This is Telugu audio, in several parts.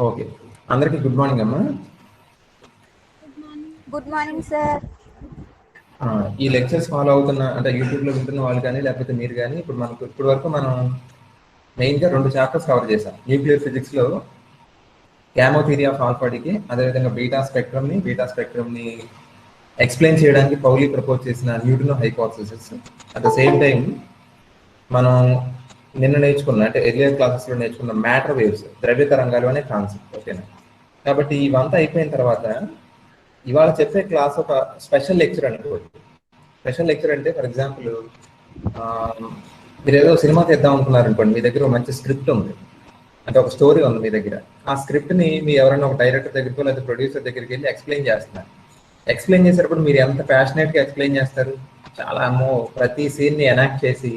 ఓకే. అందరికీ గుడ్ మార్నింగ్ అమ్మా. Good morning sir. ఈ లెక్చర్స్ ఫాలో అవుతున్న అంటే యూట్యూబ్లో వింటున్న వాళ్ళు కానీ లేకపోతే మీరు కానీ ఇప్పటి వరకు మనం మెయిన్గా 2 చాప్టర్స్ కవర్ చేసాం. న్యూక్లియర్ ఫిజిక్స్లో గ్యామో థియరీ ఆఫ్ ఆల్ఫాడికి, అదేవిధంగా బీటా స్పెక్ట్రమ్ని ఎక్స్ప్లెయిన్ చేయడానికి పౌలీ ప్రపోజ్ చేసిన Newton hypothesis. At the same time మనం నిన్న నేర్చుకున్న అంటే ఎర్లియర్ క్లాసెస్లో నేర్చుకున్న మ్యాటర్ వేవ్స్, ద్రవ్య తరంగాలు అనే కాన్సెప్ట్. ఓకేనా? కాబట్టి ఇవంతా అయిపోయిన తర్వాత ఇవాళ చెప్పే క్లాస్ ఒక స్పెషల్ లెక్చర్ అనుకోవచ్చు. స్పెషల్ లెక్చర్ అంటే ఫర్ ఎగ్జాంపుల్ మీరు ఏదో సినిమా తీద్దాం అనుకున్నారు అనుకోండి, మీ దగ్గర ఒక మంచి స్క్రిప్ట్ ఉంది, అంటే ఒక స్టోరీ ఉంది మీ దగ్గర. ఆ స్క్రిప్ట్ని మీ ఎవరైనా ఒక డైరెక్టర్ దగ్గరకో లేదా ప్రొడ్యూసర్ దగ్గరికి వెళ్ళి ఎక్స్ప్లెయిన్ చేస్తున్నారు. ఎక్స్ప్లెయిన్ చేసేటప్పుడు మీరు ఎంత ప్యాషనేట్గా ఎక్స్ప్లెయిన్ చేస్తారు, చాలా ప్రతి సీన్ని ఎనాక్ట్ చేసి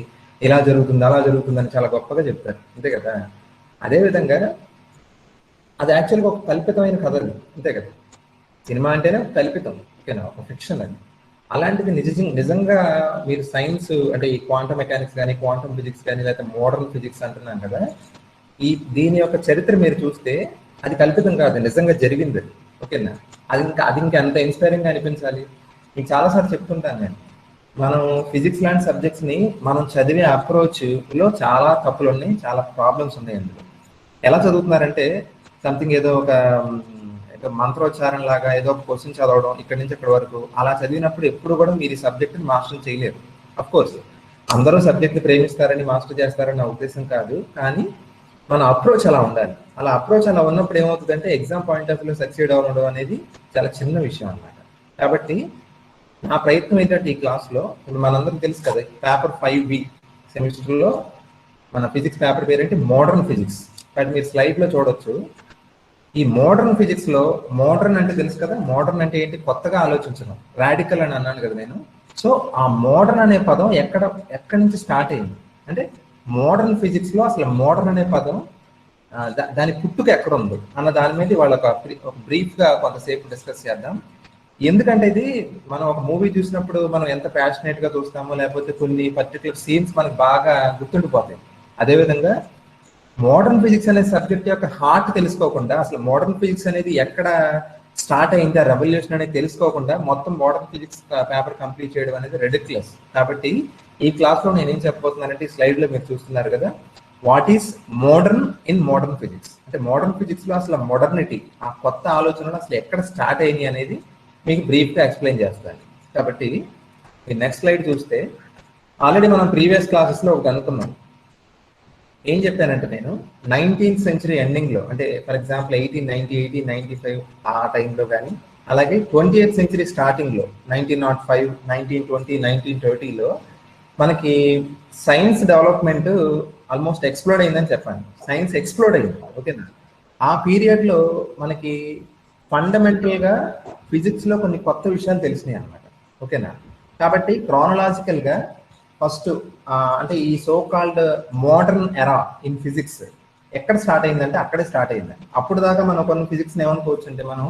ఇలా జరుగుతుంది అలా జరుగుతుందని చాలా గొప్పగా చెప్తారు, అంతే కదా? అదేవిధంగా అది యాక్చువల్గా ఒక కల్పితమైన కథ, అంతే కదా? సినిమా అంటేనే కల్పితం, ఓకేనా, ఒక ఫిక్షన్ అది. అలాంటిది నిజంగా మీరు సైన్స్ అంటే ఈ క్వాంటమ్ మెకానిక్స్ కానీ క్వాంటమ్ ఫిజిక్స్ కానీ లేకపోతే మోడర్న్ ఫిజిక్స్ అంటున్నాం కదా, దీని యొక్క చరిత్ర మీరు చూస్తే అది కల్పితం కాదు, నిజంగా జరిగింది, ఓకేనా? అది ఇంకా ఎంత ఇన్స్పైరింగ్గా అనిపించాలి. మీకు చాలాసార్లు చెప్తుంటాను నేను, మనం ఫిజిక్స్ లాంటి సబ్జెక్ట్స్ని మనం చదివే అప్రోచ్లో చాలా తప్పులు ఉన్నాయి, చాలా ప్రాబ్లమ్స్ ఉన్నాయి అందులో. ఎలా చదువుతున్నారంటే సంథింగ్ ఏదో ఒక మంత్రోచ్చారణ లాగా ఏదో ఒక క్వశ్చన్ చదవడం ఇక్కడి నుంచి ఇక్కడి వరకు అలా చదివినప్పుడు ఎప్పుడు కూడా మీరు ఈ సబ్జెక్ట్ని మాస్టర్ చేయలేరు. అఫ్ కోర్స్ అందరూ సబ్జెక్ట్ని ప్రేమిస్తారని మాస్టర్ చేస్తారని నా ఉద్దేశం కాదు, కానీ మన అప్రోచ్ అలా ఉండాలి. అలా అప్రోచ్ అలా ఉన్నప్పుడు ఏమవుతుందంటే ఎగ్జామ్ పాయింట్ ఆఫ్ వ్యూలో సక్సీడ్ అవ్వడం అనేది చాలా చిన్న విషయం అన్నమాట. కాబట్టి నా ప్రయత్నం ఏంటంటే ఈ క్లాస్లో ఇప్పుడు మనందరికీ తెలుసు కదా, పేపర్ 5B సెమిస్టర్లో మన ఫిజిక్స్ పేపర్ పేరేంటి, మోడర్న్ ఫిజిక్స్. కాబట్టి మీరు స్లైడ్లో చూడొచ్చు. ఈ మోడర్న్ ఫిజిక్స్ లో మోడర్న్ అంటే తెలుసు కదా, మోడర్న్ అంటే ఏంటి, కొత్తగా ఆలోచించడం, రాడికల్ అని అన్నాను కదా నేను. సో ఆ మోడర్న్ అనే పదం ఎక్కడి నుంచి స్టార్ట్ అయింది అంటే మోడర్న్ ఫిజిక్స్ లో అసలు మోడర్న్ అనే పదం దాని పుట్టుక ఎక్కడ ఉంది అన్న దాని మీద వాళ్ళ ఒక బ్రీఫ్ గా కొంతసేపు డిస్కస్ చేద్దాం. ఎందుకంటే ఇది మనం ఒక మూవీ చూసినప్పుడు మనం ఎంత ప్యాషనేట్ గా చూస్తామో లేకపోతే కొన్ని పర్టికులర్ సీన్స్ మనకు బాగా గుర్తుండిపోతాయి. అదేవిధంగా మోడర్న్ ఫిజిక్స్ అనే సబ్జెక్ట్ యొక్క హార్ట్ తెలుసుకోకుండా, అసలు మోడర్న్ ఫిజిక్స్ అనేది ఎక్కడ స్టార్ట్ అయింది, ఆ రెవల్యూషన్ అనేది తెలుసుకోకుండా మొత్తం మోడర్న్ ఫిజిక్స్ పేపర్ కంప్లీట్ చేయడం అనేది రెడిక్యులస్. కాబట్టి ఈ క్లాస్లో నేనేం చెప్పబోతున్నానంటే ఈ స్లైడ్లో మీరు చూస్తున్నారు కదా, what is modern in modern physics, అంటే మోడర్న్ ఫిజిక్స్లో అసలు మోడర్నిటీ, ఆ కొత్త ఆలోచనలు అసలు ఎక్కడ స్టార్ట్ అయినాయి అనేది మీకు బ్రీఫ్గా ఎక్స్ప్లెయిన్ చేస్తాను. కాబట్టి ఈ నెక్స్ట్ స్లైడ్ చూస్తే ఆల్రెడీ మనం ప్రీవియస్ క్లాసెస్లో ఒకటి అనుకున్నాం. ఏం చెప్పానంటే నేను 19th సెంచరీ ఎండింగ్లో, అంటే ఫర్ ఎగ్జాంపుల్ 1890, 1895 ఆ టైంలో కానీ, అలాగే 20th సెంచరీ స్టార్టింగ్లో 1905, 1920, 1930లో మనకి సైన్స్ డెవలప్మెంట్ ఆల్మోస్ట్ ఎక్స్ప్లోడ్ అయిందని చెప్పాను. సైన్స్ ఎక్స్ప్లోడ్ అయింది, ఓకేనా? ఆ పీరియడ్లో మనకి ఫండమెంటల్గా ఫిజిక్స్లో కొన్ని కొత్త విషయాలు తెలిసినాయి అన్నమాట, ఓకేనా? కాబట్టి క్రానలాజికల్గా ఫస్ట్ అంటే ఈ సో కాల్డ్ మోడర్న్ ఎరా ఇన్ ఫిజిక్స్ ఎక్కడ స్టార్ట్ అయిందంటే అక్కడే స్టార్ట్ అయిందండి. అప్పుడు దాకా మనం కొన్ని ఫిజిక్స్ని ఏమనుకోవచ్చు అంటే మనం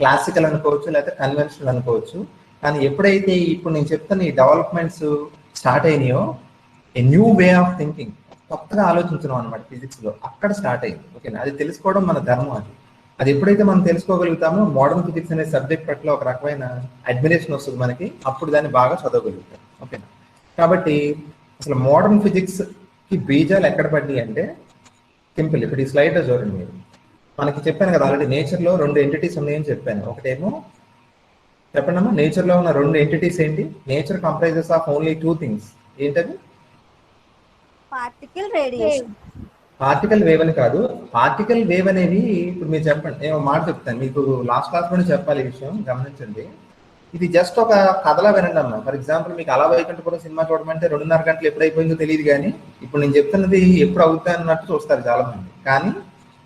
క్లాసికల్ అనుకోవచ్చు లేకపోతే కన్వెన్షనల్ అనుకోవచ్చు. కానీ ఎప్పుడైతే ఇప్పుడు నేను చెప్తున్న ఈ డెవలప్మెంట్స్ స్టార్ట్ అయినాయో, a new way of thinking, కొత్తగా ఆలోచించడం అనమాట ఫిజిక్స్లో, అక్కడ స్టార్ట్ అయింది, ఓకేనా? అది తెలుసుకోవడం మన ధర్మం. అది ఎప్పుడైతే మనం తెలుసుకోగలుగుతామో మోడర్న్ ఫిజిక్స్ అనే సబ్జెక్ట్ పట్ల ఒక రకమైన అడ్మిరేషన్ వస్తుంది మనకి, అప్పుడు దాన్ని బాగా చదవగలుగుతాం, ఓకేనా? కాబట్టి అసలు మోడర్న్ ఫిజిక్స్ కి బీజాలు ఎక్కడ పడ్డాయి అంటే సింపుల్. ఇప్పుడు ఈ స్లైడ్ లో చూడండి మీరు, మనకి చెప్పాను కదా ఆల్రెడీ నేచర్లో 2 ఎంటిటీస్ ఉన్నాయని చెప్పాను. ఒకటేమో చెప్పండి అమ్మా, నేచర్లో ఉన్న 2 ఎంటిటీస్ ఏంటి? Nature comprises of only 2 things. ఏంటది? Particle, radiation. పార్టికల్ వేవ్ అని కాదు, పార్టికల్ వేవ్ అనేవి ఇప్పుడు మీరు చెప్పండి, నేను మాట చెప్తాను మీకు, లాస్ట్ క్లాస్లోనే చెప్పాలి ఈ విషయం, గమనించండి. ఇది జస్ట్ ఒక కథలా వినండి అమ్మా. ఫర్ ఎగ్జాంపుల్ మీకు అలా వైకుంఠపురం సినిమా చూడమంటే 2.5 గంటలు ఎప్పుడైపోయిందో తెలియదు, కానీ ఇప్పుడు నేను చెప్తున్నది ఎప్పుడు అవుతా అన్నట్టు చూస్తారు చాలా మంది. కానీ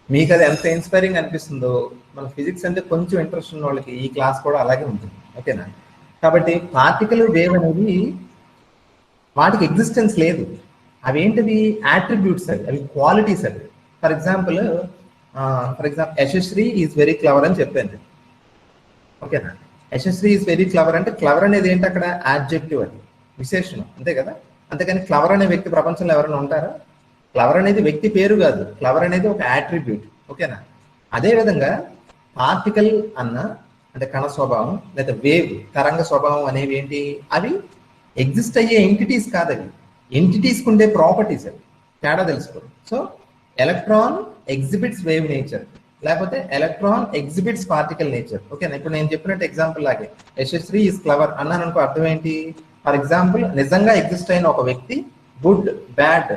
మీకు అది ఎంత ఇన్స్పైరింగ్ అనిపిస్తుందో, మన ఫిజిక్స్ అంటే కొంచెం ఇంట్రెస్ట్ ఉన్న వాళ్ళకి ఈ క్లాస్ కూడా అలాగే ఉంటుంది, ఓకేనా? కాబట్టి పార్టికల్ వేవ్ అనేది వాటికి ఎగ్జిస్టెన్స్ లేదు, అవి ఏంటివి, యాట్రిబ్యూట్స్, అవి క్వాలిటీస్. అవి for example Yashasvi is very clever అని చెప్పాను, ఓకేనా? యశస్వి ఈజ్ వెరీ క్లవర్ అంటే క్లవర్ అనేది ఏంటి, అక్కడ యాడ్జెక్టివ్, అది విశేషణం, అంతే కదా? అంతేకాని క్లవర్ అనే వ్యక్తి ప్రపంచంలో ఎవరైనా ఉంటారా? క్లవర్ అనేది వ్యక్తి పేరు కాదు, క్లవర్ అనేది ఒక యాట్రిబ్యూట్, ఓకేనా? అదేవిధంగా పార్టికల్ అన్న అంటే కణ స్వభావం లేదా వేవ్ తరంగ స్వభావం అనేవి ఏంటి, అవి ఎగ్జిస్ట్ అయ్యే ఎంటిటీస్ కాదు, అవి ఎంటిటీస్ ఉండే ప్రాపర్టీస్, అవి తేడా తెలుసుకోరు. So electron exhibits wave nature, లేకపోతే ఎలక్ట్రాన్ ఎగ్జిబిట్స్ పార్టికల్ నేచర్. ఓకేనా, ఇప్పుడు నేను చెప్పినట్టు ఎగ్జాంపుల్ లాగే యశస్వి ఈజ్ క్లవర్ అన్నాను అనుకో, అర్థం ఏంటి? ఫర్ ఎగ్జాంపుల్ నిజంగా ఎగ్జిస్ట్ అయిన ఒక వ్యక్తి good, bad,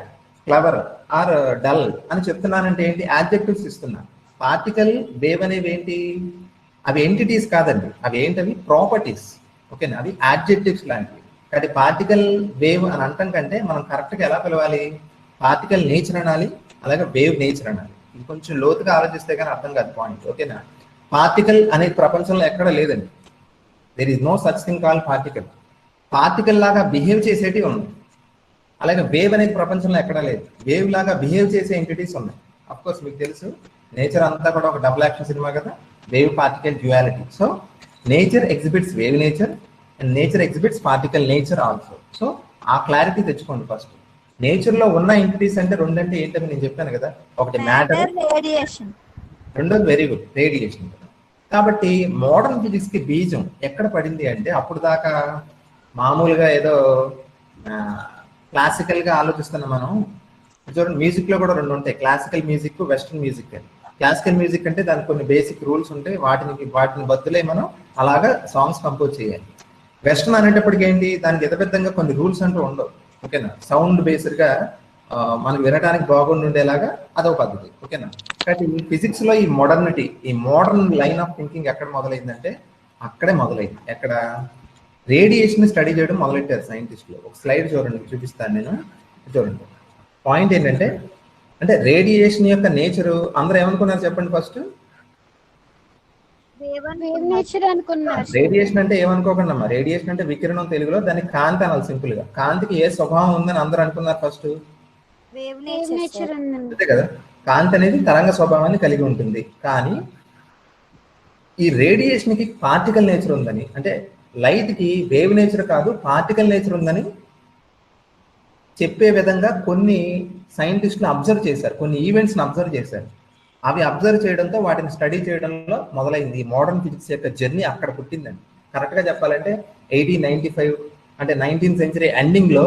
clever or dull అని చెప్తున్నానంటే ఏంటి, యాడ్జెక్టివ్స్ ఇస్తున్నా. పార్టికల్ వేవ్ అనేవి ఏంటి, అవి ఎంటిటీస్ కాదండి, అవి ఏంటవి ప్రాపర్టీస్. ఓకేనా, అవి యాడ్జెక్టివ్స్ లాంటివి. కాబట్టి పార్టికల్ వేవ్ అని అంటాం కంటే మనం కరెక్ట్గా ఎలా పిలవాలి, పార్టికల్ నేచర్ అనాలి, అలాగే వేవ్ నేచర్ అనాలి. ఇది కొంచెం లోతుగా ఆలోచిస్తే కానీ అర్థం కాదు పాయింట్. ఓకేనా, పార్టికల్ అనేది ప్రపంచంలో ఎక్కడ లేదండి. There is no such thing call particle. Particle లాగా బిహేవ్ చేసేటివి ఉన్నాయి, అలాగే వేవ్ అనేది ప్రపంచంలో ఎక్కడా లేదు. వేవ్ లాగా బిహేవ్ చేసే ఎంటిటీస్ ఉన్నాయి. అఫ్ కోర్స్ మీకు తెలుసు నేచర్ అంతా కూడా ఒక డబుల్ యాక్షన్ సినిమా కదా, wave particle duality. So nature exhibits wave nature and nature exhibits particle nature also. So ఆ క్లారిటీ తెచ్చుకోండి. ఫస్ట్ నేచర్ లో ఉన్న ఎంటిటీస్ అంటే రెండంటే ఏంటని నేను చెప్పాను కదా, ఒకటి మ్యాటర్, రేడియేషన్, రెండోది వెరీ గుడ్ రేడియేషన్. కాబట్టి మోడర్న్ ఫిజిక్స్ కి బీజం ఎక్కడ పడింది అంటే, అప్పుడు దాకా మామూలుగా ఏదో క్లాసికల్ గా ఆలోచిస్తున్నాం మనం. చూడండి మ్యూజిక్ లో కూడా రెండు ఉంటాయి, క్లాసికల్ మ్యూజిక్, వెస్టర్న్ మ్యూజిక్ అని. క్లాసికల్ మ్యూజిక్ అంటే దానికి కొన్ని బేసిక్ రూల్స్ ఉంటాయి, వాటిని బద్దులే మనం అలాగా సాంగ్స్ కంపోజ్ చేయాలి. వెస్టర్న్ అనేటప్పటికి ఏంటి, దానికి ఎదపెద్దంగా కొన్ని రూల్స్ అంటూ ఉండవు. ఓకేనా, సౌండ్ బేస్డ్ గా మనకు వినడానికి బాగుండి ఉండేలాగా అదొక పద్ధతి. ఓకేనా, కాబట్టి ఫిజిక్స్ లో ఈ మోడర్నిటీ, ఈ మోడర్న్ లైన్ ఆఫ్ థింకింగ్ ఎక్కడ మొదలైందంటే అక్కడే మొదలైంది. ఎక్కడ రేడియేషన్ స్టడీ చేయడం మొదలెట్టారు సైంటిస్టులు. ఒక స్లైడ్ చూడండి, చూపిస్తాను నేను. చూడండి పాయింట్ ఏంటంటే, అంటే రేడియేషన్ యొక్క నేచరు అందరూ ఏమనుకున్నారు చెప్పండి ఫస్ట్? రేడియేషన్ అంటే ఏమనుకోకండి అమ్మా, రేడియేషన్ అంటే వికిరణం, తెలుగులో దానికి కాంతి అనాలి సింపుల్ గా. కాంతికి ఏ స్వభావం ఉందని అందరూ అనుకున్నారు ఫస్ట్? అంతే కదా, కాంతి అనేది తరంగ స్వభావాన్ని కలిగి ఉంటుంది. కానీ ఈ రేడియేషన్ కి పార్టికల్ నేచర్ ఉందని, అంటే లైట్ కి వేవ్ నేచర్ కాదు పార్టికల్ నేచర్ ఉందని చెప్పే విధంగా కొన్ని సైంటిస్టులు అబ్జర్వ్ చేశారు, కొన్ని ఈవెంట్స్ ని అబ్జర్వ్ చేశారు. అవి అబ్జర్వ్ చేయడంతో వాటిని స్టడీ చేయడంలో మొదలైంది మోడర్న్ ఫిజిక్స్ యొక్క జర్నీ. అక్కడ పుట్టిందండి. కరెక్ట్ గా చెప్పాలంటే 1895 అంటే 19th సెంచరీ ఎండింగ్ లో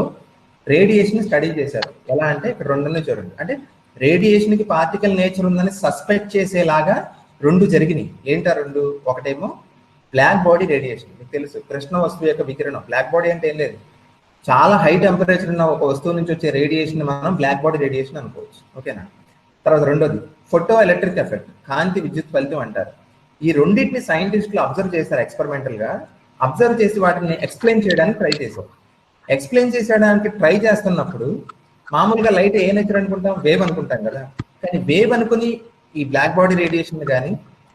రేడియేషన్ స్టడీ చేశారు. ఎలా అంటే ఇక్కడ రెండునే చూడండి, అంటే రేడియేషన్ కి పార్టికల్ నేచర్ ఉందని సస్పెక్ట్ చేసేలాగా రెండు జరిగినాయి. ఏంటా రెండు? ఒకటేమో బ్లాక్ బాడీ రేడియేషన్, మీకు తెలుసు కృష్ణ వస్తువు యొక్క వికిరణం. బ్లాక్ బాడీ అంటే ఏం లేదు, చాలా హై టెంపరేచర్ ఉన్న ఒక వస్తువు నుంచి వచ్చే రేడియేషన్ మనం బ్లాక్ బాడీ రేడియేషన్ అనుకోవచ్చు. ఓకేనా, తర్వాత రెండోది ఫోటో ఎలక్ట్రిక్ ఎఫెక్ట్, కాంతి విద్యుత్ ఫలితం అంటారు. ఈ రెండింటిని సైంటిస్టులు అబ్జర్వ్ చేశారు ఎక్స్పెరిమెంటల్ గా. అబ్జర్వ్ చేసి వాటిని ఎక్స్ప్లెయిన్ చేయడానికి ట్రై చేశారు. ఎక్స్ప్లెయిన్ చేసేయడానికి ట్రై చేస్తున్నప్పుడు మామూలుగా లైట్ ఏ నేచర్ అనుకుంటాం, వేవ్ అనుకుంటాం కదా. కానీ వేవ్ అనుకుని ఈ బ్లాక్ బాడీ రేడియేషన్ కానీ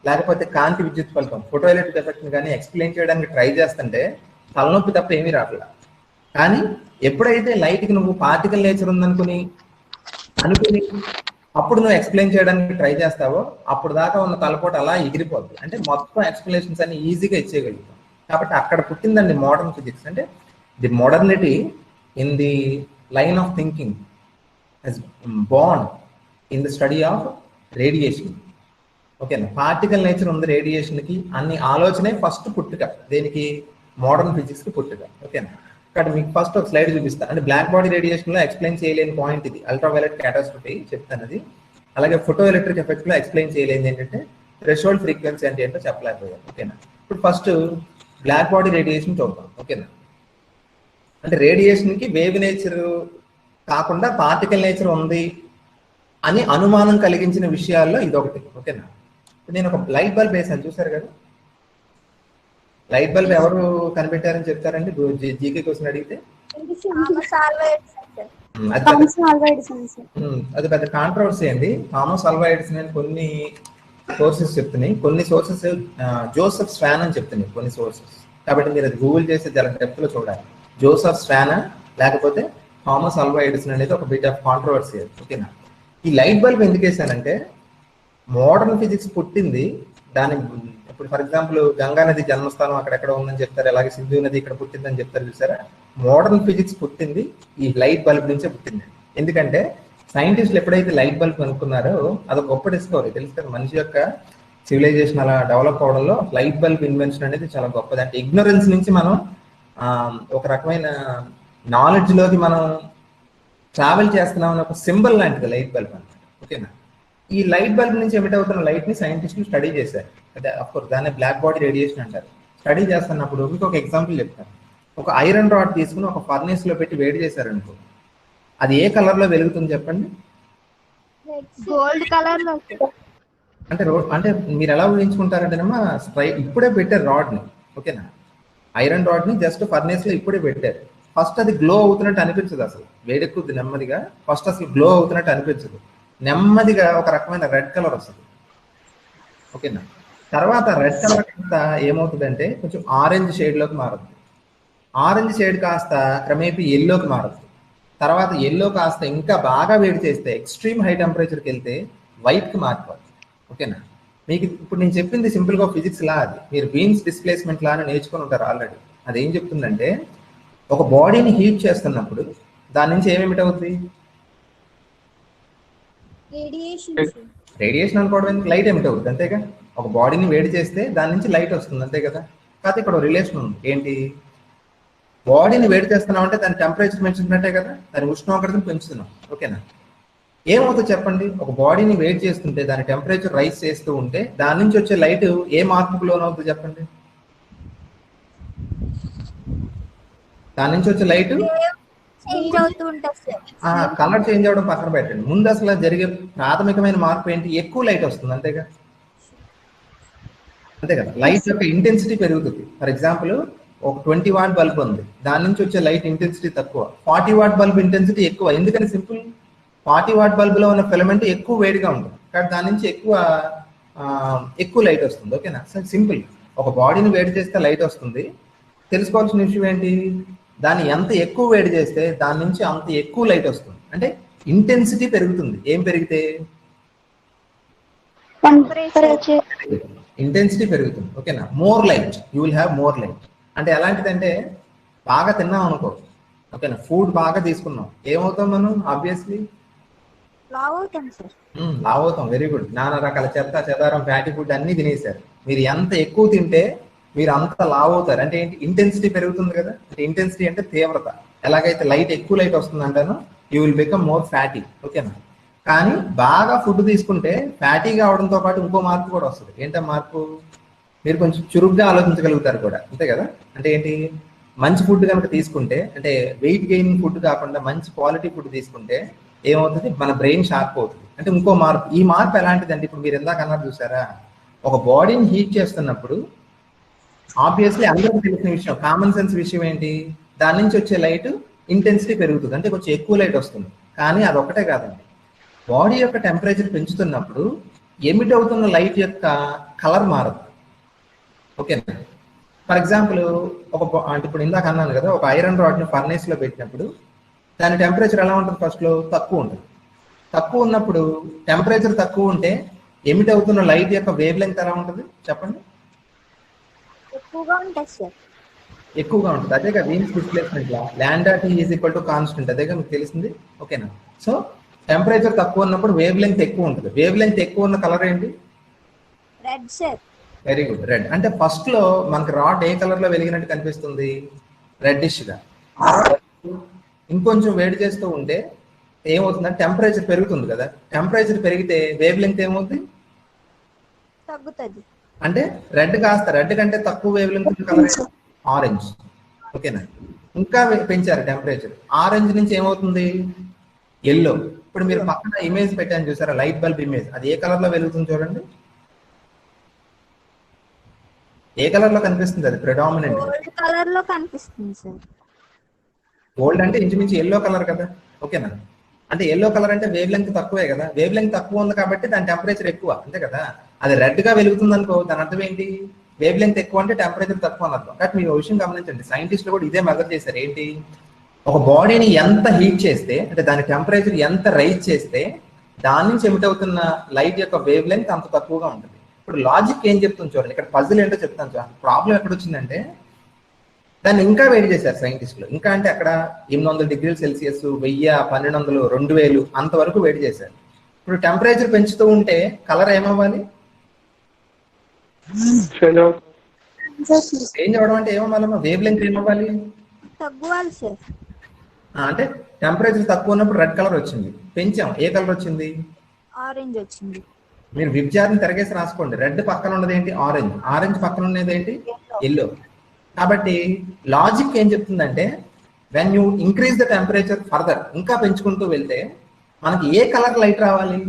లేకపోతే కాంతి విద్యుత్ ఫలితం ఫోటో ఎలక్ట్రిక్ ఎఫెక్ట్ కానీ ఎక్స్ప్లెయిన్ చేయడానికి ట్రై చేస్తుంటే తలనొప్పి తప్ప ఏమీ రావట్లేదు. కానీ ఎప్పుడైతే లైట్ కి నువ్వు పార్టికల్ నేచర్ ఉందనుకుని అప్పుడు నువ్వు ఎక్స్ప్లెయిన్ చేయడానికి ట్రై చేస్తావో అప్పుడు దాకా ఉన్న తలపోటు అలా ఎగిరిపోద్ది. అంటే మొత్తం ఎక్స్ప్లెనేషన్స్ అన్ని ఈజీగా ఇచ్చేయగలుగుతాం. కాబట్టి అక్కడ పుట్టిందండి మోడర్న్ ఫిజిక్స్. అంటే the modernity in the line of thinking he's born in the study of radiation. ఓకేనా, పార్టికల్ నేచర్ ఉంది రేడియేషన్ కి అన్ని ఆలోచనే ఫస్ట్ పుట్టుక. దేనికి? మోడర్న్ ఫిజిక్స్ కి పుట్టుక. ఓకేనా, కాబట్టి మీకు ఫస్ట్ ఒక స్లైడ్ చూపిస్తాను. అంటే బ్లాక్ బాడీ రేడియేషన్ లో ఎక్స్ప్లెయిన్ చేయలేని పాయింట్ ఇది, అల్ట్రావైలెట్ క్యాటాస్ట్రోఫీ చెప్తాను అది. అలాగే ఫోటో ఎలక్ట్రిక్ ఎఫెక్ట్ లో ఎక్స్ప్లెయిన్ చేయలేనిది ఏంటంటే థ్రెషోల్డ్ ఫ్రీక్వెన్సీ అంటే ఏంటో చెప్పలేకపోయాను. ఓకేనా, ఇప్పుడు ఫస్ట్ బ్లాక్ బాడీ రేడియేషన్ చూద్దాం. ఓకేనా, అంటే రేడియేషన్ కి వేవ్ నేచర్ కాకుండా పార్టికల్ నేచర్ ఉంది అని అనుమానం కలిగించిన విషయాల్లో ఇదొకటి. ఓకేనా, నేను ఒక లైట్ బల్బ్ వేసాను, చూసారు కదా. లైట్ బల్బ్ ఎవరు కనిపెట్టారని చెప్తారండి జీకే క్వశ్చన్ అడిగితే? అది పెద్ద కాంట్రవర్సీ అండి. థామస్ ఆల్వా ఎడిసన్ అని కొన్ని సోర్సెస్ చెప్తున్నాయి, కొన్ని సోర్సెస్ జోసెఫ్ స్వాన్ అని చెప్తున్నాయి కొన్ని సోర్సెస్. కాబట్టి మీరు అది గూగుల్ చేసి చాలా డెప్త్ లో చూడాలి. జోసెఫ్ స్వానా లేకపోతే థామస్ ఆల్వా ఎడిసన్ అనేది ఒక బిట్ ఆఫ్ కాంట్రవర్సీ. ఓకేనా, ఈ లైట్ బల్బ్ ఎందుకు వేసానంటే మోడర్న్ ఫిజిక్స్ పుట్టింది దాని, ఇప్పుడు ఫర్ ఎగ్జాంపుల్ గంగా నది జన్మస్థానం అక్కడెక్కడ ఉందని చెప్తారు, అలాగే సింధు నది ఇక్కడ పుట్టిందని చెప్తారు చూసారా. మోడర్న్ ఫిజిక్స్ పుట్టింది ఈ లైట్ బల్బ్ నుంచే పుట్టింది. ఎందుకంటే సైంటిస్టులు ఎప్పుడైతే లైట్ బల్బ్ కనుక్కున్నారో అదొక గొప్ప డిస్కవరీ. తెలుసు కదా, మనిషి యొక్క సివిలైజేషన్ అలా డెవలప్ అవడంలో లైట్ బల్బ్ ఇన్వెన్షన్ అనేది చాలా గొప్పది. అంటే ఇగ్నోరెన్స్ నుంచి మనం ఒక రకమైన నాలెడ్జ్ లోకి మనం ట్రావెల్ చేస్తున్నాం అనే ఒక సింబల్ లాంటిది లైట్ బల్బ్ అనమాట. ఓకేనా, ఈ లైట్ బల్బ్ నుంచి ఎమిట్ అవుతున్న లైట్ ని సైంటిస్టులు స్టడీ చేశారు. అదే అఫ్కోర్స్ దాన్ని బ్లాక్ బాడీ రేడియేషన్ అంటారు. స్టడీ చేస్తున్నప్పుడు ఇంకొక ఎగ్జాంపుల్ చెప్తాను. ఒక ఐరన్ రాడ్ తీసుకుని ఒక ఫర్నేస్ లో పెట్టి వేడి చేశారనుకో, అది ఏ కలర్ లో వెలుగుతుంది చెప్పండి? గోల్డ్ కలర్ లో. అంటే మీరు ఎలా ఊహించుకుంటారంటేనమ్మా, ఇప్పుడే పెట్టారు రాడ్ ని. ఓకేనా, ఐరన్ రాడ్ ని జస్ట్ ఫర్నేస్ లో ఇప్పుడే పెట్టారు. ఫస్ట్ అది గ్లో అవుతున్నట్టు అనిపించదు, అసలు వేడెక్కుద్ది నెమ్మదిగా. ఫస్ట్ అసలు గ్లో అవుతున్నట్టు అనిపించదు, నెమ్మదిగా ఒక రకమైన రెడ్ కలర్ వస్తుంది. ఓకేనా, తర్వాత రెడ్ కలర్ కాస్త ఏమవుతుందంటే కొంచెం ఆరెంజ్ షేడ్ లోకి మారుతుంది. ఆరెంజ్ షేడ్ కాస్త క్రమేపీ ఎల్లోకి మారుతుంది. తర్వాత ఎల్లో కాస్త ఇంకా బాగా వేడి చేస్తే ఎక్స్ట్రీమ్ హై టెంపరేచర్కి వెళ్తే వైట్ కి మారిపోతుంది. ఓకేనా, మీకు ఇప్పుడు నేను చెప్పింది సింపుల్ గా ఫిజిక్స్ లా, అది మీరు వీన్స్ డిస్ప్లేస్మెంట్ లా అని నేర్చుకుని ఉంటారు ఆల్రెడీ. అది ఏం చెప్తుందంటే, ఒక బాడీని హీట్ చేస్తున్నప్పుడు దాని నుంచి ఏమేమిటి అవుతుంది? రేడియేషన్ అనుకోవడం ఎందుకు, లైట్ ఎమిట్ అవుతుంది అంతేగా. ఒక బాడీని వేడి చేస్తే దాని నుంచి లైట్ వస్తుంది అంతే కదా. కాకపోతే ఇక్కడ రిలేషన్ ఉంది. ఏంటి? బాడీని వేడి చేస్తున్నాం అంటే దాని టెంపరేచర్ పెంచుతున్నట్టే కదా, దాని ఉష్ణోగ్రతను పెంచుతున్నాం. ఓకేనా, ఏమవుతుంది చెప్పండి? ఒక బాడీని వేడి చేస్తుంటే దాని టెంపరేచర్ రైజ్ చేస్తూ ఉంటే దాని నుంచి వచ్చే లైట్ ఏ మార్పుకు లోనవుతుంది చెప్పండి? దాని నుంచి వచ్చే లైట్ కలర్ చేంజ్ అవడం పక్కన పెట్టండి, ముందు అసలు జరిగే ప్రాథమికమైన మార్పు ఏంటి? ఎక్కువ లైట్ వస్తుంది అంతేగా. అంతే కదా, లైట్ యొక్క ఇంటెన్సిటీ పెరుగుతుంది. ఫర్ ఎగ్జాంపుల్, ఒక 20 వాట్ బల్బ్ ఉంది, దాని నుంచి వచ్చే లైట్ ఇంటెన్సిటీ తక్కువ. 40 వాట్ బల్బ్ ఇంటెన్సిటీ ఎక్కువ. ఎందుకని? సింపుల్, 40 వాట్ బల్బ్ లో ఉన్న ఫిలమెంట్ ఎక్కువ వేడిగా ఉంటుంది కాబట్టి దాని నుంచి ఎక్కువ లైట్ వస్తుంది. ఓకేనా, సింపుల్. ఒక బాడీని వేడి చేస్తే లైట్ వస్తుంది. తెలుసుకోవాల్సిన విషయం ఏంటి? దాన్ని ఎంత ఎక్కువ వేడి చేస్తే దాని నుంచి అంత ఎక్కువ లైట్ వస్తుంది. అంటే ఇంటెన్సిటీ పెరుగుతుంది. ఏం పెరిగితే? ఇంటెన్సిటీ పెరుగుతుంది. ఓకేనా, more light, you will have more light. అంటే ఎలాంటిదంటే, బాగా తిన్నాం అనుకో, ఓకేనా, ఫుడ్ బాగా తీసుకున్నాం, ఏమవుతాం మనం? ఆబ్వియస్లీ లావ్ అవుతాం. Very good. నానా రకాల చెదారం ఫ్యాటీ ఫుడ్ అన్ని తినేశారు. మీరు ఎంత ఎక్కువ తింటే మీరు అంత లావ్ అవుతారు. అంటే ఏంటి? ఇంటెన్సిటీ పెరుగుతుంది కదా. అంటే ఇంటెన్సిటీ అంటే తీవ్రత. ఎలాగైతే లైట్ ఎక్కువ లైట్ వస్తుంది అంటాను, you will become more fatty. ఓకేనా, కానీ బాగా ఫుడ్ తీసుకుంటే ఫ్యాటీగా అవడంతో పాటు ఇంకో మార్పు కూడా వస్తుంది. ఏంటో మార్పు? మీరు కొంచెం చురుగ్గా ఆలోచించగలుగుతారు కూడా, అంతే కదా. అంటే ఏంటి? మంచి ఫుడ్ కనుక తీసుకుంటే, అంటే వెయిట్ గెయినింగ్ ఫుడ్ కాకుండా మంచి క్వాలిటీ ఫుడ్ తీసుకుంటే ఏమవుతుంది? మన బ్రెయిన్ షార్ప్ అవుతుంది. అంటే ఇంకో మార్పు. ఈ మార్పు ఎలాంటిదంటే, ఇప్పుడు మీరు ఎందాక అన్నారు చూసారా, ఒక బాడీని హీట్ చేస్తున్నప్పుడు ఆబ్వియస్లీ అందరికీ తెలిసిన విషయం, కామన్ సెన్స్ విషయం ఏంటి? దాని నుంచి వచ్చే లైట్ ఇంటెన్సిటీ పెరుగుతుంది, అంటే కొంచెం ఎక్కువ లైట్ వస్తుంది. కానీ అదొక్కటే కాదండి, బాడీ యొక్క టెంపరేచర్ పెంచుతున్నప్పుడు ఎమిట్ అవుతున్న లైట్ యొక్క కలర్ మారదు. ఓకేనా, ఫర్ ఎగ్జాంపుల్, అంటే ఇప్పుడు ఇందాక అన్నాను కదా, ఒక ఐరన్ రాడ్ ని ఫర్నేస్ లో పెట్టినప్పుడు దాని టెంపరేచర్ ఎలా ఉంటుంది? ఫస్ట్ లో తక్కువ ఉంటుంది. తక్కువ ఉన్నప్పుడు టెంపరేచర్ తక్కువ ఉంటే ఎమిట్ అవుతున్న లైట్ యొక్క వేవ్ లెంగ్త్ ఎలా ఉంటుంది చెప్పండి? ఎక్కువగా ఉంటుంది. అదేగా Wien's displacement law, lambda T is equal to constant. అదేగా మీకు తెలిసింది. ఓకేనా, సో టెంపరేచర్ తక్కువ ఉన్నప్పుడు వేవ్ లెంగ్త్ ఎక్కువ ఉంటుంది. వేవ్ లెంగ్త్ ఎక్కువ ఉన్న కలర్ ఏంటి? Red sir. Very good, red. అంటే ఫస్ట్ లో మనకి రాడ్ ఏ కలర్ లో వెలిగినట్టు కనిపిస్తుంది? రెడ్డిష్ గా. ఇంకొంచెం వేడి చేస్తూ ఉంటే ఏమవుతుందంటే టెంపరేచర్ పెరుగుతుంది కదా. టెంపరేచర్ పెరిగితే వేవ్ లెంగ్త్ ఏమవుతుంది? తగ్గుతుంది. అంటే రెడ్ కాస్త, రెడ్ కంటే తక్కువ వేవ్ లెంగ్త్ కలర్ ఆరెంజ్. ఓకేనా, ఇంకా పెంచారు టెంపరేచర్. ఆరెంజ్ నుంచి ఏమవుతుంది? ఎల్లో. ఇప్పుడు మీరు పక్కన ఇమేజ్ పెట్టాను చూసారా, లైట్ బల్బ్ ఇమేజ్, అది ఏ కలర్ లో వెలుగుతుంది చూడండి? ఏ కలర్ లో కనిపిస్తుంది? అది ప్రెడామినెంట్ గోల్డ్ కలర్ లో కనిపిస్తుంది సార్. గోల్డ్ అంటే ఇంచుమించు ఎల్లో కలర్ కదా. ఓకేనా, అంటే ఎల్లో కలర్ అంటే వేవ్ లెంగ్త్ తక్కువే కదా. వేవ్ లెంగ్త్ తక్కువ ఉంది కాబట్టి దాని టెంపరేచర్ ఎక్కువ, అంతే కదా. అది రెడ్ గా వెలుగుతుంది అనుకో, దాని అర్థం ఏంటి? వేవ్ లెంగ్త్ ఎక్కువ అంటే టెంపరేచర్ తక్కువ అని అర్థం. కాబట్టి మీరు విషయం గమనించండి, సైంటిస్టులు కూడా ఇదే మెజర్ చేశారు. ఏంటి? ఒక బాడీని ఎంత హీట్ చేస్తే, అంటే దాని టెంపరేచర్ ఎంత రైజ్ చేస్తే దాని నుంచి ఎమిట్ అవుతున్న లైట్ యొక్క వేవ్ లెంగ్త్ అంత తక్కువగా ఉంటుంది. ఇప్పుడు లాజిక్ ఏం చెప్తుంది చూడండి, ఇక్కడ పజిల్ ఏంటో చెప్తాను చూడండి. ప్రాబ్లం ఎక్కడ వచ్చిందంటే, దాన్ని ఇంకా వేడి చేశారు సైంటిస్టులు. ఇంకా అంటే అక్కడ 800 డిగ్రీల సెల్సియస్, 1000, 1200, 2000 అంతవరకు వేడి చేశారు. ఇప్పుడు టెంపరేచర్ పెంచుతూ ఉంటే కలర్ ఏమవ్వాలి? చేంజ్ అవ్వడం అంటే ఏమవ్వాలమ్మా? వేవ్ లెంగ్త్ ఏమవ్వాలి? తగ్గువాలి సార్. అంటే టెంపరేచర్ తక్కువ ఉన్నప్పుడు రెడ్ కలర్ వచ్చింది, పెంచాం, ఏ కలర్ వచ్చింది? ఆరెంజ్ వచ్చింది. మీరు విబ్జార్ని తిరగేసి రాసుకోండి. రెడ్ పక్కన ఉన్నది ఏంటి? ఆరెంజ్. ఆరెంజ్ పక్కన ఉన్నది ఏంటి? ఎల్లో. కాబట్టి లాజిక్ ఏం చెప్తుందంటే when you increase the temperature further, ఇంకా పెంచుకుంటూ వెళ్తే మనకి ఏ కలర్ లైట్ రావాలి?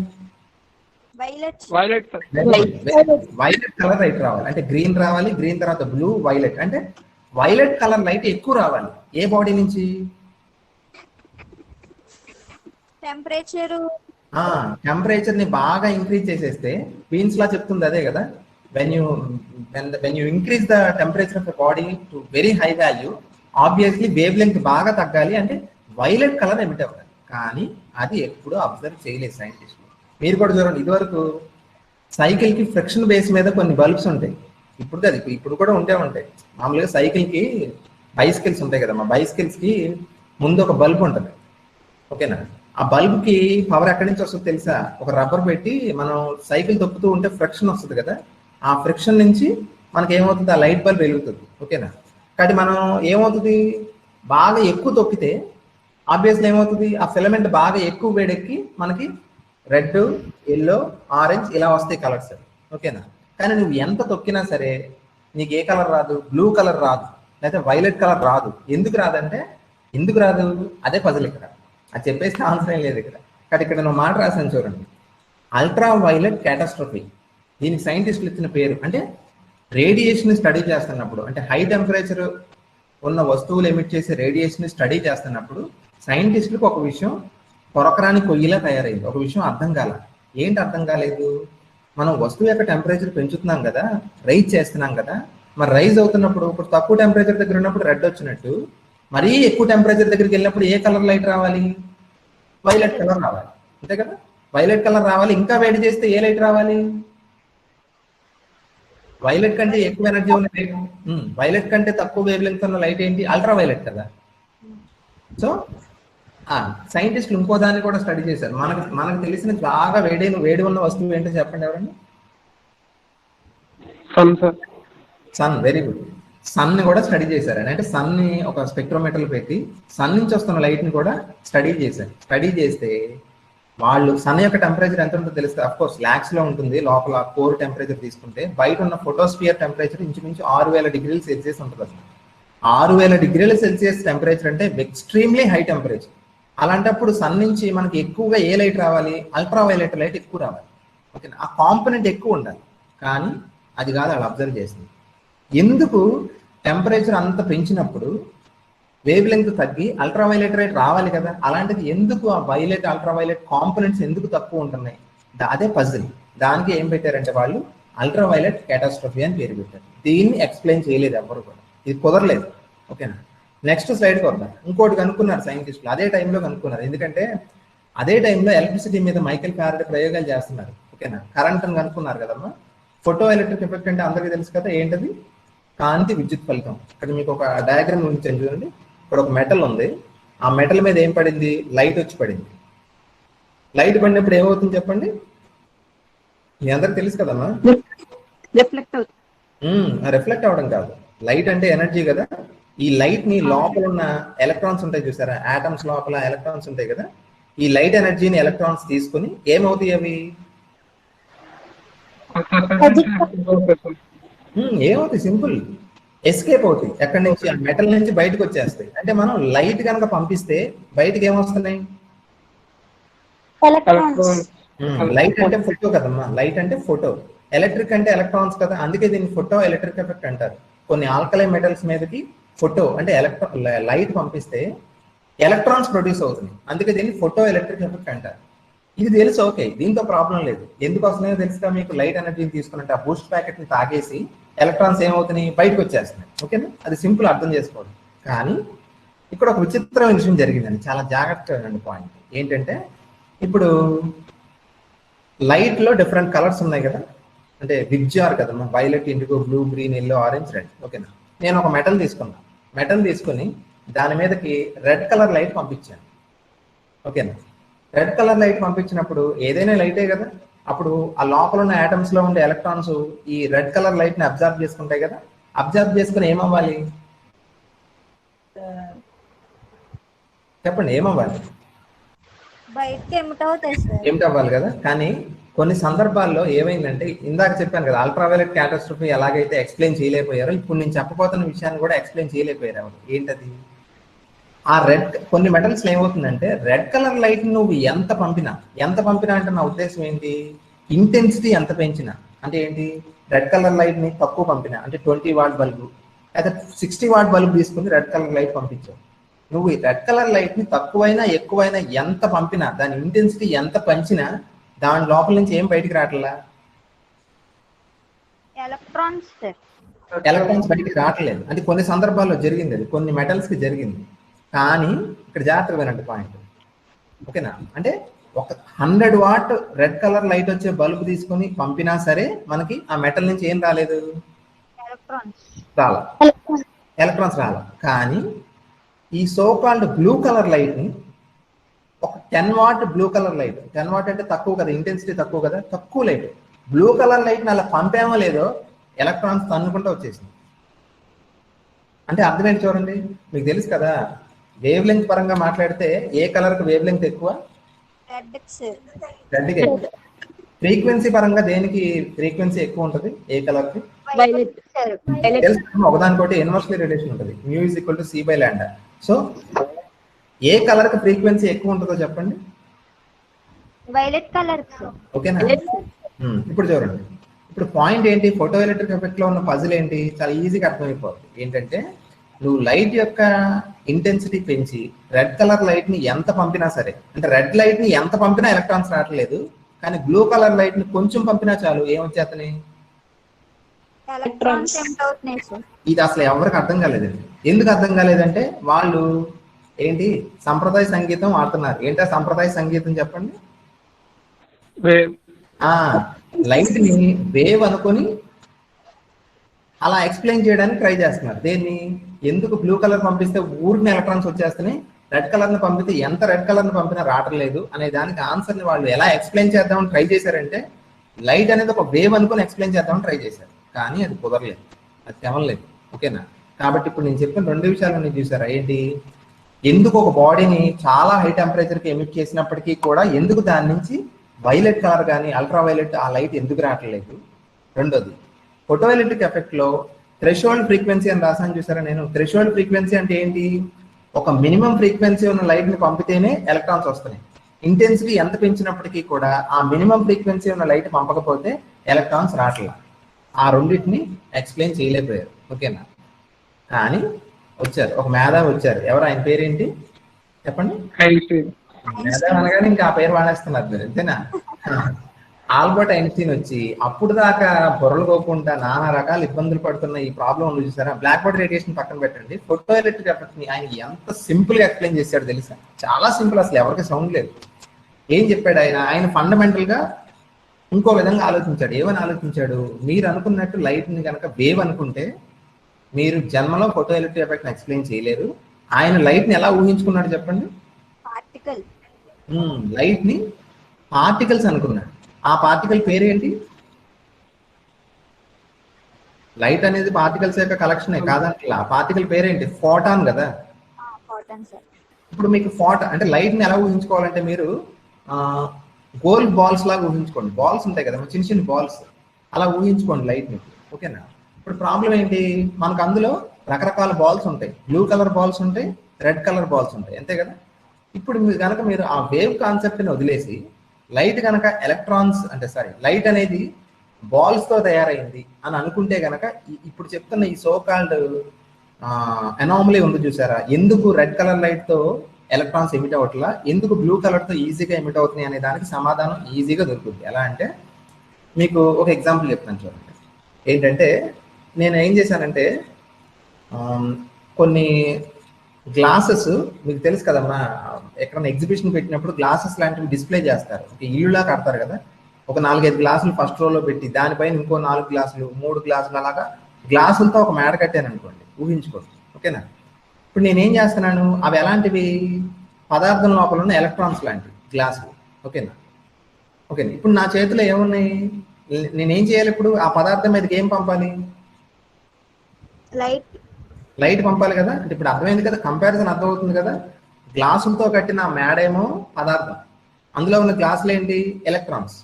వైలెట్ కలర్ లైట్ రావాలి. అంటే గ్రీన్ రావాలి, గ్రీన్ తర్వాత బ్లూ, వైలెట్. అంటే వైలెట్ కలర్ లైట్ ఎక్కువ రావాలి. ఏ బాడీ నుంచి? టెంపరేచర్ ని బాగా ఇంక్రీజ్ చేసేస్తే వీన్స్ లా చెప్తుంది అదే కదా. When you increase the temperature of the body to very high value, obviously wave length బాగా తగ్గాలి, అంటే వైలెట్ కలర్ ఎమిట్ అవ్వాలి. కానీ అది ఎప్పుడూ అబ్జర్వ్ చేయలేదు సైంటిస్టులు. మీరు కూడా చూడండి, ఇదివరకు సైకిల్ కి ఫ్రిక్షన్ బేస్ మీద కొన్ని బల్బ్స్ ఉంటాయి. ఇప్పుడు కూడా ఉండే ఉంటాయి. మామూలుగా సైకిల్ కి బైసికల్స్ ఉంటాయి కదా, మా బైసికల్స్ కి ముందు ఒక బల్బ్ ఉంటుంది, ఓకేనా? ఆ బల్బ్ కి పవర్ ఎక్కడి నుంచి వస్తుందో తెలుసా? ఒక రబ్బర్ పెట్టి మనం సైకిల్ తొక్కుతూ ఉంటే ఫ్రిక్షన్ వస్తుంది కదా, ఆ ఫ్రిక్షన్ నుంచి మనకి ఏమవుతుంది? ఆ లైట్ బల్బ్ వెలుగుతుంది, ఓకేనా? కాబట్టి మనం ఏమవుతుంది? బాగా ఎక్కువ తొక్కితే ఆబ్వియస్లీ ఏమవుతుంది? ఆ ఫిలమెంట్ బాగా ఎక్కువ వేడెక్కి మనకి రెడ్, ఎల్లో, ఆరెంజ్ ఇలా వస్తాయి కలర్స్, ఓకేనా? కానీ నువ్వు ఎంత తొక్కినా సరే నీకు ఏ కలర్ రాదు? బ్లూ కలర్ రాదు, లేకపోతే వైలెట్ కలర్ రాదు. ఎందుకు రాదంటే ఎందుకు రాదు? అదే పజిల్ ఇక్కడ. అది చెప్పేస్తే ఆన్సర్ ఏం లేదు ఇక్కడ. కానీ ఇక్కడ నేను మాట రాశాను చూడండి, అల్ట్రా వైలెట్ క్యాటాస్ట్రఫీ. దీనికి సైంటిస్టులు ఇచ్చిన పేరు. అంటే రేడియేషన్ స్టడీ చేస్తున్నప్పుడు, అంటే హై టెంపరేచర్ ఉన్న వస్తువులు ఎమిట్ చేసే రేడియేషన్ స్టడీ చేస్తున్నప్పుడు సైంటిస్టులకు ఒక విషయం పొరకరాని కొయ్యిలా తయారైంది. ఒక విషయం అర్థం కాల. ఏంటి అర్థం కాలేదు? మనం వస్తువు యొక్క టెంపరేచర్ పెంచుతున్నాం కదా, రైజ్ చేస్తున్నాం కదా, మరి రైజ్ అవుతున్నప్పుడు ఇప్పుడు తక్కువ టెంపరేచర్ దగ్గర ఉన్నప్పుడు రెడ్ వచ్చినట్టు, మరీ ఎక్కువ టెంపరేచర్ దగ్గరికి వెళ్ళినప్పుడు ఏ కలర్ లైట్ రావాలి? వైలెట్ కలర్ రావాలి, అంతే కదా? వైలెట్ కలర్ రావాలి. ఇంకా వేడి చేస్తే ఏ లైట్ రావాలి? వైలెట్ కంటే ఎక్కువ ఎనర్జీ ఉన్న లైట్, వైలెట్ కంటే తక్కువ వేవ్ లెంగ్త్ ఉన్న లైట్ ఏంటి? అల్ట్రా వైలెట్ కదా. సో సైంటిస్టులు ఇంకో దాన్ని కూడా స్టడీ చేశారు. మనకు తెలిసిన బాగా వేడి ఉన్న వస్తువు ఏంటో చెప్పండి ఎవరండి? సన్. Very good. సన్ ని కూడా స్టడీ చేశారు. అంటే సన్ ని ఒక స్పెక్ట్రోమీటర్లు పెట్టి సన్ నుంచి వస్తున్న లైట్ ని కూడా స్టడీ చేశారు. స్టడీ చేస్తే వాళ్ళు సన్ యొక్క టెంపరేచర్ ఎంత ఉంటుందో తెలిస్తే, అఫ్ కోర్స్ లాక్స్ లో ఉంటుంది. లోపల కోర్ టెంపరేచర్ తీసుకుంటే బయట ఉన్న ఫోటోస్ఫియర్ టెంపరేచర్ ఇంచుమించు 6000 డిగ్రీల సెల్సియస్ ఉంటుంది. అసలు 6000 డిగ్రీల సెల్సియస్ టెంపరేచర్ అంటే ఎక్స్ట్రీమ్లీ హై టెంపరేచర్. అలాంటప్పుడు సన్ నుంచి మనకి ఎక్కువగా ఏ లైట్ రావాలి? అల్ట్రా వైలెట్ లైట్ ఎక్కువ రావాలి, ఓకే? ఆ కాంపోనెంట్ ఎక్కువ ఉండాలి. కానీ అది కాదు వాళ్ళు అబ్జర్వ్ చేసింది. ఎందుకు టెంపరేచర్ అంత పెంచినప్పుడు వేవ్ లెంగ్త్ తగ్గి అల్ట్రా వైలెట్ లైట్ రావాలి కదా, అలాంటిది ఎందుకు ఆ వైలెట్, అల్ట్రా వైలెట్ కాంపోనెంట్స్ ఎందుకు తక్కువ ఉంటున్నాయి? అదే పజిల్. దానికి ఏం పెట్టారంటే వాళ్ళు అల్ట్రా వైలెట్ క్యాటాస్ట్రఫీ అని పేరు పెట్టారు. దీన్ని ఎక్స్ప్లెయిన్ చేయలేదు ఎవరు కూడా, ఇది కుదరలేదు, ఓకేనా? నెక్స్ట్ స్లైడ్కి వద్దాం. ఇంకోటి కనుక్కున్నారు సైంటిస్టులు, అదే టైంలో కనుక్కున్నారు. ఎందుకంటే అదే టైంలో ఎలక్ట్రిసిటీ మీద మైకెల్ ఫ్యారడే ప్రయోగాలు చేస్తున్నారు, ఓకేనా? కరెంట్ అని కనుక్కున్నారు కదమ్మా. ఫోటో ఎలక్ట్రిక్ ఎఫెక్ట్ అంటే అందరికీ తెలుసు కదా, ఏంటది? కాంతి విద్యుత్ ఫలితం. ఇక్కడ మీకు ఒక డయాగ్రామ్ ఉంచండి చూడండి. ఇక్కడ ఒక మెటల్ ఉంది, ఆ మెటల్ మీద ఏం పడింది? లైట్ వచ్చి పడింది. లైట్ పడినప్పుడు ఏమవుతుంది చెప్పండి? మీ అందరికి తెలుసు కదమ్మా, రిఫ్లెక్ట్ అవడం కాదు. లైట్ అంటే ఎనర్జీ కదా. ఈ లైట్ ని లోపల ఉన్న ఎలక్ట్రాన్స్ ఉంటాయి చూసారా, ఆటమ్స్ లోపల ఎలక్ట్రాన్స్ ఉంటాయి కదా, ఈ లైట్ ఎనర్జీని ఎలక్ట్రాన్స్ తీసుకుని ఏమవుతాయి? అవి ఏమవుతాయి? సింపుల్, ఎస్కేప్ అవుతాయి. ఎక్కడి నుంచి? ఆ మెటల్ నుంచి బయటకు వచ్చేస్తాయి. అంటే మనం లైట్ కనుక పంపిస్తే బయటకు ఏమొస్తున్నాయి? లైట్ అంటే ఫోటో కదమ్మా, లైట్ అంటే ఫోటో. ఎలక్ట్రిక్ అంటే ఎలక్ట్రాన్స్ కదా, అందుకే దీన్ని ఫోటో ఎలక్ట్రిక్ ఎఫెక్ట్ అంటారు. కొన్ని ఆల్కలై మెటల్స్ మీదకి ఫోటో అంటే లైట్ పంపిస్తే ఎలక్ట్రాన్స్ ప్రొడ్యూస్ అవుతుంది, అందుకే దీన్ని ఫోటో ఎలక్ట్రిక్ ఎఫెక్ట్ అంటారు. ఇది తెలుసు, ఓకే, దీంతో ప్రాబ్లం లేదు. ఎందుకు వస్తున్నాయో తెలుసుగా మీకు. లైట్ ఎనర్జీని తీసుకున్నట్టు ఆ బూస్ట్ ప్యాకెట్ ని తాగేసి ఎలక్ట్రాన్స్ ఏమవుతున్నాయి? బయటకు వచ్చేస్తున్నాయి, ఓకేనా? అది సింపుల్, అర్థం చేసుకోవడం. కానీ ఇక్కడ ఒక విచిత్రమైన విషయం జరిగిందండి, చాలా జాగ్రత్తగా పాయింట్ ఏంటంటే, ఇప్పుడు లైట్ లో డిఫరెంట్ కలర్స్ ఉన్నాయి కదా, అంటే విబ్జార్ కదమ్మా, violet, IndiGo, blue, green, yellow, orange, red, ఓకేనా? నేను ఒక మెటల్ తీసుకున్నా, మెటల్ తీసుకుని దాని మీదకి రెడ్ కలర్ లైట్ పంపించాను. ఓకేనా? రెడ్ కలర్ లైట్ పంపించినప్పుడు ఏదైనా లైటే కదా, అప్పుడు ఆ లోపల ఉన్న ఆటమ్స్ లో ఉండే ఎలక్ట్రాన్స్ ఈ రెడ్ కలర్ లైట్ ని అబ్జర్వ్ చేసుకుంటాయి కదా. అబ్జర్వ్ చేసుకుని ఏమవ్వాలి చెప్పండి, ఏమవ్వాలి? బయటకి ఏమిటవుతాయి సార్? ఏమిటవ్వాలి కదా. కానీ కొన్ని సందర్భాల్లో ఏమైందంటే, ఇందాక చెప్పాను కదా, అల్ట్రావైలెట్ క్యాటాస్ట్రఫీ ఎలాగైతే ఎక్స్ప్లెయిన్ చేయలేకపోయారో, ఇప్పుడు నేను చెప్పబోతున్న విషయాన్ని కూడా ఎక్స్ప్లెయిన్ చేయలేకపోయారు ఎవరు. ఏంటది? ఆ రెడ్ కొన్ని మెటల్స్ ఏమవుతుందంటే, రెడ్ కలర్ లైట్ నువ్వు ఎంత పంపినా అంటే నా ఉద్దేశం ఏంటి, ఇంటెన్సిటీ ఎంత పెంచినా అంటే ఏంటి, రెడ్ కలర్ లైట్ ని తక్కువ పంపినా అంటే 20 వాట్ బల్బు అయితే 60 వాట్ బల్బు తీసుకుని రెడ్ కలర్ లైట్ పంపించావు. నువ్వు ఈ రెడ్ కలర్ లైట్ ని తక్కువైనా ఎక్కువైనా ఎంత పంపినా, దాని ఇంటెన్సిటీ ఎంత పెంచినా దాని లోపల నుంచి ఏం బయటికి రావట్లా, ఎలక్ట్రాన్స్ సార్. ఎలక్ట్రాన్స్ బయటికి రావట్లేదు. అంటే కొన్ని సందర్భాల్లో జరిగింది, అది కొన్ని మెటల్స్ కి జరిగింది. కానీ ఇక్కడ జాగ్రత్తగా వినండి పాయింట్. ఓకేనా? అంటే ఒక 100 వాట్ రెడ్ కలర్ లైట్ వచ్చే బల్బు తీసుకొని పంపినా సరే మనకి ఆ మెటల్ నుంచి ఏం రాలేదు, ఎలక్ట్రాన్స్ రాల. కానీ ఈ సోకాల్డ్ బ్లూ కలర్ లైట్ ని ఒక 10 what blue colour light, 10 what అంటే తక్కువ కదా, ఇంటెన్సిటీ తక్కువ కదా, తక్కువ లైట్ బ్లూ కలర్ లైట్ ని అలా పంపేమో లేదో ఎలక్ట్రాన్స్ తన్నుకుంటూ వచ్చేసింది. అంటే అర్థమేంటి చూడండి, మీకు తెలుసు కదా, వేవ్ లెంగ్త్ పరంగా మాట్లాడితే ఏ కలర్ కి వేవ్ లెంగ్త్ ఎక్కువ, రెడ్కి ఎక్కువ. ఫ్రీక్వెన్సీ పరంగా దేనికి ఫ్రీక్వెన్సీ ఎక్కువ ఉంటుంది, ఏ కలర్ కి? తెలుసు, ఒకదానికోటి ఇన్వర్స్లీ రిలేషన్ ఉంటుంది, mu is equal to c by lambda. So ఏ కలర్ కి ఫ్రీక్వెన్సీ ఎక్కువ ఉంటుందో చెప్పండి? Violet colour. ఓకేనా? ఇప్పుడు చూడండి, ఇప్పుడు పాయింట్ ఏంటి, ఫోటో ఎలక్ట్రిక్ ఎఫెక్ట్ లో ఉన్న పజిల్ ఏంటి, చాలా ఈజీగా అర్థమైపోతుంది. ఏంటంటే నువ్వు లైట్ యొక్క ఇంటెన్సిటీ పెంచి రెడ్ కలర్ లైట్ ని ఎంత పంపినా సరే, అంటే రెడ్ లైట్ ని ఎంత పంపినా ఎలక్ట్రాన్స్ రావట్లేదు, కానీ బ్లూ కలర్ లైట్ ని కొంచెం పంపినా చాలు ఏమొచ్చేతని, ఇది అసలు ఎవరికి అర్థం కాలేదండి. ఎందుకు అర్థం కాలేదంటే వాళ్ళు ఏంటి సంప్రదాయ సంగీతం ఆడుతున్నారు. ఏంటో సంప్రదాయ సంగీతం చెప్పండి. లైట్ ని వేవ్ అనుకొని అలా ఎక్స్ప్లెయిన్ చేయడానికి ట్రై చేస్తున్నారు. దేన్ని, ఎందుకు బ్లూ కలర్ పంపిస్తే ఊరిని ఎలక్ట్రాన్స్ వచ్చేస్తున్నాయి, రెడ్ కలర్ ని పంపితే ఎంత రెడ్ కలర్ ని పంపినా రావట్లేదు అనే దానికి ఆన్సర్ ని వాళ్ళు ఎలా ఎక్స్ప్లెయిన్ చేద్దామని ట్రై చేశారంటే, లైట్ అనేది ఒక వేవ్ అనుకొని ఎక్స్ప్లెయిన్ చేద్దామని ట్రై చేశారు. కానీ అది కుదరలేదు, అది తెవలేదు. ఓకేనా? కాబట్టి ఇప్పుడు నేను చెప్పిన 2 విషయాలు నేను చూసారా ఏంటి, ఎందుకు ఒక బాడీని చాలా హై టెంపరేచర్ కి ఎమిట్ చేసినప్పటికీ కూడా ఎందుకు దాని నుంచి వైలెట్ కలర్ కానీ అల్ట్రా వైలెట్ ఆ లైట్ ఎందుకు రావట్లేదు. రెండోది, ఫోటో ఎలక్ట్రిక్ ఎఫెక్ట్ లో థ్రెషోల్డ్ ఫ్రీక్వెన్సీ అని రాసాను చూసారా నేను. థ్రెషోల్డ్ ఫ్రీక్వెన్సీ అంటే ఏంటి, ఒక మినిమం ఫ్రీక్వెన్సీ ఉన్న లైట్ ని పంపితేనే ఎలక్ట్రాన్స్ వస్తున్నాయి. ఇంటెన్సిటీ ఎంత పెంచినప్పటికీ కూడా ఆ మినిమం ఫ్రీక్వెన్సీ ఉన్న లైట్ పంపకపోతే ఎలక్ట్రాన్స్ రావట్లేదు. ఆ రెండింటిని ఎక్స్ప్లెయిన్ చేయలేకపోయారు. ఓకేనా? కానీ వచ్చారు, ఒక మేధావి వచ్చారు. ఎవరు, ఆయన పేరేంటి చెప్పండి? మేధావి అనగానే ఇంకా ఆ పేరు వాడేస్తున్నారు, అంతేనా? ఆల్బర్ట్ ఐన్స్టీన్ వచ్చి అప్పుడు దాకా బుర్రలు పోకుండా నానా రకాల ఇబ్బందులు పడుతున్న ఈ ప్రాబ్లం ఉంది చూసారా, బ్లాక్ బాడీ రేడియేషన్ పక్కన పెట్టండి, ఫోటో ఎలక్ట్రిక్ ఎఫెక్ట్ ని ఆయన ఎంత సింపుల్ గా ఎక్స్ప్లెయిన్ చేశాడు తెలుసా, చాలా సింపుల్, అసలు ఎవరికి సౌండ్ లేదు. ఏం చెప్పాడు ఆయన ఫండమెంటల్ గా ఇంకో విధంగా ఆలోచించాడు. ఏమని ఆలోచించాడు, మీరు అనుకున్నట్టు లైట్ ని కనుక వేవ్ అనుకుంటే మీరు జన్మలో ఫోటో ఎలక్ట్రిక్ ఎఫెక్ట్ ని ఎక్స్ప్లెయిన్ చేయలేరు. ఆయన లైట్ ని ఎలా ఊహించుకున్నాడు చెప్పండి? పార్టికల్. లైట్ ని పార్టికల్స్ అనుకున్నాడు. ఆ పార్టికల్ పేరేంటి? లైట్ అనేది పార్టికల్స్ యొక్క కలెక్షనే కాదంటే ఆ పార్టికల్ పేరేంటి? ఫోటాన్ కదా. ఇప్పుడు మీకు అంటే లైట్ ని ఎలా ఊహించుకోవాలంటే మీరు గోల్డ్ బాల్స్ లాగా ఊహించుకోండి. బాల్స్ ఉంటాయి కదా, చిన్న చిన్న బాల్స్, అలా ఊహించుకోండి లైట్ ని. ఓకేనా? ఇప్పుడు ప్రాబ్లం ఏంటి, మనకు అందులో రకరకాల బాల్స్ ఉంటాయి. బ్లూ కలర్ బాల్స్ ఉంటాయి, రెడ్ కలర్ బాల్స్ ఉంటాయి, అంతే కదా. ఇప్పుడు మీరు ఆ వేవ్ కాన్సెప్ట్ ని వదిలేసి లైట్ కనుక ఎలక్ట్రాన్స్ అంటే లైట్ అనేది బాల్స్ తో తయారైంది అని అనుకుంటే గనక ఇప్పుడు చెప్తున్న ఈ సోకాల్డ్ అనామలీ ఉంది చూసారా, ఎందుకు రెడ్ కలర్ లైట్ తో ఎలక్ట్రాన్స్ ఎమిట్ అవ్వట్లా, ఎందుకు బ్లూ కలర్ తో ఈజీగా ఎమిట్ అవుతున్నాయి అనే దానికి సమాధానం ఈజీగా దొరుకుతుంది. ఎలా అంటే మీకు ఒక ఎగ్జాంపుల్ చెప్తాను చూడండి. ఏంటంటే నేను ఏం చేశానంటే కొన్ని గ్లాసెస్, మీకు తెలుసు కదమ్మా, ఎక్కడన్నా ఎగ్జిబిషన్ పెట్టినప్పుడు గ్లాసెస్ లాంటివి డిస్ప్లే చేస్తారు, ఇల్లులా కడతారు కదా. ఒక 4-5 గ్లాసులు ఫస్ట్ రోలో పెట్టి దానిపైన ఇంకో 4 గ్లాసులు 3 గ్లాసులు అలాగా గ్లాసులతో ఒక మేడ కట్టాను అనుకోండి, ఊహించుకోండి. ఓకేనా? ఇప్పుడు నేనేం చేస్తున్నాను, అవి ఎలాంటివి, పదార్థం లోపల ఉన్న ఎలక్ట్రాన్స్ లాంటివి, గ్లాసులు. ఓకేనా. ఓకేనా. ఇప్పుడు నా చేతిలో ఏమున్నాయి, నేనేం చేయాలి ఇప్పుడు, ఆ పదార్థం మీదకి ఏం పంపాలి, లైట్ పంపాలి కదా. అంటే ఇప్పుడు అర్థమైంది కదా, కంపారిజన్ అర్థమవుతుంది కదా. గ్లాసులతో కట్టిన మేడేమో పదార్థం, అందులో ఉన్న గ్లాసులు ఏంటి, ఎలక్ట్రాన్స్.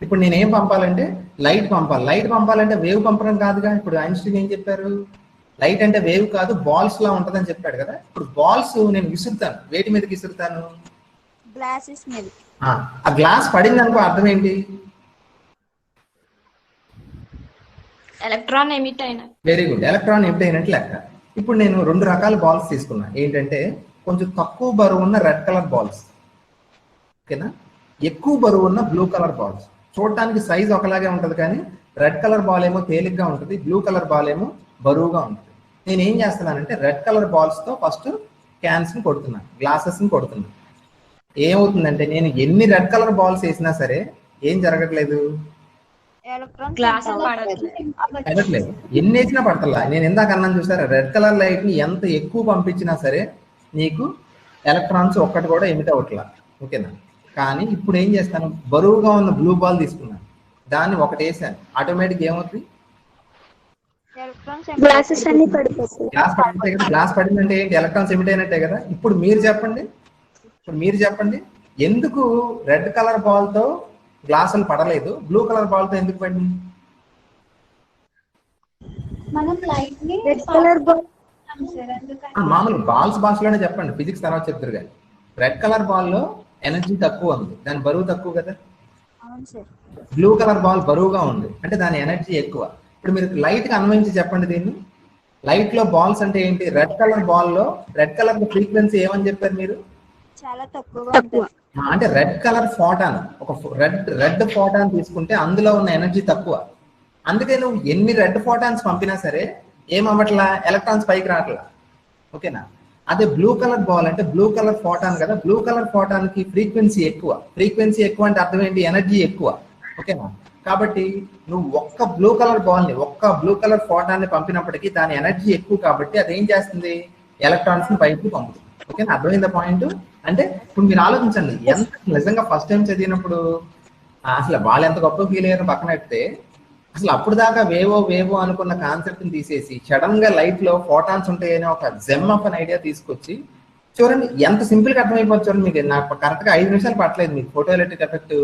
ఇప్పుడు నేనేం పంపాలంటే లైట్ పంపాలి. లైట్ పంపాలంటే వేవ్ పంపడం కాదుగా. ఇప్పుడు ఐన్స్టీన్ ఏం చెప్పారు, లైట్ అంటే వేవ్ కాదు, బాల్స్ లా ఉంటదని చెప్పాడు కదా. ఇప్పుడు బాల్స్ నేను విసురుతాను, వేటి మీదకి విసురుతాను, గ్లాసెస్ మీద. ఆ గ్లాస్ పడింది అనుకో, అర్థం ఏంటి, ఎలక్ట్రాన్ ఎమిట్ అయిన. వెరీ గుడ్, ఎలక్ట్రాన్ ఎమిట్ అయినట్టు లెక్క. ఇప్పుడు నేను 2 రకాల బాల్స్ తీసుకున్నా. ఏంటంటే కొంచెం తక్కువ బరువు ఉన్న రెడ్ కలర్ బాల్స్, ఓకేనా, ఎక్కువ బరువు ఉన్న బ్లూ కలర్ బాల్స్. చూడటానికి సైజ్ ఒకలాగే ఉంటది, కానీ రెడ్ కలర్ బాల్ ఏమో తేలిగ్గా ఉంటుంది, బ్లూ కలర్ బాల్ ఏమో బరువుగా ఉంటుంది. నేను ఏం చేస్తున్నానంటే రెడ్ కలర్ బాల్స్ తో ఫస్ట్ క్యాన్స్ ని కొడుతున్నాను, గ్లాసెస్ ని కొడుతున్నాను. ఏమవుతుందంటే నేను ఎన్ని రెడ్ కలర్ బాల్స్ వేసినా సరే ఏం జరగట్లేదు, పడట్లేదు. ఎన్ని వేసినా పడతలా. నేను ఎందాక అన్నాను చూసారా, రెడ్ కలర్ లైట్ ని ఎంత ఎక్కువ పంపించినా సరే నీకు ఎలక్ట్రాన్స్ ఒక్కటి కూడా ఎమిట్ అవ్వట్లా. ఓకేనా. కానీ ఇప్పుడు ఏం చేస్తాను, బరువుగా ఉన్న బ్లూ బాల్ తీసుకున్నాను, దాన్ని ఒకటి వేసాను, ఆటోమేటిక్ ఏమవుతుంది, గ్లాసెస్ అన్ని పడిపోతాయి. గ్లాస్ పడిందంటే ఏంటి, ఎలక్ట్రాన్స్ ఎమిట్ అయినట్టే కదా. ఇప్పుడు మీరు చెప్పండి, ఎందుకు రెడ్ కలర్ బాల్ తో గ్లాసులు పడలేదు, బ్లూ కలర్ బాల్ తో ఎందుకు పడింది, రెడ్ కలర్ బాల్ మామూలు బాల్స్ భాషలోనే చెప్పండి, ఫిజిక్స్ తర్వాత చెప్తారు. కానీ రెడ్ కలర్ బాల్ లో ఎనర్జీ తక్కువ ఉంది, దాని బరువు తక్కువ కదా. బ్లూ కలర్ బాల్ బరువుగా ఉంది, అంటే దాని ఎనర్జీ ఎక్కువ. ఇప్పుడు మీరు లైట్ గా అన్వయించి చెప్పండి దీన్ని. లైట్ లో బాల్స్ అంటే ఏంటి, రెడ్ కలర్ బాల్ లో రెడ్ కలర్ ఫ్రీక్వెన్సీ ఏమని చెప్పారు మీరు, చాలా తక్కువ. అంటే రెడ్ కలర్ ఫోటాన్, ఒక రెడ్ ఫోటాన్ తీసుకుంటే అందులో ఉన్న ఎనర్జీ తక్కువ. అందుకే నువ్వు ఎన్ని రెడ్ ఫోటాన్స్ పంపినా సరే ఏమవ్వట్లా, ఎలక్ట్రాన్స్ పైకి రావట్లా. ఓకేనా. అదే బ్లూ కలర్ బాల్ అంటే బ్లూ కలర్ ఫోటాన్ కదా, బ్లూ కలర్ ఫోటాన్ కి ఫ్రీక్వెన్సీ ఎక్కువ అంటే అర్థం ఏంటి, ఎనర్జీ ఎక్కువ. ఓకేనా. కాబట్టి నువ్వు ఒక్క బ్లూ కలర్ బాల్ ని, ఒక్క బ్లూ కలర్ ఫోటాన్ ని పంపినప్పటికీ దాని ఎనర్జీ ఎక్కువ, కాబట్టి అది ఏం చేస్తుంది, ఎలక్ట్రాన్స్ ని పైకి పంపుతుంది. ఓకేనా, అర్థమైందా పాయింట్. అంటే ఇప్పుడు మీరు ఆలోచించండి, ఎంత నిజంగా ఫస్ట్ టైం చదివినప్పుడు అసలు వాళ్ళు ఎంత గొప్ప ఫీల్ అయ్యారో పక్కన పెడితే, అసలు అప్పుడు దాకా వేవో అనుకున్న కాన్సెప్ట్ ని తీసేసి సడన్ గా లైట్ లో ఫోటాన్స్ ఉంటాయని ఒక జెమ్ ఆఫ్ అన్ ఐడియా తీసుకొచ్చి, చూడండి ఎంత సింపుల్ గా అర్థమైపోతుంది. చూడండి, మీకు నాకు కరెక్ట్ గా 5 నిమిషాలు పట్టలేదు మీకు photo electric effect,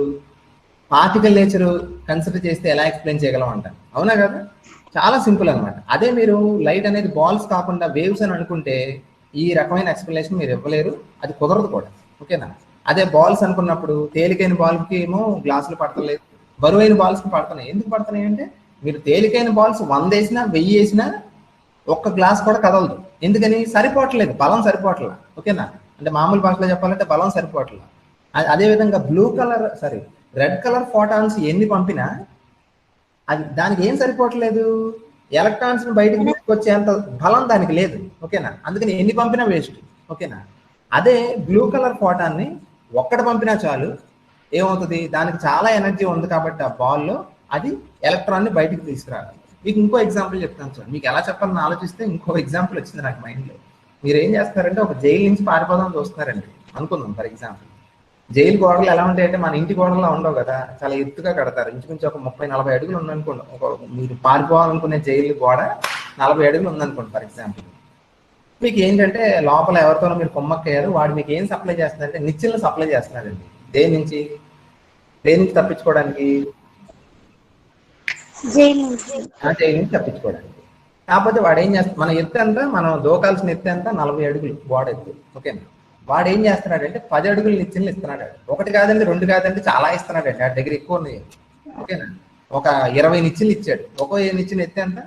particle nature consider చేస్తే ఎలా ఎక్స్ప్లెయిన్ చేయగలం అంటారు. అవునా కదా, చాలా సింపుల్ అనమాట. అదే మీరు లైట్ అనేది బాల్స్ కాకుండా వేవ్స్ అని అనుకుంటే ఈ రకమైన ఎక్స్ప్లెనేషన్ మీరు ఇవ్వలేరు, అది కుదరదు కూడా. ఓకేనా. అదే బాల్స్ అనుకున్నప్పుడు తేలికైన బాల్కి ఏమో గ్లాసులు పడతలేదు, బరువైన బాల్స్ కి పడుతున్నాయి. ఎందుకు పడుతున్నాయి అంటే మీరు తేలికైన బాల్స్ 100 వేసినా 1000 వేసినా ఒక్క గ్లాస్ కూడా కదలదు. ఎందుకని, సరిపోవట్లేదు, బలం సరిపోవట్లేదు. ఓకేనా. అంటే మామూలు భాషలో చెప్పాలంటే బలం సరిపోవట్లేదు. అదేవిధంగా రెడ్ కలర్ ఫోటాన్స్ ఎన్ని పంపినా అది దానికి ఏం సరిపోవట్లేదు, ఎలక్ట్రాన్స్ ని బయటకు తీసుకొచ్చేంత బలం దానికి లేదు. ఓకేనా. అందుకని ఎన్ని పంపినా వేస్ట్. ఓకేనా. అదే బ్లూ కలర్ ఫోటాన్ ని ఒక్కటి పంపినా చాలు, ఏమవుతుంది, దానికి చాలా ఎనర్జీ ఉంది కాబట్టి ఆ బాల్లో అది ఎలక్ట్రాన్ ని బయటకు తీసుకురావాలి. మీకు ఇంకో ఎగ్జాంపుల్ చెప్తాను సార్, మీకు ఎలా చెప్పాలని ఆలోచిస్తే ఇంకో ఎగ్జాంపుల్ వచ్చింది నాకు మైండ్ లో. మీరు ఏం చేస్తారంటే ఒక జైలు నుంచి పారిపోదాం చూస్తున్నారండి అనుకుందాం. ఫర్ ఎగ్జాంపుల్, జైలు గోడలు ఎలా ఉంటాయంటే మన ఇంటి గోడల్లో ఉండవు కదా, చాలా ఎత్తుగా కడతారు. ఇంచుమించు ఒక 30-40 అడుగులు ఉందనుకోండి. మీరు పారిపోవాలనుకునే జైలు గోడ 40 అడుగులు ఉందనుకోండి ఫర్ ఎగ్జాంపుల్. మీకు ఏంటంటే లోపల ఎవరితోనో మీరు కొమ్మక్కయ్యారు, వాడు మీకు ఏం సప్లై చేస్తున్నారంటే నిచ్చెనలు సప్లై చేస్తున్నారండి. దేని నుంచి తప్పించుకోవడానికి, జైలు నుంచి తప్పించుకోవడానికి. కాకపోతే వాడు ఏం చేస్తాడు, మన ఎత్తు ఎంత, మనం దూకాల్సిన ఎత్తు ఎంత, 40 అడుగులు గోడ ఎత్తు. ఓకేనా. వాడు ఏం చేస్తున్నాడంటే 10 అడుగులు నిచ్చెనలు ఇస్తున్నాడు. ఒకటి కాదండి, 2 కాదండి, చాలా ఇస్తున్నాడండి. ఆ దగ్గర ఎక్కువ ఉన్నాయి. ఓకేనా. ఒక 20 నిచ్చెనలు ఇచ్చాడు. ఒక్కో నిచ్చెన ఎత్తు ఎంత,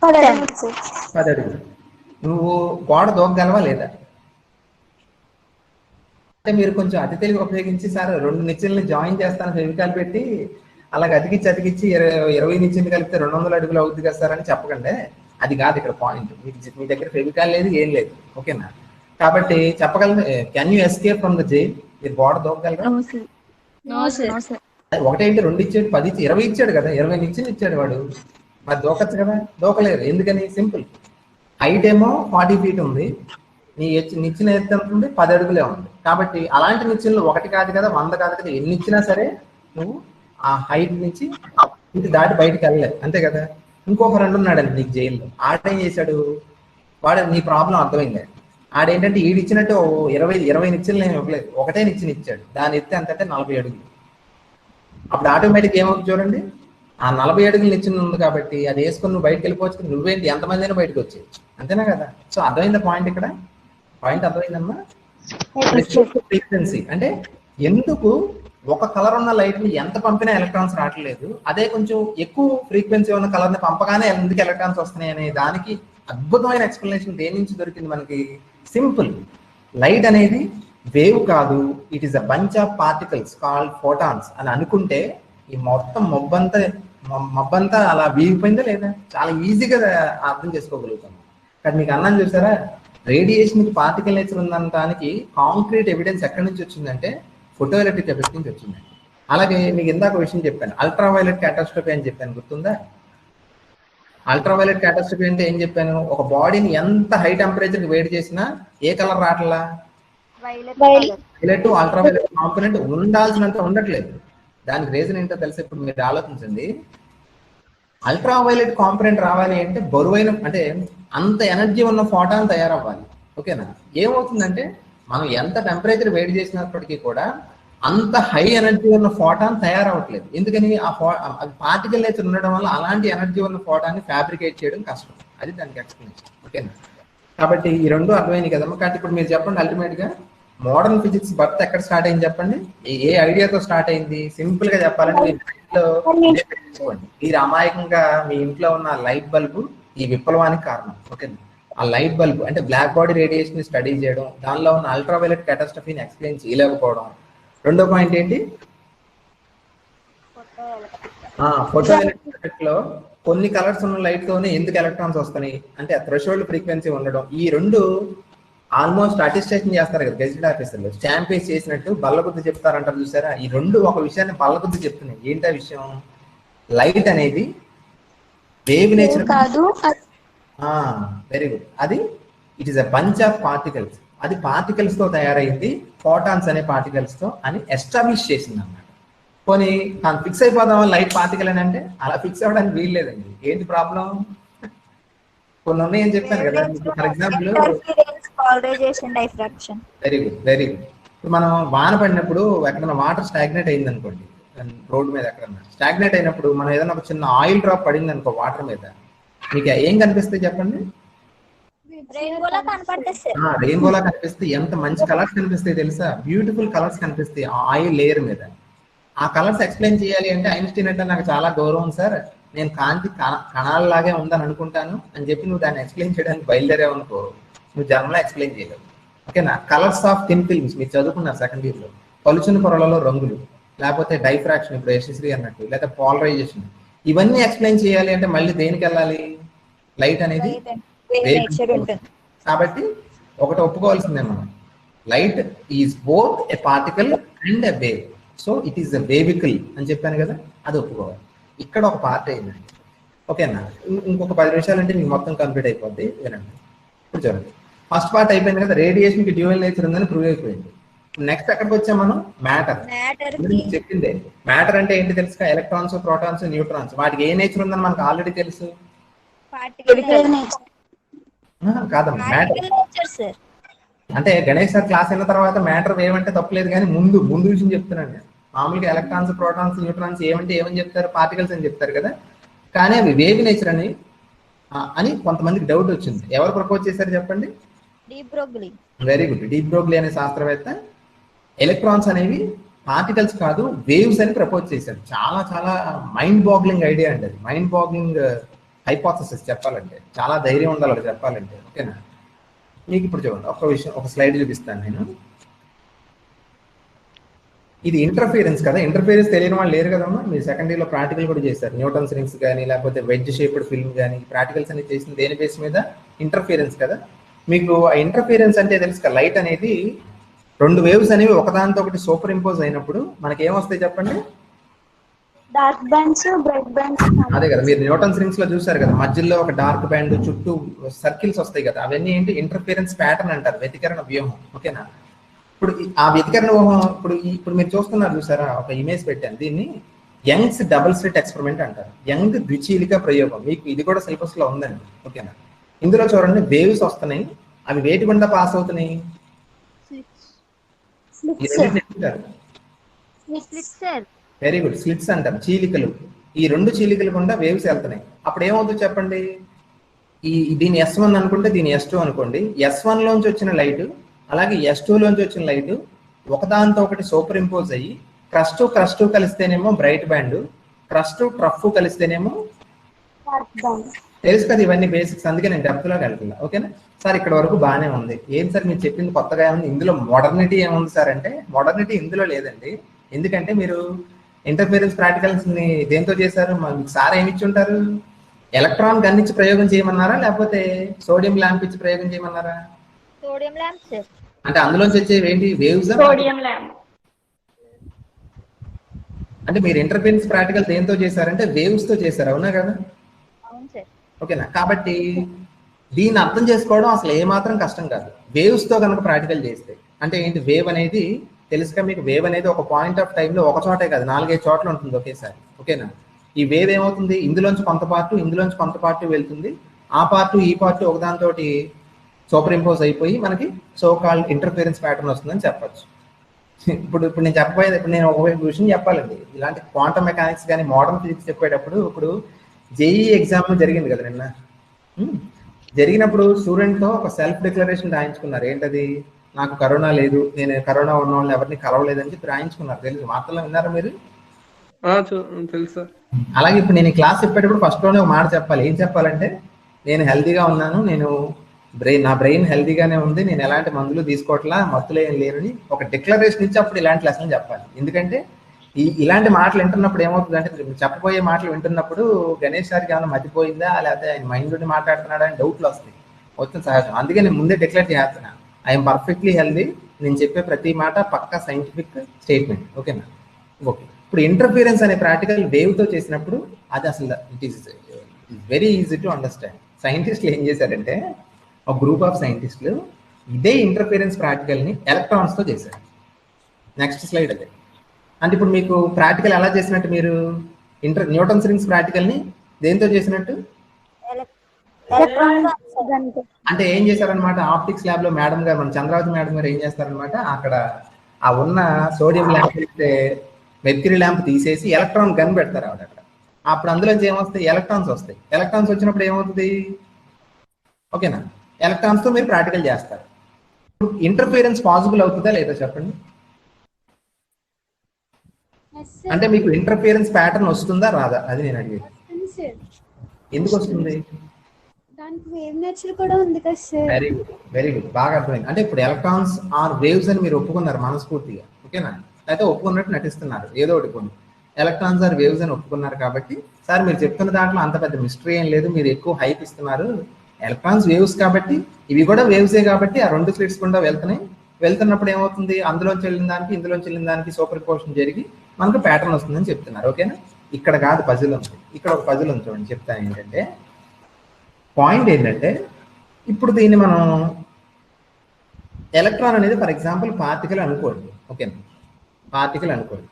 10 అడుగులు. నువ్వు గోడ దూకగలవా లేదా, అంటే మీరు కొంచెం అతి తెలివి ఉపయోగించి సార్ 2 నిచ్చెనలు జాయిన్ చేస్తాను ఫెవికాల్ పెట్టి అలాగే అతికిచ్చి 20 నిచ్చెనలు కలిపితే 200 అడుగులు అవుతుంది కదా సార్ అని చెప్పకండి. అది కాదు ఇక్కడ పాయింట్. మీ దగ్గర ఫెవికాల్ లేదు, ఏం లేదు. ఓకేనా. కాబట్టి చెప్పగలను, can you escape from the jail, మీరు గోడ దూకగలరా, ఒకటేంటి 2 ఇచ్చాడు, 10 20 ఇచ్చాడు కదా, 20 నిచ్చెనలు ఇచ్చాడు వాడు. మరి దూకొచ్చు కదా, దూకలేరు. ఎందుకని? సింపుల్. హైట్ ఏమో 40 feet ఉంది, నీ నిచ్చెన ఎత్తు ఎంత ఉంది? 10 అడుగులే ఉంది. కాబట్టి అలాంటి నిచ్చెనలు ఒకటి కాదు కదా, 100 కాదు కదా, ఎన్ని ఇచ్చినా సరే నువ్వు ఆ హైట్ నుంచి ఇంటి దాటి బయటకు వెళ్ళలేదు, అంతే కదా. ఇంకొక ఫ్రెండ్ ఉన్నాడండి నీకు జైల్లో, ఆడేం చేశాడు? వాడు నీ ప్రాబ్లం అర్థమైంది. ఆడేంటంటే ఈడిచ్చినట్టు 20 నిచ్చెనలు ఏమి ఇవ్వలేదు, ఒకటే నిచ్చెన ఇచ్చాడు. దాని ఎత్తే అంతంటే 40 అడుగులు. అప్పుడు ఆటోమేటిక్ ఏమవుతుంది చూడండి, ఆ 40 అడుగులు నిచ్చెన ఉంది కాబట్టి అది వేసుకొని నువ్వు బయటకు వెళ్ళిపోవచ్చు. నువ్వేంటి, ఎంతమంది అయినా బయటకు వచ్చేయచ్చు, అంతేనా కదా. సో అర్థమైందా పాయింట్? ఇక్కడ పాయింట్ అర్థమైందమ్మా. ఫ్రీక్వెన్సీ అంటే ఎందుకు ఒక కలర్ ఉన్న లైట్ ని ఎంత పంపినా ఎలక్ట్రాన్స్ రావట్లేదు, అదే కొంచెం ఎక్కువ ఫ్రీక్వెన్సీ ఉన్న కలర్ ని పంపగానే ఎందుకు ఎలక్ట్రాన్స్ వస్తున్నాయి అనే దానికి అద్భుతమైన ఎక్స్ప్లెనేషన్ దేని నుంచి దొరికింది మనకి? సింపుల్. లైట్ అనేది వేవ్ కాదు, it is a bunch of particles called photons అని అనుకుంటే ఈ మొత్తం మబ్బంతా అలా వీగిపోయిందా లేదా? చాలా ఈజీగా అర్థం చేసుకోగలుగుతాం. కానీ మీకు అన్నాను చూసారా, రేడియేషన్ కి పార్టికల్ నేచర్ ఉందనడానికి కాంక్రీట్ ఎవిడెన్స్ ఎక్కడి నుంచి వచ్చిందంటే ఫోటో ఎలక్ట్రిక్ ఎఫెక్ట్ నుంచి వచ్చిందండి. అలాగే మీకు ఇందాక విషయం చెప్పాను, అల్ట్రావైలెట్ క్యాటాస్ట్రోఫీ అని చెప్పాను, గుర్తుందా? అల్ట్రావైలెట్ క్యాటాస్ట్రోఫీ అంటే ఏం చెప్పాను? ఒక బాడీని ఎంత హై టెంపరేచర్ కి వేడి చేసినా ఏ కలర్ రావట్లా? వైలెట్ అల్ట్రావైలెట్ కాంపోనెంట్ ఉండాల్సినంత ఉండట్లేదు. దానికి రీజన్ ఏంటో తెలిసి ఇప్పుడు మీరు ఆలోచించండి. అల్ట్రావైలెట్ కాంపోనెంట్ రావాలి అంటే బరువైన, అంటే అంత ఎనర్జీ ఉన్న ఫోటాన్ తయారవ్వాలి, ఓకేనా. ఏమవుతుందంటే మనం ఎంత టెంపరేచర్ వేడి చేసినప్పటికీ కూడా అంత హై ఎనర్జీ ఉన్న ఫోటాన్ తయారవ్వట్లేదు. ఎందుకని? అది పార్టికల్ నేచర్ ఉండడం వల్ల అలాంటి ఎనర్జీ ఉన్న ఫోటాన్ని ఫ్యాబ్రికేట్ చేయడం కష్టం. అది దానికి ఎక్స్ప్లెనేషన్, ఓకేనా. కాబట్టి ఈ రెండు అర్థమైంది కదమ్మా. కాబట్టి ఇప్పుడు మీరు చెప్పండి, అల్టిమేట్ గా మోడర్న్ ఫిజిక్స్ బర్త్ ఎక్కడ స్టార్ట్ అయింది చెప్పండి? ఏ ఐడియాతో స్టార్ట్ అయింది? సింపుల్ గా చెప్పాలంటే మీరు అమాయకంగా మీ ఇంట్లో ఉన్న లైట్ బల్బు ఈ విప్లవానికి కారణం, ఓకేనా. ఆ లైట్ బల్బ్ అంటే బ్లాక్ బాడీ రేడియేషన్ ని స్టడీ చేయడం, దానిలో ఉన్న అల్ట్రావైలెట్ క్యాటాస్ట్రఫీని ఎక్స్ప్లెయిన్ చేయలేకపోవడం. రెండో పాయింట్ ఏంటి? ఫోటో ఎలక్ట్రిక్ లో కొన్ని కలర్స్ ఉన్న లైట్ తోనే ఎందుకు ఎలక్ట్రాన్స్ వస్తున్నాయి అంటే థ్రెషోల్డ్ ఫ్రీక్వెన్సీ ఉండడం. ఈ రెండు ఆల్మోస్ట్ అటిస్టేషన్ చేస్తారు కదా గెజిటెడ్ ఆఫీసర్లు, స్టాంప్ వేసి చేసినట్టు బల్లబుద్ధి చెప్తారంటారు చూసారా. ఈ రెండు ఒక విషయాన్ని బల్లబుద్ధి చెప్తున్నాయి. ఏంటా విషయం? లైట్ అనేది వేవ్ నేచర్ కాదు. Very good. అది it is a bunch of particles. అది పార్టికల్స్ తో తయారైంది, ఫోటాన్స్ అనే పార్టికల్స్ తో అని ఎస్టాబ్లిష్ చేసింది అన్నమాట. పోనీ తాను ఫిక్స్ అయిపోదామా లైట్ పార్టికల్ అని అంటే అలా ఫిక్స్ అవ్వడానికి వీల్లేదండి. ఏంటి ప్రాబ్లం? కొన్ని ఉన్నాయని చెప్పాను కదా. For example very good, very good. ఇప్పుడు మనం వాన పడినప్పుడు ఎక్కడైనా వాటర్ స్టాగ్నేట్ అయింది అనుకోండి, రోడ్డు మీద ఎక్కడన్నా స్టాగ్నేట్ అయినప్పుడు మనం ఏదైనా ఒక చిన్న ఆయిల్ డ్రాప్ పడింది అనుకో వాటర్ మీద, మీకు ఏం కనిపిస్తాయి చెప్పండి? రెయిన్బోలా కనిపిస్తే ఎంత మంచి కలర్స్ కనిపిస్తాయి తెలుసా? బ్యూటిఫుల్ కలర్స్ కనిపిస్తాయి ఆ ఆయిల్ లేయర్ మీద. ఆ కలర్స్ ఎక్స్ప్లెయిన్ చేయాలి అంటే ఐన్స్టీన్ అంటే నాకు చాలా గౌరవం సార్, నేను కాంతి కణాలలాగే ఉందని అనుకుంటాను అని చెప్పి నువ్వు దాన్ని ఎక్స్ప్లెయిన్ చేయడానికి బయలుదేరావు అనుకో, నువ్వు జన్మలో ఎక్స్ప్లెయిన్ చేయలేవు, ఓకేనా. కలర్స్ ఆఫ్ థిన్ ఫిల్మ్స్ మీరు చదువుకున్నారు సెకండ్ ఇయర్ లో. పలుచుని పొరలలో రంగులు, లేకపోతే డైఫ్రాక్షన్ ఇప్పుడు యశస్వి అన్నట్టు, లేదా పోలరైజేషన్, ఇవన్నీ ఎక్స్ప్లెయిన్ చేయాలి అంటే మళ్ళీ దేనికి వెళ్ళాలి? లైట్ అనేది కాబట్టి ఒకటి ఒప్పుకోవాల్సిందే మనం, light is both a particle and a wave. So it is a wavicle అని చెప్పాను కదా, అది ఒప్పుకోవాలి. ఇక్కడ ఒక పార్ట్ అయిందండి, ఓకేనా. ఇంకొక 10 నిమిషాలు అంటే మీకు మొత్తం కంప్లీట్ అయిపోద్ది, వినండి. ఇప్పుడు చూడండి, ఫస్ట్ పార్ట్ అయిపోయింది కదా, రేడియేషన్ కి డ్యూయల్ నేచర్ ఉందని ప్రూవ్ అయిపోయింది. నెక్స్ట్ ఎక్కడికి వచ్చాం మనం? మ్యాటర్. చెప్పిందే మ్యాటర్ అంటే ఏంటి తెలుసుగా? Electrons, protons, neutrons. వాటికి ఏ నేచర్ ఉందని మనకు ఆల్రెడీ తెలుసు. కాదమ్మా, మ్యాటర్ అంటే గణేష్ సార్ క్లాస్ అయిన తర్వాత మ్యాటర్ ఏమంటే తప్పలేదు, కానీ ముందు విషయం చెప్తున్నాను నేను. మామూలుగా ఎలక్ట్రాన్స్, ప్రోటాన్స్, న్యూట్రాన్స్ ఏమంటే ఏమని చెప్తారు? పార్టికల్స్ అని చెప్తారు కదా. కానీ అవి వేవ్ నేచర్ అని కొంతమందికి డౌట్ వచ్చింది. ఎవరు ప్రపోజ్ చేశారు చెప్పండి? Very good. డీ బ్రోగ్లీ అనే శాస్త్రవేత్త ఎలక్ట్రాన్స్ అనేవి పార్టికల్స్ కాదు వేవ్స్ అని ప్రపోజ్ చేశాడు. చాలా చాలా మైండ్ బాగ్లింగ్ ఐడియా అండి అది, మైండ్ బాగ్లింగ్ హైపోథసిస్ చెప్పాలంటే. చాలా ధైర్యం ఉండాలి అది చెప్పాలంటే, ఓకేనా. మీకు ఇప్పుడు చూడండి ఒక విషయం, ఒక స్లైడ్ చూపిస్తాను నేను. ఇది ఇంటర్ఫియరెన్స్ కదా. ఇంటర్ఫియరెన్స్ తెలియని వాళ్ళు లేరు కదమ్మా. మీరు సెకండ్ ఇయర్ లో ప్రాక్టికల్ కూడా చేశారు. న్యూటన్స్ రింగ్స్ కానీ లేకపోతే వెడ్జ్ షేప్డ్ ఫిల్మ్ కానీ ప్రాక్టికల్స్ అనేది చేసిన దేని బేస్ మీద? ఇంటర్ఫియరెన్స్ కదా. మీకు ఆ ఇంటర్ఫియరెన్స్ అంటే తెలుసు కదా, లైట్ అనేది 2 వేవ్స్ అనేవి ఒకదానితో ఒకటి సూపర్ ఇంపోజ్ అయినప్పుడు మనకి ఏమొస్తాయి చెప్పండి? Dark bands bright bands. అదే కదా, మీరు న్యూటన్స్ రింగ్స్ లో చూసారు కదా, మధ్యలో ఒక డార్క్ బ్యాండ్ చుట్టూ సర్కిల్స్ వస్తాయి కదా, అవన్నీ ఏంటి ఇంటర్ఫిరెన్స్ ప్యాటర్న్ అంటారు, వ్యతికరణ వ్యూహం. ఓకేనా? ఇప్పుడు ఆ వ్యతికరణ వ్యూహం ఇప్పుడు మీరు చూస్తున్నారు చూసారా, ఒక ఇమేజ్ పెట్టాను, దీన్ని యంగ్స్ డబుల్ స్లిట్ ఎక్స్పెరిమెంట్ అంటారు, యంగ్ ద్విచీలిక ప్రయోగం. మీకు ఇది కూడా సిలబస్ లో ఉందండి. ఓకేనా? ఇందులో చూడండి, వేవ్స్ వస్తున్నాయి, అవి వేటి గుండా పాస్ అవుతున్నాయి? వెరీ గుడ్, స్లిట్స్ అంటారు, చీలికలు. ఈ రెండు చీలికలు గుండా వేవ్స్ వెళ్తున్నాయి. అప్పుడు ఏమవుతుంది చెప్పండి? దీని S1 అనుకుంటే దీని S2 అనుకోండి. S1 లోంచి వచ్చిన లైట్ అలాగే S2 లోంచి వచ్చిన లైట్ ఒకదాంతో ఒకటి సూపర్ ఇంపోజ్ అయ్యి క్రస్ట్ కలిస్తేనేమో బ్రైట్ బ్యాండ్, ట్రఫ్ కలిస్తేనేమో తెలుసు కదా, ఇవన్నీ బేసిక్స్. అందుకే నేను డెప్త్ లోకి వెళ్తున్నా. ఓకేనా సార్? ఇక్కడ వరకు బాగానే ఉంది. ఏం సార్ మీరు చెప్పింది కొత్తగా ఏముంది? ఇందులో మోడర్నిటీ ఏముంది సార్ అంటే, మోడర్నిటీ ఇందులో లేదండి. ఎందుకంటే మీరు ఇంటర్ఫిరెన్స్ ప్రాక్టికల్స్ ని దేంతో చేశారు? మీకు సార్ ఏమి ఇచ్చి ఉంటారు? ఎలక్ట్రాన్ గన్ ఇచ్చి ప్రయోగం చేయమన్నారా, లేకపోతే సోడియం ల్యాంప్ ఇచ్చి ప్రయోగం చేయమన్నారా? Sodium lamp sir. అంటే అందులోంచి వచ్చేవి ఏంటి? వేవ్స్. Sodium lamp. అంటే మీరు ఇంటర్ఫిరెన్స్ ప్రాక్టికల్ దేంతో చేశారంటే వేవ్స్ తో చేశారు, అవునా కదా? అవును సార్. ఓకేనా? కాబట్టి దీన్ని అర్థం చేసుకోవడం అసలు ఏమాత్రం కష్టం కాదు, వేవ్స్ తో కనుక ప్రాక్టికల్ చేస్తే. అంటే ఏంటి వేవ్ అనేది తెలుసుగా మీకు? వేవ్ అనేది ఒక పాయింట్ ఆఫ్ టైంలో ఒక చోటే కాదు, 4-5 చోట్ల ఉంటుంది ఒకేసారి. ఓకేనా? ఈ వేవ్ ఏమవుతుంది? ఇందులోంచి కొంత పార్ట్ ఇందులోంచి కొంత పార్ట్ వెళ్తుంది, ఆ పార్ట్ ఈ పార్ట్ ఒకదానితో సూపర్ ఇంపోజ్ అయిపోయి మనకి సో కాల్డ్ ఇంటర్ఫిరెన్స్ ప్యాటర్న్ వస్తుందని చెప్పచ్చు. ఇప్పుడు నేను చెప్పబోయేది, ఇప్పుడు నేను ఒక విషయం చెప్పాలండి. ఇలాంటి క్వాంటమ్ మెకానిక్స్ కానీ మోడర్న్ ఫిజిక్స్ చెప్పేటప్పుడు, ఇప్పుడు జేఈ ఎగ్జామ్ జరిగింది కదా నిన్న, జరిగినప్పుడు స్టూడెంట్తో ఒక సెల్ఫ్ డిక్లరేషన్ రాయించుకున్నారు. ఏంటది? నాకు కరోనా లేదు, నేను కరోనా ఉన్న వాళ్ళు ఎవరిని కలవలేదని చెప్పి రాయించుకున్నారు. తెలుసు, వార్తల్లో విన్నారా మీరు? తెలుసు. అలాగే ఇప్పుడు నేను క్లాస్ చెప్పేటప్పుడు ఫస్ట్ లోనే ఒక మాట చెప్పాలి. ఏం చెప్పాలంటే, నేను హెల్తీగా ఉన్నాను, నా బ్రెయిన్ హెల్తీగానే ఉంది, నేను ఎలాంటి మందులు తీసుకోవట్లా, మత్తులు ఏం లేరని ఒక డిక్లరేషన్ ఇచ్చి అప్పుడు ఇలాంటి లెసన్ చెప్పాలి. ఎందుకంటే ఇలాంటి మాటలు వింటున్నప్పుడు ఏమవుతుంది అంటే, చెప్పబోయే మాటలు వింటున్నప్పుడు గణేష్ గారికి ఏమైనా మతిపోయిందా, లేకపోతే ఆయన మైండ్ నుండి మాట్లాడుతున్నాడా అని డౌట్లు వస్తుంది సహజం. అందుకే నేను ముందే డిక్లేర్ చేస్తున్నా, ఐఎమ్ పర్ఫెక్ట్లీ హెల్దీ, నేను చెప్పే ప్రతి మాట పక్కా సైంటిఫిక్ స్టేట్మెంట్. ఓకేనా? ఓకే. ఇప్పుడు ఇంటర్ఫిరెన్స్ అనే ప్రాక్టికల్ వేవ్ తో చేసినప్పుడు అది అసలు it is very easy to understand. సైంటిస్టులు ఏం చేశారంటే, ఒక గ్రూప్ ఆఫ్ సైంటిస్టులు ఇదే ఇంటర్ఫిరెన్స్ ప్రాక్టికల్ ని ఎలక్ట్రాన్స్ తో చేశారు. నెక్స్ట్ స్లైడ్ అదే. అంటే ఇప్పుడు మీకు ప్రాక్టికల్ ఎలా చేసినట్టు? మీరు న్యూటన్స్ రింగ్స్ ప్రాక్టికల్ ని దేంతో చేసినట్టు? అంటే ఏం చేశారనమాట, ఆప్టిక్స్ ల్యాబ్ లో మేడం గారు, మన చంద్రావతి మేడం గారు ఏం చేస్తారనమాట, అక్కడ ఆ ఉన్న సోడియం ల్యాంప్ అయితే మెర్క్యూరీ ల్యాంప్ తీసేసి ఎలక్ట్రాన్ గన్ పెడతారు ఆవిడ అక్కడ. అప్పుడు అందులోంచి ఏమొస్తాయి? ఎలక్ట్రాన్స్ వస్తాయి. ఎలక్ట్రాన్స్ వచ్చినప్పుడు ఏమవుతుంది? ఓకేనా? ఎలక్ట్రాన్స్ తో మీరు ప్రాక్టికల్ చేస్తారు. ఇంటర్ఫిరెన్స్ పాసిబుల్ అవుతుందా లేదా చెప్పండి? అంటే మీకు ఇంటర్ఫిరెన్స్ ప్యాటర్న్ వస్తుందా రాదా, అది నేను అడిగేది. ఎందుకు వస్తుంది? దానికి వేవ్ నేచర్ కూడా ఉంది కదా sir. Very good, very good, బాగా అర్థమైంది. అంటే ఇప్పుడు ఎలక్ట్రాన్స్ ఆర్ వేవ్స్ అని మీరు ఒప్పుకున్నారు మనస్ఫూర్తిగా. ఓకేనా? అయితే ఒప్పుకున్నట్టు నటిస్తున్నారు, ఏదో ఒకటి కొన్ని ఎలక్ట్రాన్స్ ఆర్ వేవ్స్ అని ఒప్పుకున్నారు. కాబట్టి సార్ మీరు చెప్తున్న దాంట్లో అంత పెద్ద మిస్టరీ ఏం లేదు, మీరు ఎక్కువ హైప్ ఇస్తున్నారు. ఎలక్ట్రాన్స్ వేవ్స్ కాబట్టి ఇవి కూడా వేవ్సే కాబట్టి ఆ రెండు స్లిట్స్ గుండా వెళ్తున్నప్పుడు ఏమవుతుంది? అందులోంచి వెళ్ళిన దానికి ఇందులోంచి వెళ్ళిన దానికి సూపర్ పోజిషన్ జరిగి మనకు ప్యాటర్న్ వస్తుందని చెప్తున్నారు. ఓకేనా? ఇక్కడ కాదు పజిల్ ఉంది, ఇక్కడ ఒక పజిల్ ఉంది చూడండి, చెప్తాను. ఏంటంటే పాయింట్ ఏంటంటే, ఇప్పుడు దీన్ని మనం ఎలక్ట్రాన్ అనేది ఫర్ ఎగ్జాంపుల్ పార్టికల్ అనుకోండి. ఓకేనా? పార్టికల్ అనుకోండి.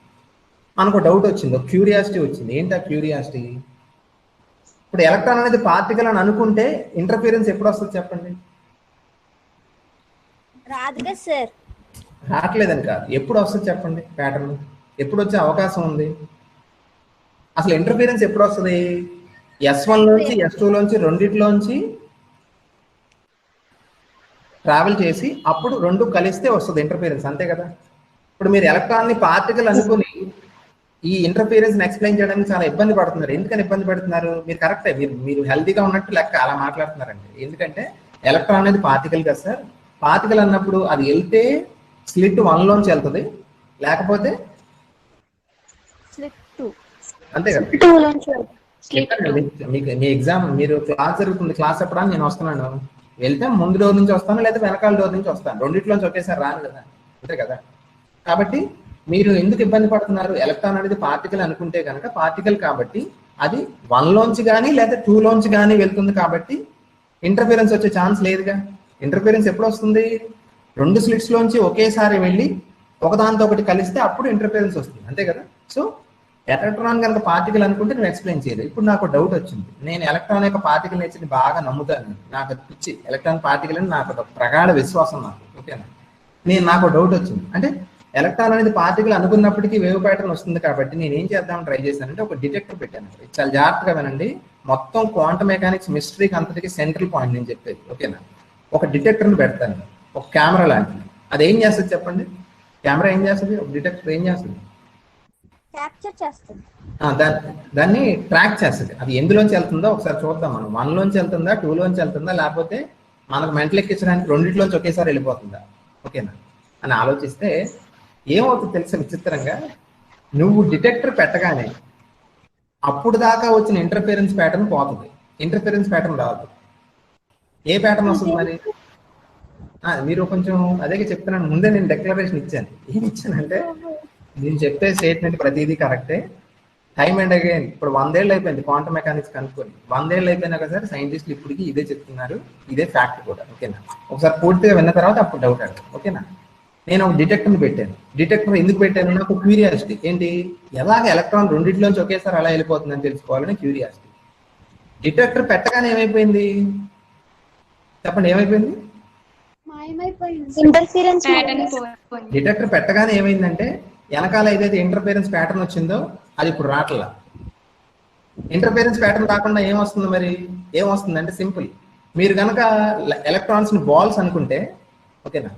మనకు డౌట్ వచ్చింది, ఒక క్యూరియాసిటీ వచ్చింది. ఏంటి ఆ క్యూరియాసిటీ? ఇప్పుడు ఎలక్ట్రాన్ అనేది పార్టికల్ అని అనుకుంటే ఇంటర్ఫిరెన్స్ ఎప్పుడు వస్తుంది చెప్పండి? రాదు కదా సార్. రావట్లేదని కాదు, ఎప్పుడు వస్తుంది చెప్పండి? ప్యాటర్న్ ఎప్పుడు వచ్చే అవకాశం ఉంది? అసలు ఇంటర్ఫిరెన్స్ ఎప్పుడు వస్తుంది? S1 లోంచి S2 లోంచి రెండిట్లోంచి ట్రావెల్ చేసి అప్పుడు రెండు కలిస్తే వస్తుంది ఇంటర్ఫిరెన్స్, అంతే కదా? ఇప్పుడు మీరు ఎలక్ట్రాన్ ని పార్టికల్ అనుకుని ఈ ఇంటర్ఫిరెన్స్ ఎక్స్ప్లెయిన్ చేయడానికి చాలా ఇబ్బంది పడుతున్నారు. ఎందుకని ఇబ్బంది పడుతున్నారు? మీరు కరెక్టే, మీరు హెల్తీగా ఉన్నట్టు లెక్క అలా మాట్లాడుతున్నారండి. ఎందుకంటే ఎలక్ట్రాన్ అనేది పార్టికల్ కదా సార్. పార్టికల్ అన్నప్పుడు అది వెళ్తే స్లిట్ 1 లోంచి వెళ్తుంది, లేకపోతే స్లిట్ 2, అంతే కదా? మీకు మీ ఎగ్జామ్ మీరు క్లాస్ జరుగుతుంది, క్లాస్ చెప్పడానికి నేను వస్తున్నాను, వెళ్తే ముందు డోర్ నుంచి వస్తాను లేదా వెనకాల డోర్ నుంచి వస్తాను, రెండిట్లోంచి ఒకేసారి రాను కదా, అంతే కదా? కాబట్టి మీరు ఎందుకు ఇబ్బంది పడుతున్నారు? ఎలక్ట్రాన్ అనేది పార్టికల్ అనుకుంటే కనుక పార్టికల్ కాబట్టి అది 1 లోంచి కానీ లేదా 2 లోంచి కానీ వెళ్తుంది కాబట్టి ఇంటర్ఫిరెన్స్ వచ్చే ఛాన్స్ లేదుగా. ఇంటర్ఫిరెన్స్ ఎప్పుడు వస్తుంది? 2 స్లిట్స్ లోంచి ఒకేసారి వెళ్ళి ఒకదాంతో ఒకటి కలిస్తే అప్పుడు ఇంటర్ఫిరెన్స్ వస్తుంది, అంతే కదా. సో ఎలక్ట్రాన్ కనుక పార్టికల్ అనుకుంటే నువ్వు ఎక్స్ప్లెయిన్ చేయలేదు. ఇప్పుడు నాకు డౌట్ వచ్చింది. నేను ఎలక్ట్రాన్ యొక్క పార్టికల్ నేచర్ని బాగా నమ్ముతాను. నాకు అది పిచ్చి, ఎలక్ట్రాన్ పార్టికల్ అని నాకు ఒక ప్రగాఢ విశ్వాసం నాకు. ఓకేనా, నాకు డౌట్ వచ్చింది. అంటే ఎలక్ట్రాన్ అనేది పార్టికల్ అనుకున్నప్పటికీ వేవ్ ప్యాటర్న్ వస్తుంది కాబట్టి నేను ఏం చేద్దామని ట్రై చేశానంటే ఒక డిటెక్టర్ పెట్టాను. చాలా జాగ్రత్తగా వినండి, మొత్తం క్వాంటమ్ మెకానిక్స్ మిస్టరీకి అంతటికి సెంట్రల్ పాయింట్ నేను చెప్పేది. ఓకేనా, ఒక డిటెక్టర్ని పెడతాను, ఒక కెమెరా లాంటిది. అది ఏం చేస్తుంది చెప్పండి? కెమెరా ఏం చేస్తుంది? ఒక డిటెక్టర్ ఏం చేస్తుంది? క్యాప్చర్ చేస్తుంది. దాన్ని ట్రాక్ చేస్తుంది. అది ఎందులోంచి వెళ్తుందో ఒకసారి చూద్దాం మనం. 1 లోంచి వెళ్తుందా, 2 లోంచి వెళ్తుందా, లేకపోతే మనకు మెంటల్ ఎక్కించడానికి రెండిట్లోంచి ఒకేసారి వెళ్ళిపోతుందా? ఓకేనా అని ఆలోచిస్తే ఏమవుతుంది తెలుసా? విచిత్రంగా నువ్వు డిటెక్టర్ పెట్టగానే అప్పుడు దాకా వచ్చిన ఇంటర్ఫిరెన్స్ ప్యాటర్న్ పోతుంది, ఇంటర్ఫిరెన్స్ ప్యాటర్న్ రాదు. ఏ ప్యాటర్న్ వస్తుంది మరి? మీరు కొంచెం అదే చెప్తున్నాను. ముందే నేను డిక్లరేషన్ ఇచ్చాను. ఏం ఇచ్చానంటే నేను చెప్పే స్టేట్మెంట్ ప్రతిదీ కరెక్టే. టైమ్ అండ్ అగైన్ ఇప్పుడు 100 ఏళ్ళు అయిపోయింది క్వాంటమ్ మెకానిక్స్ కనుక్కొని. 100 ఏళ్ళు అయిపోయినా కదా సార్ సైంటిస్టులు ఇప్పటికీ ఇదే చెప్తున్నారు, ఇదే ఫ్యాక్ట్ కూడా. ఓకేనా, ఒకసారి పూర్తిగా విన్న తర్వాత అప్పుడు డౌట్ అడగదు. ఓకేనా, నేను ఒక డిటెక్టర్ని పెట్టాను. డిటెక్టర్ ఎందుకు పెట్టాను? నాకు క్యూరియాసిటీ. ఏంటి, ఎలాగ ఎలక్ట్రాన్ రెండింటిలోంచి ఒకేసారి అలా వెళ్ళిపోతుందని తెలుసుకోవాలని క్యూరియాసిటీ. డిటెక్టర్ పెట్టగానే ఏమైపోయింది చెప్పండి? ఏమైపోయింది? ఇంటర్ఫిరెన్స్ డిటెక్టర్ పెట్టగానే ఏమైందంటే వెనకాల ఏదైతే ఇంటర్ఫిరెన్స్ ప్యాటర్న్ వచ్చిందో అది ఇప్పుడు రావట్లా. ఇంటర్ఫిరెన్స్ ప్యాటర్న్ రాకుండా ఏమొస్తుంది మరి? ఏమొస్తుంది అంటే సింపుల్. మీరు కనుక ఎలక్ట్రాన్స్ ని బాల్స్ అనుకుంటే, ఓకేనా,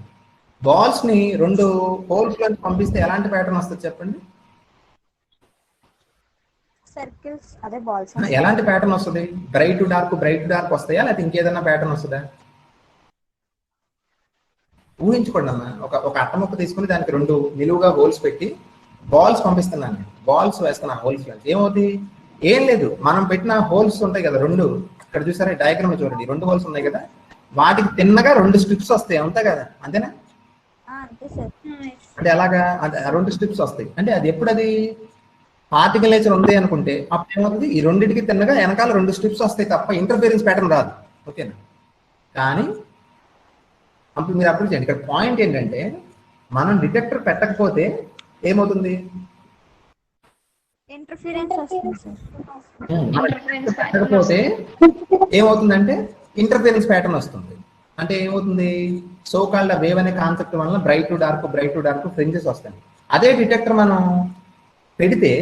బాల్స్ ని 2 హోల్స్ లోంచి పంపిస్తే ఎలాంటి ప్యాటర్న్ వస్తుంది చెప్పండి? సర్కిల్స్, అదే బాల్స్. ఎలాంటి ప్యాటర్న్ వస్తుంది? Bright to dark, bright to dark వస్తాయా, లేకపోతే ఇంకేదైనా ప్యాటర్న్ వస్తుందా? ఊహించుకోండి అమ్మా, ఒక అట్ట ముక్క తీసుకుని దానికి 2 నిలువుగా హోల్స్ పెట్టి బాల్స్ పంపిస్తున్నాను. బాల్స్ వేస్తున్నా హోల్స్ లోంచి. ఏమవుతుంది? ఏం లేదు, మనం పెట్టిన హోల్స్ ఉంటాయి కదా 2, ఇక్కడ చూసారా డయాగ్రామ్ చూడండి, 2 హోల్స్ ఉన్నాయి కదా, వాటికి తిన్నగా 2 స్ట్రిప్స్ వస్తాయి, అంతే కదా, అంతేనా? అంటే అలాగా 2 స్ట్రిప్స్ వస్తాయి. అంటే అది ఎప్పుడు అది పార్టికల్ నేచర్ ఉంది అనుకుంటే అప్పుడు ఏమవుతుంది? ఈ రెండింటికి తిన్నగా వెనకాల 2 స్ట్రిప్స్ వస్తాయి తప్ప ఇంటర్ఫిరెన్స్ ప్యాటర్న్ రాదు. ఓకేనా, కానీ అప్పుడు మీరు అప్పుడు చేయండి. ఇక్కడ పాయింట్ ఏంటంటే మనం డిటెక్టర్ పెట్టకపోతే ఏమవుతుంది? పెట్టకపోతే ఏమవుతుందంటే ఇంటర్ఫిరెన్స్ ప్యాటర్న్ వస్తుంది. అంటే ఏమవుతుంది? సో కాల్డ్ వేవ్ అనే కాన్సెప్ట్ వల్ల bright to dark, bright to dark fringes వస్తాయి. అదే డిటెక్టర్ మనం పెడితే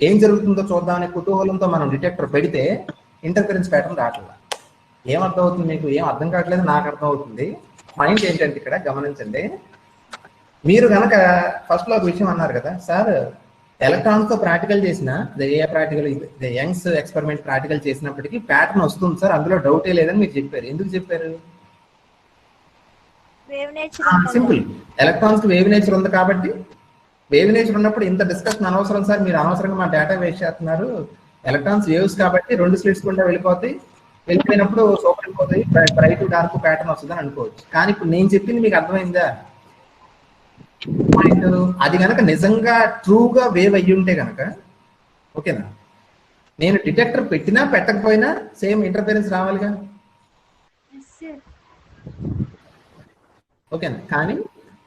ఏం జరుగుతుందో చూద్దామనే కుతూహలంతో మనం డిటెక్టర్ పెడితే ఇంటర్ఫిరెన్స్ ప్యాటర్న్ రావట్లేదు. ఏమర్థం అవుతుంది మీకు? ఏం అర్థం కావట్లేదు, నాకు అర్థం అవుతుంది. పాయింట్ ఏంటంటే ఇక్కడ గమనించండి, మీరు కనుక ఫస్ట్ లో ఒక విషయం అన్నారు కదా సార్, ఎలక్ట్రాన్స్ తో ప్రాక్టికల్ చేసిన యంగ్స్ ఎక్స్పెరిమెంట్ ప్రాక్టికల్ చేసినప్పటికీ ప్యాటర్న్ వస్తుంది సార్, అందులో డౌటే లేదని మీరు చెప్పారు. ఎందుకు చెప్పారు? సింపుల్, ఎలక్ట్రాన్స్ కి వేవ్ నేచర్ ఉంది కాబట్టి. వేవ్ నేచర్ ఉన్నప్పుడు ఇంత డిస్కషన్ అనవసరం సార్, మీరు అనవసరంగా మా డేటా వేస్ట్ చేస్తున్నారు. ఎలక్ట్రాన్స్ వేవ్స్ కాబట్టి 2 స్లిట్స్ గుండా వెళ్ళిపోతాయి, వెళ్ళిపోయినప్పుడు సూపర్ అయిపోతాయి, బ్రైట్ డార్క్ ప్యాటర్న్ వస్తుందని అనుకోవచ్చు. కానీ ఇప్పుడు నేను చెప్పింది మీకు అర్థమైందా? అది కనుక నిజంగా ట్రూగా వేవ్ అయ్యి ఉంటే కనుక, ఓకేనా, నేను డిటెక్టర్ పెట్టినా పెట్టకపోయినా సేమ్ ఇంటర్ఫిరెన్స్ రావాలిగా. ఓకేనా, కానీ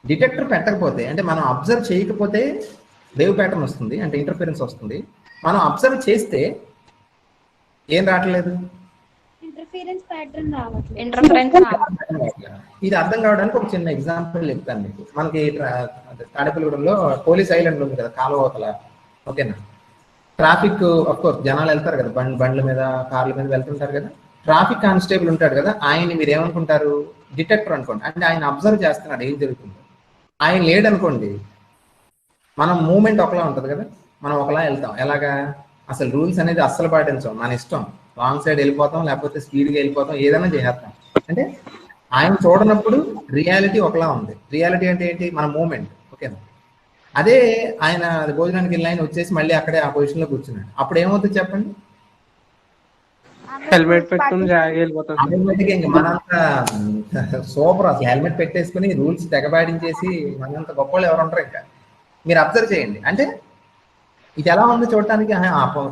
డిటెక్టర్ పెట్టకపోతే అంటే మనం అబ్జర్వ్ చేయకపోతే వేవ్ ప్యాటర్న్ వస్తుంది, అంటే ఇంటర్ఫిరెన్స్ వస్తుంది. మనం అబ్జర్వ్ చేస్తే ఏం రావట్లేదు? ఇంటర్ఫిరెన్స్ ప్యాటర్న్ రావట్లేదు. ఇది అర్థం కావడానికి ఒక చిన్న ఎగ్జాంపుల్ చెప్తాను మీకు. మనకి తాడేపల్లిగూడెంలో పోలీస్ ఐలాండ్ ఉంది కదా, కాలువతల. ఓకేనా, ట్రాఫిక్ కోర్స్ జనాలు వెళ్తారు కదా, బండ్ల మీద కార్ల మీద వెళ్తుంటారు కదా. ట్రాఫిక్ కానిస్టేబుల్ ఉంటాడు కదా, ఆయన్ని మీరు ఏమనుకుంటారు? డిటెక్టర్ అనుకోండి. అంటే ఆయన అబ్జర్వ్ చేస్తున్నాడు ఏం జరుగుతుందో. ఆయన లేడనుకోండి, మనం మూమెంట్ ఒకలా ఉంటుంది కదా, మనం ఒకలా వెళ్తాం. ఎలాగా? అసలు రూల్స్ అనేది అస్సలు పాటించాం, మన ఇష్టం. రాంగ్ సైడ్ వెళ్ళిపోతాం, లేకపోతే స్పీడ్గా వెళ్ళిపోతాం, ఏదైనా చేసేస్తాం. అంటే ఆయన చూడనప్పుడు రియాలిటీ ఒకలా ఉంది. రియాలిటీ అంటే ఏంటి? మన మూమెంట్. ఓకేనా, అదే ఆయన భోజనానికి వెళ్ళి ఆయన వచ్చేసి మళ్ళీ అక్కడే ఆ పొజిషన్ లో కూర్చున్నాడు, అప్పుడు ఏమవుతుంది చెప్పండి? హెల్మెట్ పెట్టుకుని జాగ్రత్తగా వెళ్ళిపోతాం. హెల్మెట్కి ఇంకా మనంతా సూపర్. అసలు హెల్మెట్ పెట్టేసుకుని రూల్స్ తెగబాడించేసి మనంత గొప్ప వాళ్ళు ఎవరు ఉంటారు ఇంకా. మీరు అబ్జర్వ్ చేయండి. అంటే ఇది ఎలా ఉంది చూడటానికి,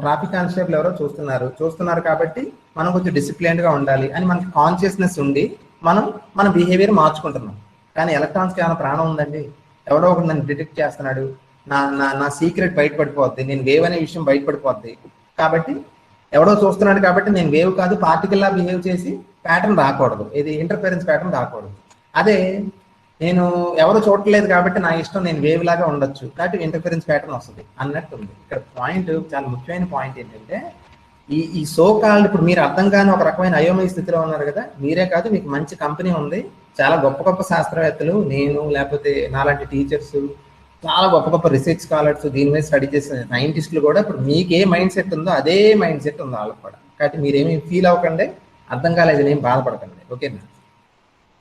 ట్రాఫిక్ కానిస్టేబుల్ ఎవరో చూస్తున్నారు కాబట్టి మనం కొంచెం డిసిప్లైన్డ్గా ఉండాలి అని మనకి కాన్షియస్నెస్ ఉండి మనం మన బిహేవియర్ మార్చుకుంటున్నాం. కానీ ఎలక్ట్రాన్స్కి ఏమైనా ప్రాణం ఉందండి? ఎవడో ఒకటి నన్ను డిటెక్ట్ చేస్తున్నాడు, నా సీక్రెట్ బయటపడిపోద్ది, నేను వేవ్ అనే విషయం బయటపడిపోద్ది, కాబట్టి ఎవడో చూస్తున్నాడు కాబట్టి నేను వేవ్ కాదు పార్టికల్లా బిహేవ్ చేసి ప్యాటర్న్ రాకూడదు, ఇది ఇంటర్ఫరెన్స్ ప్యాటర్న్ రాకూడదు. అదే నేను ఎవరు చూడట్లేదు కాబట్టి నా ఇష్టం, నేను వేవ్ లాగా ఉండొచ్చు కాబట్టి ఇంటర్ఫరెన్స్ ప్యాటర్న్ వస్తుంది అన్నట్టు ఉంది. ఇక్కడ పాయింట్, చాలా ముఖ్యమైన పాయింట్ ఏంటంటే ఈ సో కాల్డ్, ఇప్పుడు మీరు అర్థం కాని ఒక రకమైన అయోమయ స్థితిలో ఉన్నారు కదా. మీరే కాదు, మీకు మంచి కంపెనీ ఉంది, చాలా గొప్ప గొప్ప శాస్త్రవేత్తలు, నేను లేకపోతే నాలాంటి టీచర్స్, చాలా గొప్ప గొప్ప రీసెర్చ్ స్కాలర్స్, దీని మీద స్టడీ చేసిన సైంటిస్టులు కూడా ఇప్పుడు మీకు ఏ మైండ్ సెట్ ఉందో అదే మైండ్ సెట్ ఉంది వాళ్ళకి కూడా. కాబట్టి మీరేమీ ఫీల్ అవ్వకండి, అర్థం కాలేదు ఏం బాధపడకండి, ఓకేనా.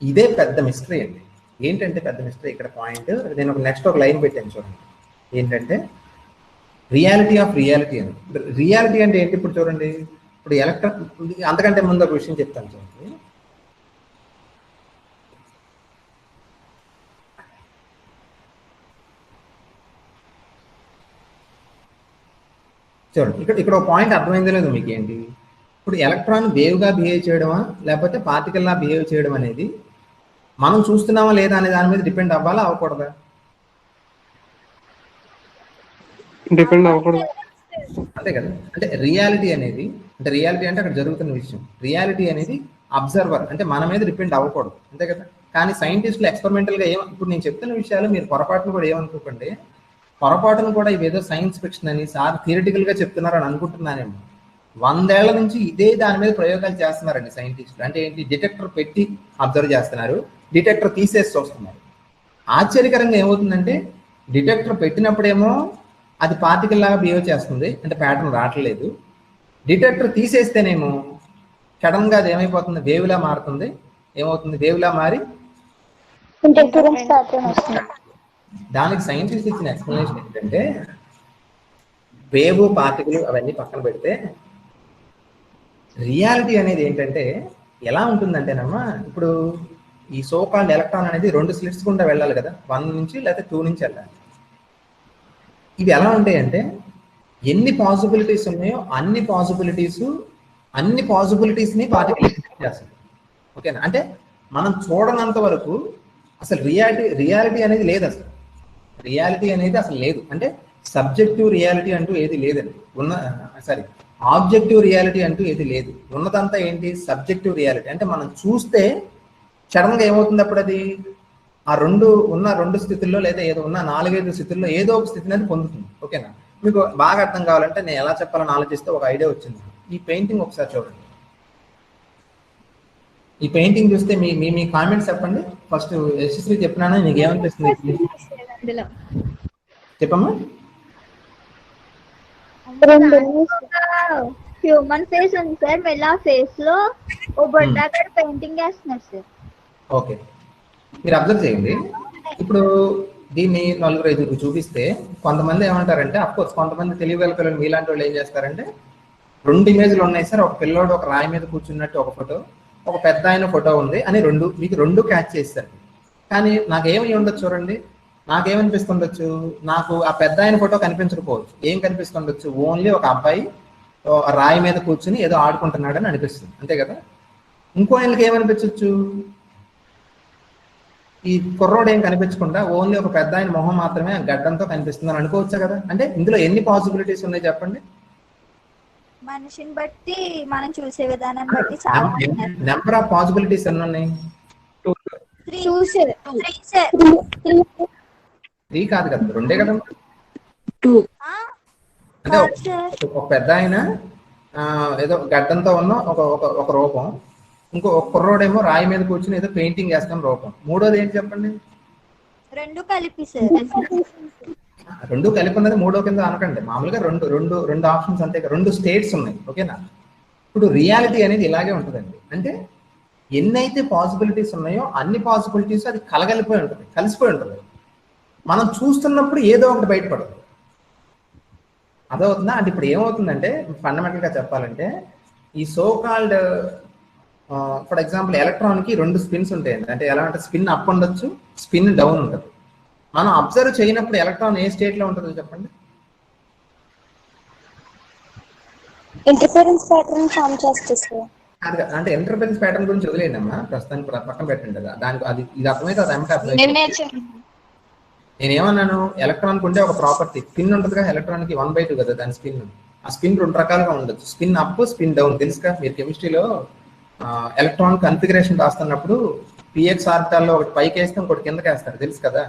ఇదే పెద్ద మిస్టరీ అండి. ఏంటంటే పెద్ద మిస్టరీ ఇక్కడ పాయింట్, నేను నెక్స్ట్ ఒక లైన్ పెట్టాను చూడండి. ఏంటంటే రియాలిటీ ఆఫ్ రియాలిటీ అని. రియాలిటీ అంటే ఏంటి? ఇప్పుడు చూడండి, ఇప్పుడు ఎలక్ట్రాన్, అంతకంటే ముందు ఒక విషయం చెప్తాను చూడండి. చూడండి ఇక్కడ ఒక పాయింట్ అర్థమైందో లేదు మీకు. ఏంటి ఇప్పుడు ఎలక్ట్రాన్ వేవ్గా బిహేవ్ చేయడమా లేకపోతే పార్టికల్లా బిహేవ్ చేయడం అనేది మనం చూస్తున్నామా లేదా అనే దాని మీద డిపెండ్ అవ్వాలా అవ్వకూడదా? డిపెండ్ అవ్వకూడదు. అంతే కదా. అంటే రియాలిటీ అనేది, రియాలిటీ అంటే అక్కడ జరుగుతున్న విషయం, రియాలిటీ అనేది అబ్జర్వర్ అంటే మన మీద డిపెండ్ అవ్వకూడదు, అంతే కదా. కానీ సైంటిస్టులు ఎక్స్పెరిమెంటల్గా ఇప్పుడు నేను చెప్తున్న విషయాలు మీరు పొరపాటును కూడా ఏమనుకోకండి, పొరపాటును కూడా ఇవేదో సైన్స్ ఫిక్షన్ అని సార్ థియరిటికల్గా చెప్తున్నారు అని అనుకుంటున్నానేమో. 100 ఏళ్ల నుంచి ఇదే దాని మీద ప్రయోగాలు చేస్తున్నారండి సైంటిస్టులు. అంటే ఏంటి, డిటెక్టర్ పెట్టి అబ్జర్వ్ చేస్తున్నారు, డిటెక్టర్ తీసేసి చూస్తున్నారు. ఆశ్చర్యకరంగా ఏమవుతుందంటే డిటెక్టర్ పెట్టినప్పుడేమో అది పార్టికల్ లాగా బిహేవ్ చేస్తుంది, అంటే ప్యాటర్న్ రావట్లేదు. డిటెక్టర్ తీసేస్తేనేమో సడన్గా అది ఏమైపోతుంది, వేవ్లా మారుతుంది. ఏమవుతుంది, వేవ్లా మారి దానికి సైంటిస్ట్ ఇచ్చిన ఎక్స్ప్లెనేషన్ ఏంటంటే, వేవ్ పార్టికల్ అవన్నీ పక్కన పెడితే రియాలిటీ అనేది ఏంటంటే ఎలా ఉంటుందంటేనమ్మా, ఇప్పుడు ఈ సో కాల్డ్ ఎలక్ట్రాన్ అనేది 2 స్లిట్స్ గుండా వెళ్ళాలి కదా, 1 నుంచి లేకపోతే 2 నుంచి వెళ్ళాలి. ఇవి ఎలా ఉంటాయంటే ఎన్ని పాసిబిలిటీస్ ఉన్నాయో అన్ని పాసిబిలిటీస్ని పార్టికల్ చేస్తుంది, ఓకేనా. అంటే మనం చూడనంత వరకు అసలు రియాలిటీ అనేది లేదు, అసలు లేదు. అంటే సబ్జెక్టివ్ రియాలిటీ అంటూ ఏది లేదండి, ఆబ్జెక్టివ్ రియాలిటీ అంటూ ఏది లేదు. ఉన్నదంతా ఏంటి, సబ్జెక్టివ్ రియాలిటీ. అంటే మనం చూస్తే సడన్గా ఏమవుతుంది, అప్పుడు అది ఆ రెండు స్థితుల్లో లేదా ఏదో ఉన్న 4-5 స్థితుల్లో ఏదో ఒక స్థితిని అది పొందుతుంది, ఓకేనా. మీకు బాగా అర్థం కావాలంటే నేను ఎలా చెప్పాలని ఆలోచిస్తే ఒక ఐడియా వచ్చింది. ఈ పెయింటింగ్ ఒకసారి చూడండి. ఈ పెయింటింగ్ చూస్తే మీ కామెంట్స్ చెప్పండి. ఫస్ట్ యశస్వి చెప్పినాను, నీకు ఏమనిపిస్తుంది చెప్పమ్మా. హ్యూమన్ ఫేస్ ఉంది సార్, మెల్లా ఫేస్ లో ఓ బొడ్డాకడ పెయింటింగ్ వేస్తున్నారు సార్. ఓకే, మీరు అబ్జర్వ్ చేయండి. ఇప్పుడు దీన్ని 4-5 చూపిస్తే కొంతమంది ఏమంటారంటే, అఫ్కోర్స్ కొంతమంది తెలివిగల పిల్లలు మీలాంటి వాళ్ళు ఏం చేస్తారంటే, 2 ఇమేజ్లు ఉన్నాయి సార్, ఒక పిల్లోడు ఒక రాయి మీద కూర్చున్నట్టు ఒక ఫోటో, ఒక పెద్ద ఆయన ఫోటో ఉంది అని మీకు రెండు క్యాచ్ చేస్తారు. కానీ నాకేమి ఉండొచ్చు చూడండి, నాకేమనిపిస్తుండొచ్చు, నాకు ఆ పెద్ద ఆయన ఫోటో కనిపించకపోవచ్చు. ఏం కనిపిస్తుండొచ్చు, ఓన్లీ ఒక అబ్బాయి రాయి మీద కూర్చుని ఏదో ఆడుకుంటున్నాడని అనిపిస్తుంది, అంతే కదా. ఇంకో ఆయనకి ఏమనిపించవచ్చు, ఈ కుర్రోడు ఏం కనిపించకుండా ఓన్లీ ఒక పెద్ద ఆయన మొహం మాత్రమే గడ్డంతో కనిపిస్తుంది అని అనుకోవచ్చా కదా. అంటే ఇందులో ఎన్ని పాసిబిలిటీస్ ఉన్నాయి చెప్పండి. మనిషిని బట్టి మనం చూసే విధానం బట్టి చాలా నెంబర్ ఆఫ్ పాసిబిలిటీస్ ఎన్ని ఉన్నాయి? 3 కాదు కదా, 2 కదా. 2 అంటే ఒక పెద్ద ఆయన ఏదో గడ్డంతో ఉన్న ఒక రూపం, ఇంకో కుర్రోడేమో రాయి మీద కూర్చుని ఏదో పెయింటింగ్ చేస్తాం రూపం. మూడోది ఏంటి చెప్పండి? 2 కలిపి సార్. 2 కలిపి ఉన్నది మూడో కింద అనకండి, మామూలుగా రెండు ఆప్షన్స్ అంతే, 2 స్టేట్స్ ఉన్నాయి, ఓకేనా. ఇప్పుడు రియాలిటీ అనేది ఇలాగే ఉంటుందండి. అంటే ఎన్నైతే పాసిబిలిటీస్ ఉన్నాయో అన్ని పాసిబిలిటీస్ అది కలిసిపోయి ఉంటుంది. మనం చూస్తున్నప్పుడు ఏదో ఒకటి బయటపడదు, అదవుతుందా. అంటే ఇప్పుడు ఏమవుతుందంటే ఫండమెంటల్గా చెప్పాలంటే, ఈ సో కాల్డ్ ఫర్ ఎగ్జాంపుల్ ఎలక్ట్రాన్కి 2 స్పిన్స్ ఉంటాయండి. అంటే ఎలా అంటే స్పిన్ అప్ ఉండొచ్చు, స్పిన్ డౌన్ ఉంటుంది. మనం అబ్జర్వ్ చేయనప్పుడు ఎలక్ట్రాన్ ఏ స్టేట్ లో ఉంటుందో చెప్పండి. ఇంటర్ఫరెన్స్ ప్యాటర్న్ ఫామ్ చేస్తుంది సార్. అంటే ఇంటర్ఫరెన్స్ ప్యాటర్న్ గురించి వదిలేయండి అమ్మా, ప్రస్తుతానికి పక్కన పెట్టండి కదా. దానికి అది ఇది అర్థమైతే అది ఏమంటే అర్థమైతే. నేనేమన్నాను, ఎలక్ట్రాన్ ఉంటే ఒక ప్రాపర్టీ స్పిన్ ఉంటుంది కదా, ఎలక్ట్రాన్ కి 1/2 కదా దాని స్పిన్. ఆ స్పిన్ 2 రకాలుగా ఉండొచ్చు, స్పిన్ అప్ స్పిన్ డౌన్. తెలుసుగా మీరు కెమిస్ట్రీలో ఎలక్ట్రాన్ కన్ఫిగరేషన్ రాస్తున్నప్పుడు పిఎక్స్ ఆర్బిటాల్లో ఒకటి పైకి వేస్తే ఇంకోటి కిందకి వేస్తారు, తెలుసు కదా.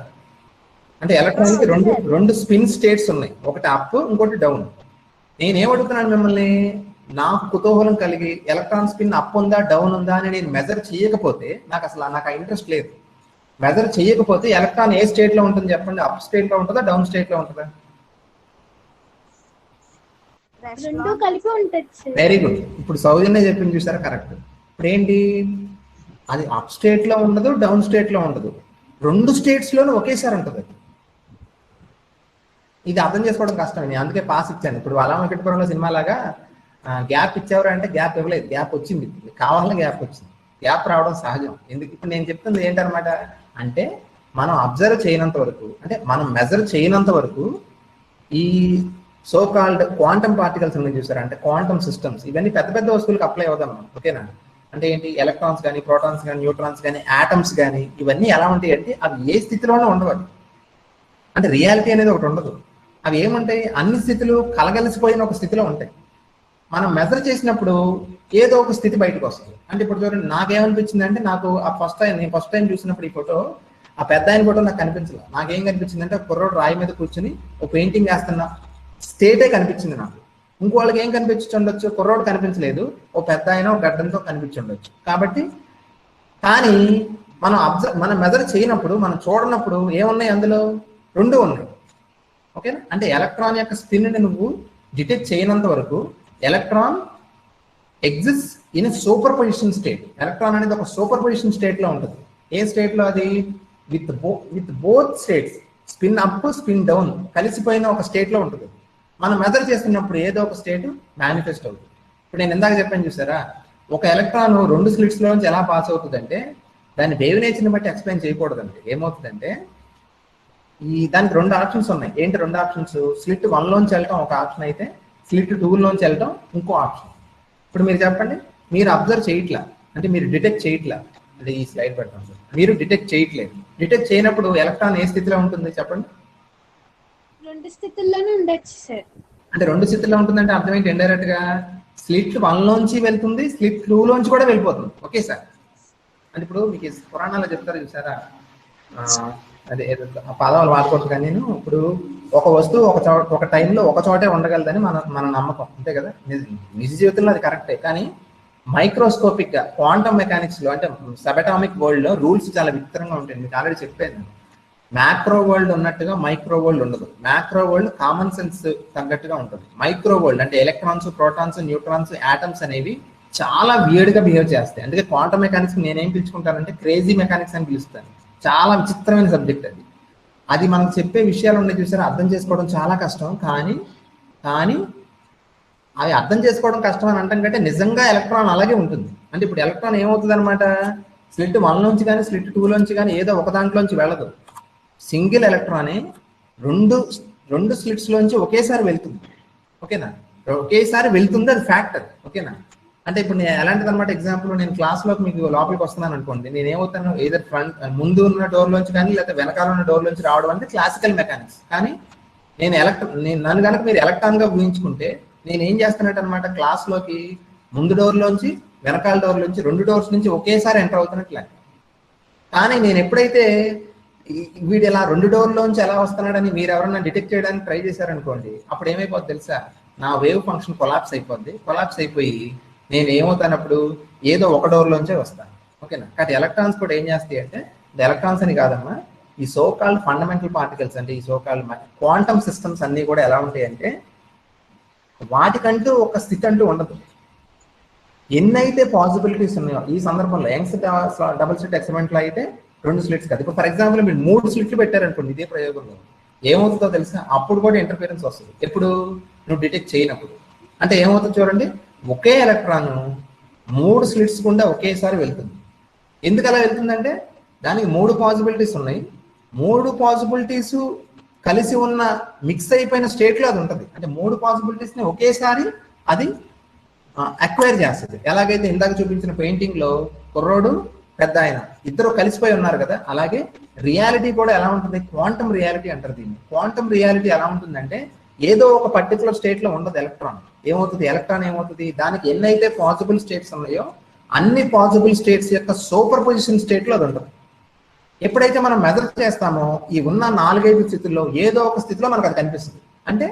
అంటే ఎలక్ట్రాన్ కి రెండు స్పిన్ స్టేట్స్ ఉన్నాయి, ఒకటి అప్ ఇంకోటి డౌన్. నేనేమడుగుతున్నాను మిమ్మల్ని, నాకు కుతూహలం కలిగి ఎలక్ట్రాన్ స్పిన్ అప్ ఉందా డౌన్ ఉందా అని నేను మెజర్ చేయకపోతే నాకు ఆ ఇంట్రెస్ట్ లేదు. మెజర్ చేయకపోతే ఎలక్ట్రాన్ ఏ స్టేట్ లో ఉంటుంది చెప్పండి, అప్ స్టేట్ లో ఉంటుందా డౌన్ స్టేట్ లో ఉంటుందా? రెండు కలిపి ఉంటుంది. Very good. ఇప్పుడు సౌజన్య చెప్పింది చూసారా, కరెక్ట్. ఇప్పుడు ఏంటి, అది అప్ స్టేట్ లో ఉండదు డౌన్ స్టేట్ లో ఉండదు, 2 స్టేట్స్ లోనూ ఒకేసారి ఉంటుంది. ఇది అర్థం చేసుకోవడం కష్టం, నేను అందుకే పాస్ ఇచ్చాను. ఇప్పుడు అలా వెంకటపురంలో సినిమా లాగా గ్యాప్ ఇచ్చేవారు అంటే గ్యాప్ ఇవ్వలేదు, గ్యాప్ వచ్చింది, కావాలని గ్యాప్ వచ్చింది. గ్యాప్ రావడం సహజం. ఎందుకు ఇప్పుడు నేను చెప్తుంది ఏంటనమాట అంటే, మనం అబ్జర్వ్ చేయనంత వరకు, అంటే మనం మెజర్ చేయనంత వరకు ఈ సో కాల్డ్ క్వాంటమ్ పార్టికల్స్ ఉన్నాయి చూసారా, అంటే క్వాంటమ్ సిస్టమ్స్, ఇవన్నీ పెద్ద పెద్ద వస్తువులకు అప్లై అవుదాం. ఓకేనా? అంటే ఏంటి, ఎలక్ట్రాన్స్ కానీ ప్రోటాన్స్ కానీ న్యూట్రాన్స్ కానీ ఆటమ్స్ కానీ ఇవన్నీ ఎలా ఉంటాయి అంటే అవి ఏ స్థితిలోనే ఉండవు. అంటే రియాలిటీ అనేది ఒకటి ఉండదు. అవి ఏముంటాయి, అన్ని స్థితులు కలగలిసిపోయిన ఒక స్థితిలో ఉంటాయి. మనం మెజర్ చేసినప్పుడు ఏదో ఒక స్థితి బయటకు వస్తుంది. అంటే ఇప్పుడు చూడండి, నాకేమనిపించింది అంటే, నాకు ఆ నేను ఫస్ట్ టైం చూసినప్పుడు ఈ ఫోటో, ఆ పెద్ద ఆయన ఫోటో నాకు కనిపించలేదు. నాకేం కనిపించింది అంటే, కుర్రోడు రాయి మీద కూర్చుని ఒక పెయింటింగ్ వేస్తున్న స్టేటే కనిపించింది నాకు. ఇంకో వాళ్ళకి ఏం కనిపించుండొచ్చు, కుర్రోడు కనిపించలేదు, ఓ పెద్ద ఆయన ఒక గడ్డంతో కనిపించుండొచ్చు. కాబట్టి కానీ మనం మెజర్ చేయనప్పుడు, మనం చూడనప్పుడు ఏమున్నాయి అందులో, 2 ఉన్నాయి. ఓకేనా? అంటే ఎలక్ట్రాన్ యొక్క స్పిన్ ని నువ్వు డిటెక్ట్ చేయనంత వరకు electron exist in super position state. Electron అనేది ఒక సూపర్ పొజిషన్ స్టేట్ లో ఉంటుంది. ఏ స్టేట్ లో అది, with both states, spin up spin down కలిసిపోయిన ఒక స్టేట్ లో ఉంటుంది. మనం మెజర్ చేస్తున్నప్పుడు ఏదో ఒక స్టేట్ మేనిఫెస్ట్ అవుతుంది. ఇప్పుడు నేను ఇందాక చెప్పాను చూసారా, ఒక ఎలక్ట్రాన్ 2 స్లిట్స్ లోంచి ఎలా పాస్ అవుతుందంటే, దాని వేవ్ నేచర్ని బట్టి ఎక్స్ప్లెయిన్ చేయకూడదండి. ఏమవుతుందంటే, దానికి 2 ఆప్షన్స్ ఉన్నాయి. ఏంటి 2 ఆప్షన్స్, స్లిట్ 1 లోంచి వెళ్ళటం ఒక ఆప్షన్ అయితే, స్లిట్ 2 లోంచి వెళ్ళటం ఇంకో ఆప్షన్. ఇప్పుడు మీరు చెప్పండి, మీరు అబ్జర్వ్ చేయట్లా, అంటే మీరు డిటెక్ట్ చేయట్లా, అంటే ఈ స్లైడ్ పెడతాం సార్, మీరు డిటెక్ట్ చేయట్లేదు. డిటెక్ట్ చేయనప్పుడు ఎలక్ట్రాన్ ఏ స్థితిలో ఉంటుంది చెప్పండి? 2 స్థితుల్లోనే ఉండొచ్చు సార్. అంటే 2 స్థితిలో ఉంటుందంటే అర్థం ఏంటి, ఇండైరెక్ట్ గా స్లిట్ 1 లోంచి వెళ్తుంది, స్లిట్ 2 లోంచి కూడా వెళ్ళిపోతుంది ఒకేసారి. అంటే ఇప్పుడు మీకు పురాణాలు చెప్తారు చూసారా, అదే పదాలు వాడకూడదు కానీ, నేను ఇప్పుడు ఒక వస్తువు ఒక టైంలో ఒక చోటే ఉండగలదని మన నమ్మకం, అంతే కదా. నిజ జీవితంలో అది కరెక్టే. కానీ మైక్రోస్కోపిక్ గా క్వాంటమ్ మెకానిక్స్ లో, అంటే సబటామిక్ వరల్డ్ లో రూల్స్ చాలా విచిత్రంగా ఉంటాయి. మీకు ఆల్రెడీ చెప్పాను, మ్యాక్రో వరల్డ్ ఉన్నట్టుగా మైక్రో వరల్డ్ ఉండదు. మ్యాక్రో వరల్డ్ కామన్ సెన్స్ తగ్గట్టుగా ఉంటుంది. మైక్రో వరల్డ్ అంటే ఎలక్ట్రాన్స్ ప్రోటాన్స్ న్యూట్రాన్స్ ఆటమ్స్ అనేవి చాలా వియర్డ్ గా బిహేవ్ చేస్తాయి. అందుకే క్వాంటమ్ మెకానిక్స్ నేనేం పిలుచుకుంటానంటే క్రేజీ మెకానిక్స్ అని పిలుస్తాను. చాలా విచిత్రమైన సబ్జెక్ట్ అది. అది మనకు చెప్పే విషయాలు ఉన్నాయి చూసారా, అర్థం చేసుకోవడం చాలా కష్టం. కానీ అవి అర్థం చేసుకోవడం కష్టం అని అంటాం కంటే నిజంగా ఎలక్ట్రాన్ అలాగే ఉంటుంది. అంటే ఇప్పుడు ఎలక్ట్రాన్ ఏమవుతుంది అనమాట, స్లిట్ 1 నుంచి కానీ స్లిట్ 2 లోంచి కానీ ఏదో ఒక దాంట్లోంచి వెళ్ళదు. సింగిల్ ఎలక్ట్రానే రెండు స్లిట్స్ లోంచి ఒకేసారి వెళ్తుంది. ఓకేనా? ఒకేసారి వెళ్తుంది, అది ఫ్యాక్ట్ అది. ఓకేనా? అంటే ఇప్పుడు నేను ఎలాంటిది అనమాట, ఎగ్జాంపుల్ నేను క్లాస్లోకి మీకు లోపలికి వస్తున్నాను అనుకోండి, నేను ఏమవుతాను, ఏదర్ ఫ్రంట్ ముందు ఉన్న డోర్ లోంచి కానీ లేకపోతే వెనకాల ఉన్న డోర్ లోంచి రావడం అంటే క్లాసికల్ మెకానిక్స్. కానీ నన్ను కనుక మీరు ఎలక్ట్రాన్ గా ఊహించుకుంటే నేను ఏం చేస్తున్నట్టు అనమాట, క్లాస్లోకి ముందు డోర్ లోంచి వెనకాల డోర్ లోంచి 2 డోర్స్ నుంచి ఒకేసారి ఎంటర్ అవుతున్నట్లే. కానీ నేను ఎప్పుడైతే వీడు ఇలా 2 డోర్లోంచి ఎలా వస్తున్నాడని మీరు ఎవరన్నా డిటెక్ట్ చేయడానికి ట్రై చేశారనుకోండి, అప్పుడు ఏమైపోద్ది తెలుసా, నా వేవ్ ఫంక్షన్ కొలాప్స్ అయిపోద్ది. కొలాప్స్ అయిపోయి నేను ఏమవుతానప్పుడు ఏదో ఒక డోర్లోంచే వస్తాను. ఓకేనా? కాబట్టి ఎలక్ట్రాన్స్ కూడా ఏం చేస్తాయి అంటే, ఎలక్ట్రాన్స్ అని కాదమ్మా, ఈ సోకాల్డ్ ఫండమెంటల్ పార్టికల్స్ అంటే ఈ సోకాల్డ్ క్వాంటమ్ సిస్టమ్స్ అన్నీ కూడా ఎలా ఉంటాయి అంటే, వాటికంటూ ఒక స్థితి అంటూ ఉండదు. ఎన్నైతే పాసిబిలిటీస్ ఉన్నాయో ఈ సందర్భంలో యంగ్స్ డబుల్ స్లిట్ ఎక్స్పెరిమెంట్లో అయితే 2 స్లిట్స్ కాదు. ఇప్పుడు ఫర్ ఎగ్జాంపుల్ మీరు 3 స్లిట్లు పెట్టారనుకోండి ఇదే ప్రయోగంలో, ఏమవుతుందో తెలుసా, అప్పుడు కూడా ఇంటర్ఫిరెన్స్ వస్తుంది. ఎప్పుడు నువ్వు డిటెక్ట్ చేయనప్పుడు. అంటే ఏమవుతుంది చూడండి, ఒకే ఎలక్ట్రాన్ 3 స్లిట్స్ గుండా ఒకేసారి వెళ్తుంది. ఎందుకు అలా వెళ్తుందంటే దానికి 3 పాసిబిలిటీస్ ఉన్నాయి. 3 పాసిబిలిటీస్ కలిసి ఉన్న మిక్స్ అయిపోయిన స్టేట్లో అది ఉంటుంది. అంటే 3 పాసిబిలిటీస్ని ఒకేసారి అది అక్వైర్ చేస్తుంది. ఎలాగైతే ఇందాక చూపించిన పెయింటింగ్ లో కుర్రోడు పెద్ద ఆయన ఇద్దరు కలిసిపోయి ఉన్నారు కదా, అలాగే రియాలిటీ కూడా ఎలా ఉంటుంది, క్వాంటమ్ రియాలిటీ అంటారు దీన్ని. క్వాంటమ్ రియాలిటీ ఎలా ఉంటుందంటే ఏదో ఒక పర్టికులర్ స్టేట్ లో ఉండదు ఎలక్ట్రాన్. ఏమవుతుంది, ఎలక్ట్రాన్ ఏమవుతుంది, దానికి ఎన్నైతే పాసిబుల్ స్టేట్స్ ఉన్నాయో అన్ని పాసిబుల్ స్టేట్స్ యొక్క సూపర్ పొజిషన్ స్టేట్ లో అది ఉంటుంది. ఎప్పుడైతే మనం మెజర్ చేస్తామో ఈ ఉన్న 4-5 స్థితుల్లో ఏదో ఒక స్థితిలో మనకు అది కనిపిస్తుంది. అంటే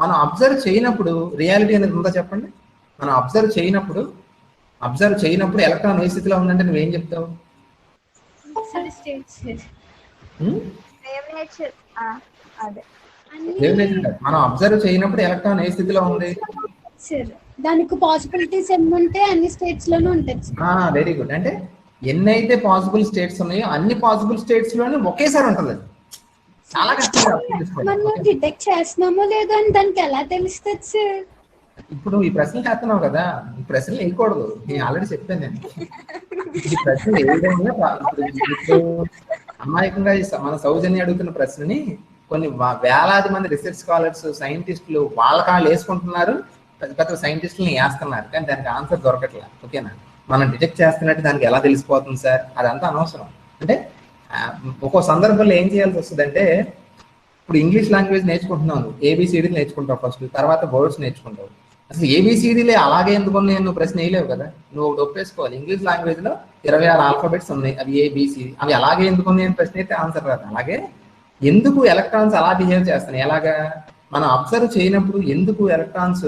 మనం అబ్జర్వ్ చేయనప్పుడు రియాలిటీ అనేది ఉందా చెప్పండి. మనం అబ్జర్వ్ చేయనప్పుడు ఎలక్ట్రాన్ ఏ స్థితిలో ఉందంటే నువ్వేం చెప్తావు? మనం అబ్జర్వ్ చేయనప్పుడు ఎలక్ట్రాన్ ఏ స్థితిలో ఉంది? దానికి పాసిబిలిటీస్ ఎన్ని ఉంటే అన్ని స్టేట్స్ లోనే ఉంటాయి. Very good. అంటే ఎన్నైతే పాసిబుల్ స్టేట్స్ ఉన్నాయో అన్ని పాసిబుల్ స్టేట్స్ లోనే ఒకేసారి ఉంటుంది. అది చాలా మనం డిటెక్ట్ చేస్తున్నామో లేదో అని దానికి ఎలా తెలుస్తుంది సార్? ఇప్పుడు ఈ ప్రశ్నలు చేస్తున్నావు కదా, ఈ ప్రశ్నలు వేయకూడదు. నేను ఆల్రెడీ చెప్పాను. నేను ఈ ప్రశ్నలు ఏ విధంగా ఇప్పుడు అమాయకంగా మన సౌజన్య అడుగుతున్న ప్రశ్నని కొన్ని వేలాది మంది రీసెర్చ్ స్కాలర్స్ సైంటిస్టులు వాళ్ళ కాళ్ళు వేసుకుంటున్నారు, పెద్ద పెద్ద సైంటిస్టులని వేస్తున్నారు, కానీ దానికి ఆన్సర్ దొరకట్లేదు. ఓకేనా, మనం డిటెక్ట్ చేస్తున్నట్టు దానికి ఎలా తెలిసిపోతుంది సార్? అదంతా అనవసరం. అంటే ఒక్కో సందర్భంలో ఏం చేయాల్సి వస్తుంది అంటే, ఇప్పుడు ఇంగ్లీష్ లాంగ్వేజ్ నేర్చుకుంటున్నాను, ఏబిసిడీలు నేర్చుకుంటావు ఫస్ట్, తర్వాత వర్డ్స్ నేర్చుకుంటావు. అసలు ఏబిసిడీలే అలాగే ఎందుకు నేను ప్రశ్న వేయలేవు కదా, నువ్వు ఒకటి ఒప్పేసుకోవాలి. ఇంగ్లీష్ లాంగ్వేజ్ లో 26 ఆల్ఫాబెట్స్ ఉన్నాయి, అవి ఏబిసి, అవి అలాగే ఎందుకు నేను ప్రశ్న అయితే ఆన్సర్ రాదు. అలాగే ఎందుకు ఎలక్ట్రాన్స్ అలా బిహేవ్ చేస్తున్నాయి, ఎలాగా మనం అబ్జర్వ్ చేయనప్పుడు ఎందుకు ఎలక్ట్రాన్స్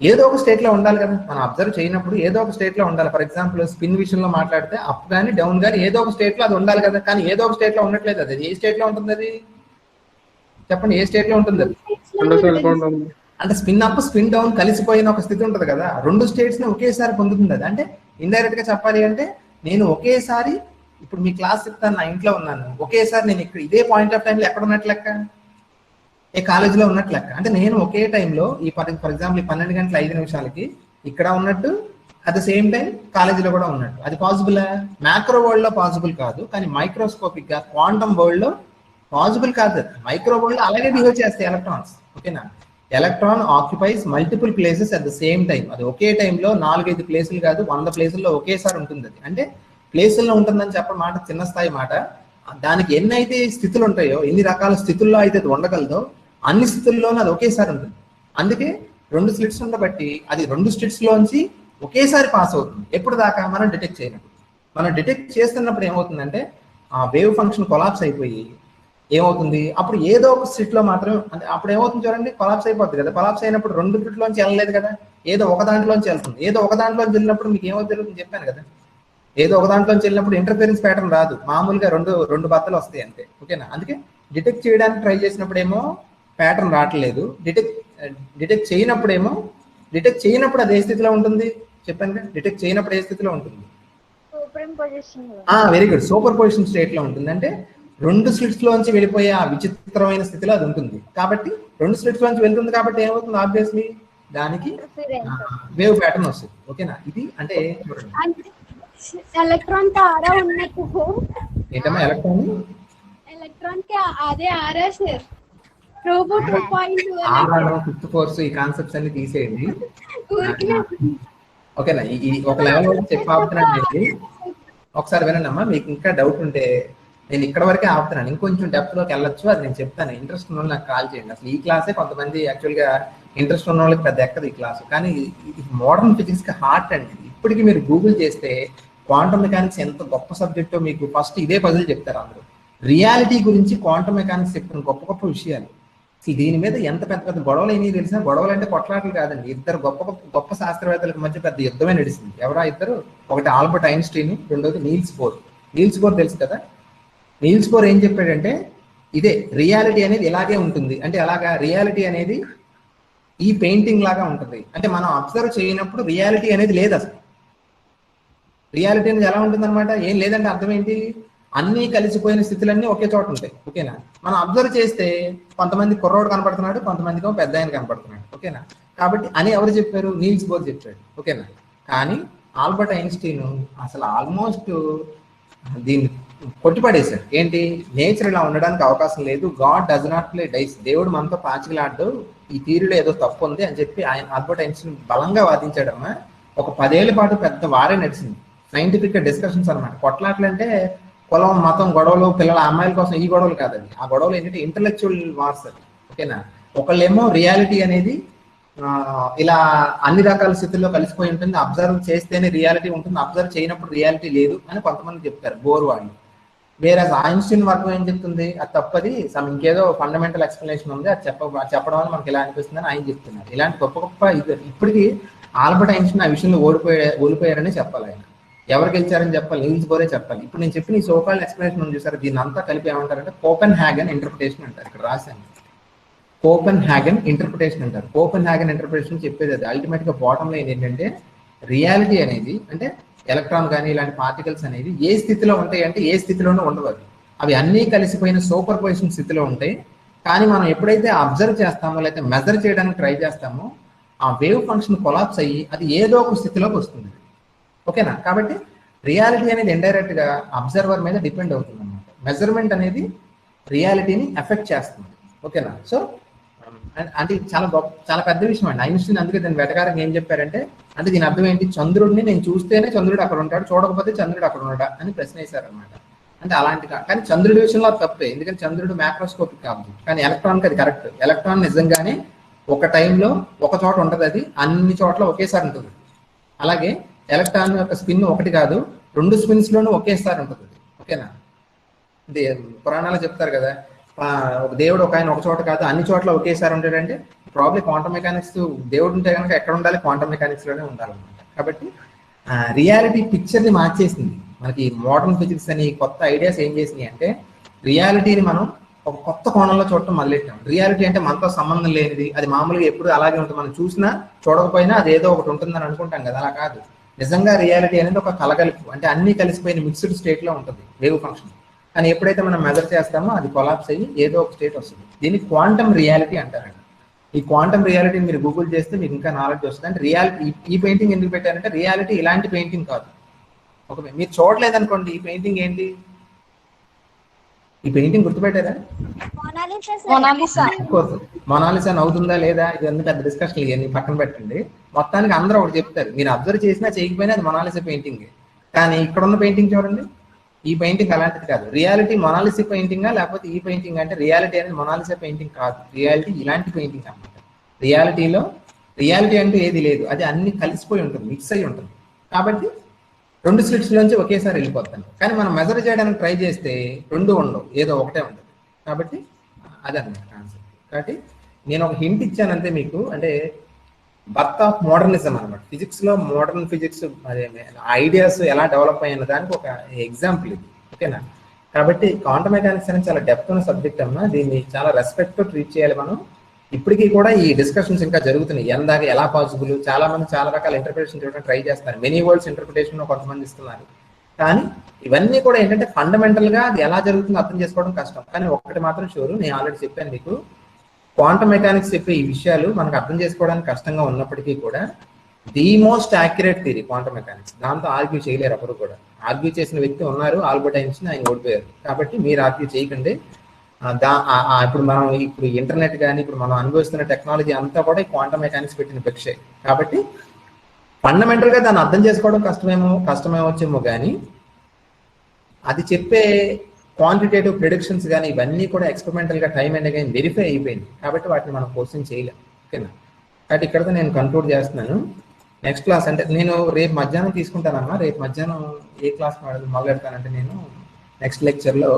ఏదో ఒక స్టేట్ లో ఉండాలి కదా. మనం అబ్జర్వ్ చేయనప్పుడు ఏదో ఒక స్టేట్ లో ఉండాలి. ఫర్ ఎగ్జాంపుల్ స్పిన్ విషయంలో మాట్లాడితే అప్ కానీ డౌన్ కానీ ఏదో ఒక స్టేట్ లో అది ఉండాలి కదా, కానీ ఏదో ఒక స్టేట్ లో ఉండట్లేదు. అది ఏ స్టేట్ లో ఉంటుంది? అది చెప్పండి, ఏ స్టేట్ లో ఉంటుంది అది? అంటే స్పిన్ అప్ స్పిన్ డౌన్ కలిసిపోయిన ఒక స్థితి ఉంటుంది కదా, 2 స్టేట్స్ ని ఒకేసారి పొందుతుంది అది. అంటే ఇండైరెక్ట్ గా చెప్పాలి అంటే నేను ఒకేసారి ఇప్పుడు మీ క్లాస్ చెప్తాను, నా ఇంట్లో ఉన్నాను, ఒకేసారి నేను ఇక్కడ ఇదే పాయింట్ ఆఫ్ టైంలో ఎక్కడ ఉన్నట్లు లెక్క, ఏ కాలేజీలో ఉన్నట్లు లెక్క. అంటే నేను ఒకే టైంలో ఈ ఫర్ ఎగ్జాంపుల్ ఈ 12:05 ఇక్కడ ఉన్నట్టు, అట్ ద సేమ్ టైం కాలేజీలో కూడా ఉన్నట్టు. అది పాసిబుల్ మ్యాక్రో వరల్డ్ లో పాసిబుల్ కాదు, కానీ మైక్రోస్కోపిక్ గా క్వాంటమ్ వరల్డ్ లో పాసిబుల్ కాదు. మైక్రో వరల్డ్ లో అలాగే బిహేవ్ చేస్తాయి ఎలక్ట్రాన్స్. ఓకేనా, electron occupies multiple places at the same time. అది ఒకే టైంలో 4-5 ప్లేసులు కాదు, 100 ప్లేసుల్లో ఒకేసారి ఉంటుంది. అది అంటే ప్లేసుల్లో ఉంటుందని చెప్ప మాట చిన్న స్థాయి మాట. దానికి ఎన్నైతే స్థితులు ఉంటాయో, ఎన్ని రకాల స్థితుల్లో అయితే అది ఉండగలదో అన్ని స్థితుల్లోనూ అది ఒకేసారి ఉంటుంది. అందుకే 2 స్లిట్స్ ఉండబట్టి అది 2 స్లిట్స్ లోంచి ఒకేసారి పాస్ అవుతుంది. ఎప్పుడు దాకా మనం డిటెక్ట్ చేయనప్పుడు. మనం డిటెక్ట్ చేస్తున్నప్పుడు ఏమవుతుందంటే ఆ వేవ్ ఫంక్షన్ కొలాప్స్ అయిపోయి ఏమవుతుంది, అప్పుడు ఏదో ఒక స్లిట్ లో మాత్రం, అంటే అప్పుడు ఏమవుతుంది చూడండి, కొలాప్స్ అయిపోతుంది కదా. కొలాప్స్ అయినప్పుడు 2 స్లిట్లోంచి వెళ్ళలేదు కదా, ఏదో ఒక దాంట్లోంచి వెళ్తుంది. ఏదో ఒక దాంట్లోంచి వెళ్ళినప్పుడు మీకు ఏమో జరుగుతుంది చెప్పాను కదా, ఏదో ఒక దాంట్లోంచి వెళ్ళినప్పుడు ఇంటర్ఫిరెన్స్ ప్యాటర్న్ రాదు, మామూలుగా రెండు బద్దలు వస్తాయి అంతే. ఓకేనా, అందుకే డిటెక్ట్ చేయడానికి ట్రై చేసినప్పుడేమో ప్యాటర్న్ రావట్లేదు, డిటెక్ట్ చేయనప్పుడు అది ఏ స్థితిలో ఉంటుంది చెప్పాను కదా, డిటెక్ట్ చేయనప్పుడు ఏ స్థితిలో ఉంటుంది? Very good, super position state లో ఉంటుంది. అంటే 2 స్లిట్స్ లోంచి వెళ్ళిపోయే ఆ విచిత్రమైన స్థితిలో అది ఉంటుంది. కాబట్టి 2 స్లిట్స్ లోంచి వెళ్తుంది కాబట్టి ఏమవుతుంది, ఆబ్వియస్లీ దానికి వేవ్ ప్యాటర్న్ వస్తుంది. ఓకేనా, ఇది అంటే ఎలక్ట్రాన్ కి ఆరా ఉన్నట్టు ఏంటమ్మా ఎలక్ట్రాన్ కి అదే ఆరా సార్. రోబోట్ 2.2 ఫిఫ్త్ ఫోర్స్ ఈ కాన్సెప్ట్స్ అన్ని తీసేయండి. ఓకేనా, ఈ ఒక లెవెల్ వరకు చెప్పి ఆపుతున్నాను. ఒకసారి వినండమ్మా, మీకు ఇంకా డౌట్ ఉంటే నేను ఇక్కడ వరకే ఆపుతున్నాను, ఇంకొంచెం డెప్త్ లోకి వెళ్ళొచ్చు, అది నేను చెప్తాను. ఇంట్రెస్ట్ ఉన్న వాళ్ళు నాకు కాల్ చేయండి. అసలు ఈ క్లాసే కొంతమంది యాక్చువల్గా ఇంట్రెస్ట్ ఉన్న వాళ్ళకి పెద్ద ఎక్కదు ఈ క్లాసు, కానీ ఇది మోడర్న్ ఫిజిక్స్ కి హార్ట్ అండి. ఇప్పటికీ మీరు గూగుల్ చేస్తే క్వాంటమ్ మెకానిక్స్ ఎంత గొప్ప సబ్జెక్టో మీకు ఫస్ట్ ఇదే పజిల్ చెప్తారు అందరూ. రియాలిటీ గురించి క్వాంటమ్ మెకానిక్స్ చెప్తున్న గొప్ప గొప్ప విషయాలు. దీని మీద ఎంత పెద్ద పెద్ద గొడవలు అయినాయి తెలిసిన, గొడవలు అంటే కొట్లాటలు కాదండి, ఇద్దరు గొప్ప శాస్త్రవేత్తలకు మధ్య పెద్ద యుద్ధమే నడిచింది. ఎవరా ఇద్దరు? ఒకటి ఆల్బర్ట్ ఐన్స్టీన్, రెండోది నీల్స్ బోర్. నీల్స్ బోర్ తెలుసు కదా, నీల్స్ బోర్ ఏం చెప్పాడంటే ఇదే రియాలిటీ అనేది ఇలాగే ఉంటుంది. అంటే అలాగా రియాలిటీ అనేది ఈ పెయింటింగ్ లాగా ఉంటుంది. అంటే మనం అబ్జర్వ్ చేయనప్పుడు రియాలిటీ అనేది లేదు. అసలు రియాలిటీ అనేది ఎలా ఉంటుంది అనమాట, ఏం లేదంటే అర్థం ఏంటి, అన్నీ కలిసిపోయిన స్థితులన్నీ ఒకే చోట ఉంటాయి. ఓకేనా, మనం అబ్జర్వ్ చేస్తే కొంతమంది కుర్రోడు కనపడుతున్నాడు, కొంతమందికి పెద్ద ఆయన కనపడుతున్నాడు. ఓకేనా, కాబట్టి అని ఎవరు చెప్పారు? నీల్స్ బోర్ చెప్పాడు. ఓకేనా, కానీ ఆల్బర్ట్ ఐన్స్టీన్ అసలు ఆల్మోస్ట్ దీన్ని కొట్టిపడేశారు. ఏంటి, నేచర్ ఇలా ఉండడానికి అవకాశం లేదు, God does not play dice, దేవుడు మనతో పాచికలాడ్డు, ఈ థియరీలో ఏదో తప్పు ఉంది అని చెప్పి ఆయన ఆల్బర్ట్ ఐన్స్టీన్ బలంగా వాదించాడమ్మా. ఒక 10 ఏళ్ల పాటు పెద్ద వారే నడిచింది, సైంటిఫిక్ డిస్కషన్స్ అనమాట. కొట్లాట్లు అంటే కులం మతం గొడవలు, పిల్లల అమ్మాయిల కోసం ఈ గొడవలు కాదండి. ఆ గొడవలు ఏంటంటే ఇంటలెక్చువల్ వార్స్ అది. ఓకేనా, ఒకళ్ళేమో రియాలిటీ అనేది ఇలా అన్ని రకాల స్థితుల్లో కలిసిపోయి ఉంటుంది, అబ్జర్వ్ చేస్తేనే రియాలిటీ ఉంటుంది, అబ్జర్వ్ చేయనప్పుడు రియాలిటీ లేదు అని కొంతమంది చెప్తారు, బోర్ వాళ్ళు. వేరే ఐన్స్టీన్ వర్గం ఏం చెప్తుంది, అది తప్పది, ఇంకేదో ఫండమెంటల్ ఎక్స్ప్లెనేషన్ ఉంది, అది చెప్పడం వల్ల మనకి ఇలా అనిపిస్తుంది అని ఆయన చెప్తున్నారు. ఇలాంటి గొప్ప గొప్ప ఇప్పటికీ ఆల్బర్ట్ ఐన్స్టీన్ ఆ విషయంలో ఓడిపోయారని చెప్పాలి. ఆయన ఎవరు గెలిచారని చెప్పాలి, నీల్స్ బోరే చెప్పాలి. ఇప్పుడు నేను చెప్పిన ఈ సోకాల్డ్ ఎక్స్ప్లెనేషన్ ఉంది చూసారు, దీన్ని అంతా కలిపి ఏమంటారంటే కోపెన్ హ్యాగన్ ఇంటర్ప్రిటేషన్ అంటారు. ఇక్కడ రాశాను, కోపెన్ హ్యాగన్ ఇంటర్ప్రిటేషన్ అంటారు. కోపెన్ హ్యాగన్ ఇంటర్ప్రిటేషన్ చెప్పేది అది. అల్టిమేట్ గా బాటమ్ లైన్ ఏంటంటే రియాలిటీ అనేది, అంటే ఎలక్ట్రాన్ కానీ ఇలాంటి పార్టికల్స్ అనేవి ఏ స్థితిలో ఉంటాయి అంటే ఏ స్థితిలోనూ ఉండవు. అవి అన్నీ కలిసిపోయిన సూపర్ పొజిషన్ స్థితిలో ఉంటాయి. కానీ మనం ఎప్పుడైతే అబ్జర్వ్ చేస్తామో లేకపోతే మెజర్ చేయడానికి ట్రై చేస్తామో ఆ వేవ్ ఫంక్షన్ కొలాప్స్ అయ్యి అది ఏదో ఒక స్థితిలోకి వస్తుంది. ఓకేనా, కాబట్టి రియాలిటీ అనేది ఇండైరెక్ట్ గా అబ్జర్వర్ మీద డిపెండ్ అవుతుంది అన్నమాట. మెజర్మెంట్ అనేది రియాలిటీని ఎఫెక్ట్ చేస్తుంది. ఓకేనా, సో అంటే చాలా పెద్ద విషయం అండి. ఐన్స్టీన్ అందుకే దాన్ని వెటకారంగా ఏం చెప్పారంటే, అంటే దీని అర్థం ఏంటి, చంద్రుడిని నేను చూస్తేనే చంద్రుడు అక్కడ ఉంటాడు, చూడకపోతే చంద్రుడు అక్కడ ఉంటాడా అని ప్రశ్న వేశారనమాట. అంటే అలాంటి కానీ చంద్రుడి విషయంలో తప్పే, ఎందుకంటే చంద్రుడు మ్యాక్రోస్కోపిక్ ఆబ్జెక్ట్, కానీ ఎలక్ట్రాన్కి అది కరెక్ట్. ఎలక్ట్రాన్ నిజంగానే ఒక టైంలో ఒక చోట ఉంటుంది, అది అన్ని చోట్ల ఒకేసారి ఉంటుంది. అలాగే ఎలక్ట్రాన్ యొక్క స్పిన్ ఒకటి కాదు, 2 స్పిన్స్ లోనూ ఒకేసారి ఉంటుంది. ఓకేనా, పురాణాలు చెప్తారు కదా, ఒక దేవుడు ఒక ఆయన ఒక చోట కాదు అన్ని చోట్ల ఒకేసారి ఉంటాడంటే ప్రాబ్లీ క్వాంటమ్ మెకానిక్స్, దేవుడు ఉంటే కనుక ఎక్కడ ఉండాలి, క్వాంటమ్ మెకానిక్స్ లోనే ఉండాలన్నమాట. కాబట్టి రియాలిటీ పిక్చర్ ని మార్చేసింది మనకి. మోడర్న్ ఫిజిక్స్ అని కొత్త ఐడియాస్ ఏం చేసినాయి అంటే రియాలిటీని మనం ఒక కొత్త కోణంలో చూడటం మొదలెట్టాం. రియాలిటీ అంటే మనతో సంబంధం లేనిది, అది మామూలుగా ఎప్పుడు అలాగే ఉంటుంది, మనం చూసినా చూడకపోయినా అది ఏదో ఒకటి ఉంటుందని అనుకుంటాం కదా, అలా కాదు. నిజంగా రియాలిటీ అనేది ఒక కలగలుపు, అంటే అన్ని కలిసిపోయిన మిక్స్డ్ స్టేట్ లో ఉంటుంది వేవ్ ఫంక్షన్. కానీ ఎప్పుడైతే మనం మెజర్ చేస్తామో అది కొలాప్స్ అయ్యి ఏదో ఒక స్టేట్ వస్తుంది. దీన్ని క్వాంటమ్ రియాలిటీ అంటారండి. ఈ క్వాంటమ్ రియాలిటీని మీరు గూగుల్ చేస్తే మీకు ఇంకా నాలెడ్జ్ వస్తుంది. అంటే రియాలిటీ, ఈ పెయింటింగ్ ఎందుకు పెట్టారంటే రియాలిటీ ఇలాంటి పెయింటింగ్ కాదు. ఒక మీరు చూడలేదనుకోండి, ఈ పెయింటింగ్ ఏంటి, ఈ పెయింటింగ్ గుర్తుపెట్టారా, మొనాలిసా అవుతుందా లేదా, ఇవన్నీ పెద్ద డిస్కషన్ ఇవన్నీ పక్కన పెట్టండి. మొత్తానికి అందరూ ఒకటి చెప్తారు, మీరు అబ్జర్వ్ చేసినా చేయకపోయినా అది మొనాలిసా పెయింటింగ్. కానీ ఇక్కడ ఉన్న పెయింటింగ్ చూడండి, ఈ పెయింటింగ్ అలాంటిది కాదు. రియాలిటీ మొనాలిసా పెయింటింగా లేకపోతే ఈ పెయింటింగ్ అంటే, రియాలిటీ అనేది మొనాలిసా పెయింటింగ్ కాదు, రియాలిటీ ఇలాంటి పెయింటింగ్ అన్నమాట. రియాలిటీలో రియాలిటీ అంటూ ఏది లేదు, అది అన్ని కలిసిపోయి ఉంటుంది, మిక్స్ అయి ఉంటుంది. కాబట్టి 2 స్లిట్స్ లోంచి ఒకేసారి వెళ్ళిపోతాను. కానీ మనం మెజర్ చేయడానికి ట్రై చేస్తే 2 ఉండవు, ఏదో ఒకటే ఉంటుంది. కాబట్టి అదన్నమాట కాన్సెప్ట్. కాబట్టి నేను ఒక హింట్ ఇచ్చాను అంతే మీకు, అంటే బర్త్ ఆఫ్ మోడర్నిజం అనమాట. ఫిజిక్స్ లో మోడర్న్ ఫిజిక్స్ అదే ఐడియాస్ ఎలా డెవలప్ అయ్యిన దానికి ఒక ఎగ్జాంపుల్ ఇది. ఓకేనా, కాబట్టి క్వాంటమ్ మెకానిక్స్ అనేది చాలా డెప్త్ ఉన్న సబ్జెక్ట్ అమ్మా. దీన్ని చాలా రెస్పెక్ట్ తో ట్రీట్ చేయాలి మనం. ఇప్పటికీ కూడా ఈ డిస్కషన్స్ ఇంకా జరుగుతున్నాయి, ఎందాక ఎలా పాసిబుల్. చాలా మంది చాలా రకాల ఇంటర్ప్రిటేషన్ చేయడానికి ట్రై చేస్తారు, మెనీ వరల్డ్స్ ఇంటర్ప్రిటేషన్ కొంతమంది ఇస్తున్నారు. కానీ ఇవన్నీ కూడా ఏంటంటే ఫండమెంటల్ గా అది ఎలా జరుగుతుందో అర్థం చేసుకోవడం కష్టం. కానీ ఒకటి మాత్రం షూర్, నేను ఆల్రెడీ చెప్పాను మీకు, క్వాంటమ్ మెకానిక్స్ చెప్పే ఈ విషయాలు మనకు అర్థం చేసుకోవడానికి కష్టంగా ఉన్నప్పటికీ కూడా the most accurate theory quantum mechanics. దాంతో ఆర్గ్యూ చేయలేరు ఎవరు కూడా. ఆర్గ్యూ చేసిన వ్యక్తి ఉన్నారు, ఆల్బర్ట్ ఐన్స్టీన్, ఆయన ఓడిపోయారు. కాబట్టి మీరు ఆర్గ్యూ చేయకండి. ఇప్పుడు ఇంటర్నెట్ కానీ ఇప్పుడు మనం అనుభవిస్తున్న టెక్నాలజీ అంతా కూడా ఈ క్వాంటమ్ మెకానిక్స్ పెట్టిన భిక్షే. కాబట్టి ఫండమెంటల్ గా దాన్ని అర్థం చేసుకోవడం కష్టమేమొచ్చేమో కానీ అది చెప్పే క్వాంటిటేటివ్ ప్రిడిక్షన్స్ కానీ ఇవన్నీ కూడా ఎక్స్పెరిమెంటల్ గా టైం అండ్ అగైన్ వెరిఫై అయిపోయింది. కాబట్టి వాటిని మనం క్వశ్చన్ చేయలేం. ఓకేనా, కాబట్టి ఇక్కడతో నేను కంక్లూడ్ చేస్తున్నాను. నెక్స్ట్ క్లాస్ అంటే నేను రేపు మధ్యాహ్నం తీసుకుంటానమ్మా. రేపు మధ్యాహ్నం ఏ క్లాస్ మొదలెడతానంటే నేను నెక్స్ట్ లెక్చర్లో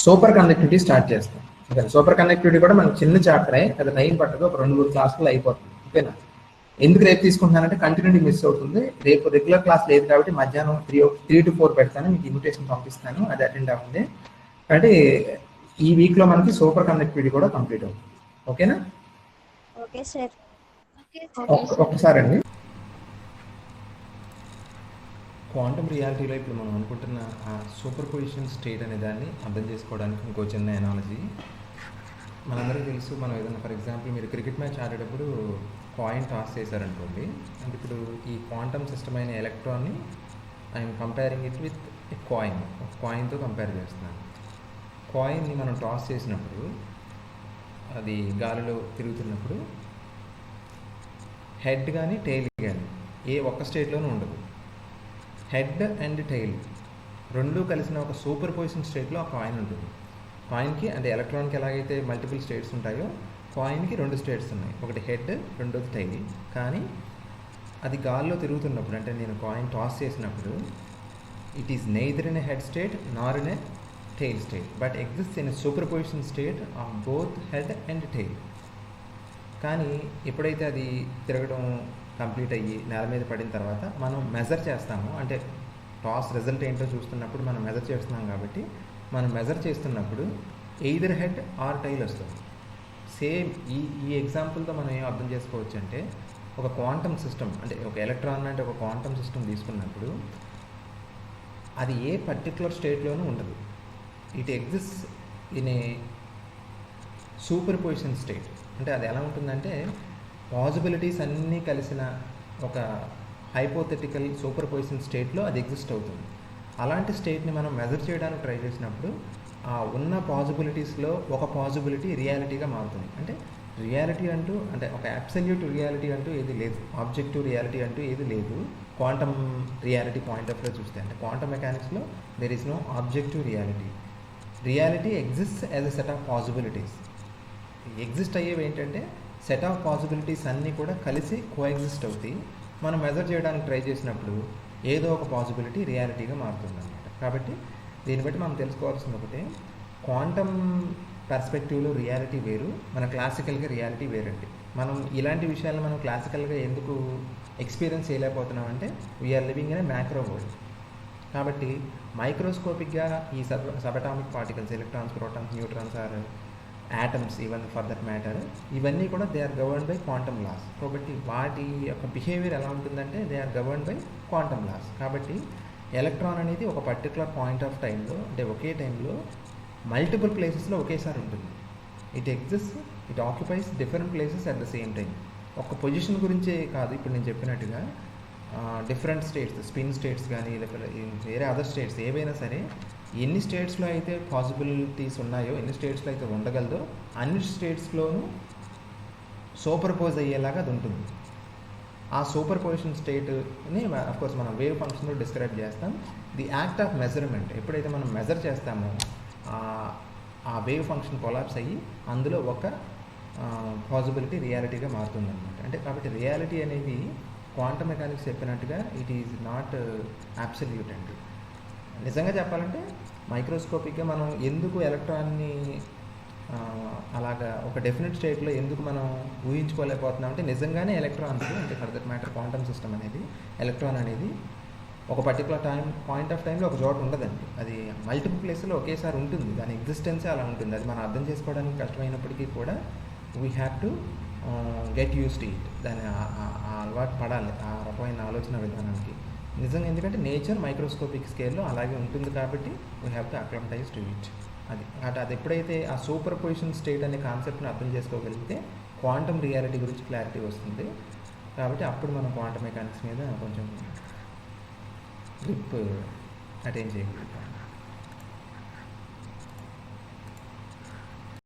సూపర్ కండక్టివిటీ స్టార్ట్ చేస్తాను. ఓకేనా, సూపర్ కండక్టివిటీ కూడా మనకు చిన్న చాప్టరే, అది టైం పట్టదు, ఒక 2-3 క్లాసులు అయిపోతుంది. ఓకేనా, ఎందుకు రేపు తీసుకుంటున్నానంటే కంటిన్యూటీ మిస్ అవుతుంది. రేపు రెగ్యులర్ క్లాస్ లేదు కాబట్టి మధ్యాహ్నం 3 to 4 పెడతాను, మీకు ఇన్విటేషన్ పంపిస్తాను, అది అటెండ్ అవ్వండి. కాబట్టి ఈ వీక్ లో మనకి సూపర్ కండక్టివిటీ కూడా కంప్లీట్ అవుతుంది. ఓకేనా, ఓకే సార్. ఒక్కసారి అండి, క్వాంటమ్ రియాలిటీలో ఇప్పుడు మనం అనుకుంటున్న ఆ సూపర్ పొజిషన్ స్టేట్ అనే దాన్ని అర్థం చేసుకోవడానికి ఇంకో చిన్న ఎనాలజీ. మనందరికీ తెలుసు, మనం ఏదైనా ఫర్ ఎగ్జాంపుల్ మీరు క్రికెట్ మ్యాచ్ ఆడేటప్పుడు కాయిన్ టాస్ చేశారనుకోండి, అంటే ఇప్పుడు ఈ క్వాంటమ్ సిస్టమ్ అయిన ఎలక్ట్రాన్ని ఐఎమ్ కంపేరింగ్ ఇట్ విత్ కాయిన్తో కంపేర్ చేస్తున్నాను. కాయిన్ని మనం టాస్ చేసినప్పుడు అది గాలిలో తిరుగుతున్నప్పుడు హెడ్ కానీ టెయిల్ కానీ ఏ ఒక్క స్టేట్లోనూ ఉండదు. హెడ్ అండ్ టెయిల్ రెండూ కలిసిన ఒక సూపర్ పొజిషన్ స్టేట్లో ఆ కాయిన్ ఉంటుంది. కాయిన్కి అంటే ఎలక్ట్రాన్కి ఎలాగైతే మల్టిపుల్ స్టేట్స్ ఉంటాయో కాయిన్కి 2 స్టేట్స్ ఉన్నాయి, ఒకటి హెడ్, రెండోది టెయిల్. కానీ అది గాల్లో తిరుగుతున్నప్పుడు అంటే నేను కాయిన్ టాస్ చేసినప్పుడు it is neither in a head state nor in a tail state but exist in a superposition state of both head and tail. కానీ ఎప్పుడైతే అది తిరగడం కంప్లీట్ అయ్యి నేల మీద పడిన తర్వాత మనం మెజర్ చేస్తాము, అంటే టాస్ రిజల్ట్ ఏంటో చూస్తున్నప్పుడు మనం మెజర్ చేస్తున్నాం కాబట్టి మనం మెజర్ చేస్తున్నప్పుడు ఎయిదర్ హెడ్ ఆర్ టైల్ వస్తుంది. సేమ్ ఈ ఎగ్జాంపుల్తో మనం ఏం అర్థం చేసుకోవచ్చు అంటే ఒక క్వాంటమ్ సిస్టమ్ అంటే ఒక ఎలక్ట్రాన్ అంటే ఒక క్వాంటమ్ సిస్టమ్ తీసుకున్నప్పుడు అది ఏ పర్టికులర్ స్టేట్లోనూ ఉండదు. It exist in a super position state. అంటే అది ఎలా ఉంటుందంటే పాసిబిలిటీస్ అన్నీ కలిసిన ఒక హైపోథెటికల్ సూపర్ పొజిషన్ స్టేట్లో అది ఎగ్జిస్ట్ అవుతుంది. అలాంటి స్టేట్ని మనం మెజర్ చేయడానికి ట్రై చేసినప్పుడు ఆ ఉన్న పాసిబిలిటీస్లో ఒక పాసిబిలిటీ రియాలిటీగా మారుతుంది. అంటే రియాలిటీ అంటూ అంటే ఒక అబ్సల్యూట్ రియాలిటీ అంటూ ఏది లేదు, ఆబ్జెక్టివ్ రియాలిటీ అంటూ ఏది లేదు. Quantum reality point of view చూస్తే అంటే క్వాంటమ్ మెకానిక్స్లో there is no objective reality. Reality exist as a set of possibilities. Exist అయ్యేవి ఏంటంటే సెట్ ఆఫ్ పాసిబిలిటీస్ అన్నీ కూడా కలిసి కోఎగ్జిస్ట్ అవుతాయి. మనం మెజర్ చేయడానికి ట్రై చేసినప్పుడు ఏదో ఒక పాసిబిలిటీ రియాలిటీగా మారుతుంది అన్నమాట. కాబట్టి దీన్ని బట్టి మనం తెలుసుకోవాల్సింది ఒకటే, క్వాంటమ్ పర్స్పెక్టివ్లో రియాలిటీ వేరు, మన క్లాసికల్గా రియాలిటీ వేరండి. మనం ఇలాంటి విషయాలను మనం క్లాసికల్గా ఎందుకు ఎక్స్పీరియన్స్ చేయలేకపోతున్నామంటే we're living in a macro world. కాబట్టి మైక్రోస్కోపిక్గా ఈ subatomic particles electrons, protons, neutrons or atoms even for that matter ఇవన్నీ కూడా they are governed by quantum laws. కాబట్టి వాటి యొక్క బిహేవియర్ ఎలా ఉంటుందంటే they are governed by quantum laws. కాబట్టి ఎలక్ట్రాన్ అనేది ఒక పర్టికులర్ పాయింట్ ఆఫ్ టైంలో అంటే ఒకే టైంలో మల్టిపుల్ ప్లేసెస్లో ఒకేసారి ఉంటుంది. It exist, it occupies different places at the same time. ఒక పొజిషన్ గురించే కాదు, ఇప్పుడు నేను చెప్పినట్టుగా డిఫరెంట్ స్టేట్స్, స్పిన్ స్టేట్స్ కానీ లేకపోతే వేరే అదర్ స్టేట్స్ ఏవైనా సరే ఎన్ని స్టేట్స్లో అయితే పాసిబిలిటీస్ ఉన్నాయో, ఎన్ని స్టేట్స్లో అయితే ఉండగలదో అన్ని స్టేట్స్లోనూ సూపర్ పోజ్ అయ్యేలాగా అది ఉంటుంది. ఆ సూపర్ పొజిషన్ స్టేట్ని అఫ్కోర్స్ మనం వేవ్ ఫంక్షన్లో డిస్క్రైబ్ చేస్తాం. ది యాక్ట్ ఆఫ్ మెజర్మెంట్, ఎప్పుడైతే మనం మెజర్ చేస్తామో ఆ వేవ్ ఫంక్షన్ కొలాప్స్ అయ్యి అందులో ఒక పాసిబిలిటీ రియాలిటీగా మారుతుంది అనమాట. అంటే కాబట్టి రియాలిటీ అనేది క్వాంటమ్ మెకానిక్స్ చెప్పినట్టుగా ఇట్ ఈజ్ నాట్ అబ్సల్యూట్ అండి. నిజంగా చెప్పాలంటే మైక్రోస్కోపిక్గా మనం ఎందుకు ఎలక్ట్రాన్ని అలాగా ఒక డెఫినెట్ స్టేట్లో ఎందుకు మనం ఊహించుకోలేకపోతున్నాం అంటే నిజంగానే ఎలక్ట్రాన్స్ అంటే for that matter quantum system అనేది ఎలక్ట్రాన్ అనేది ఒక పర్టికులర్ పాయింట్ ఆఫ్ టైంలో ఒక చోట ఉండదండి. అది మల్టిపుల్ ప్లేస్లో ఒకేసారి ఉంటుంది. దాని ఎగ్జిస్టెన్సే అలా ఉంటుంది. అది మనం అర్థం చేసుకోవడానికి కష్టమైనప్పటికీ కూడా we have to get used to it. దాన్ని అలవాటు పడాలి ఆ రకమైన ఆలోచన విధానానికి. నిజంగా ఎందుకంటే నేచర్ మైక్రోస్కోపిక్ స్కేల్లో అలాగే ఉంటుంది కాబట్టి we have to acclimatise to it. అది ఎప్పుడైతే ఆ సూపర్ పొజిషన్ స్టేట్ అనే కాన్సెప్ట్ని అర్థం చేసుకోగలిగితే క్వాంటమ్ రియాలిటీ గురించి క్లారిటీ వస్తుంది. కాబట్టి అప్పుడు మనం క్వాంటమ్ మెకానిక్స్ మీద కొంచెం గ్రిప్ అటైన్ చేయగలుగుతాం.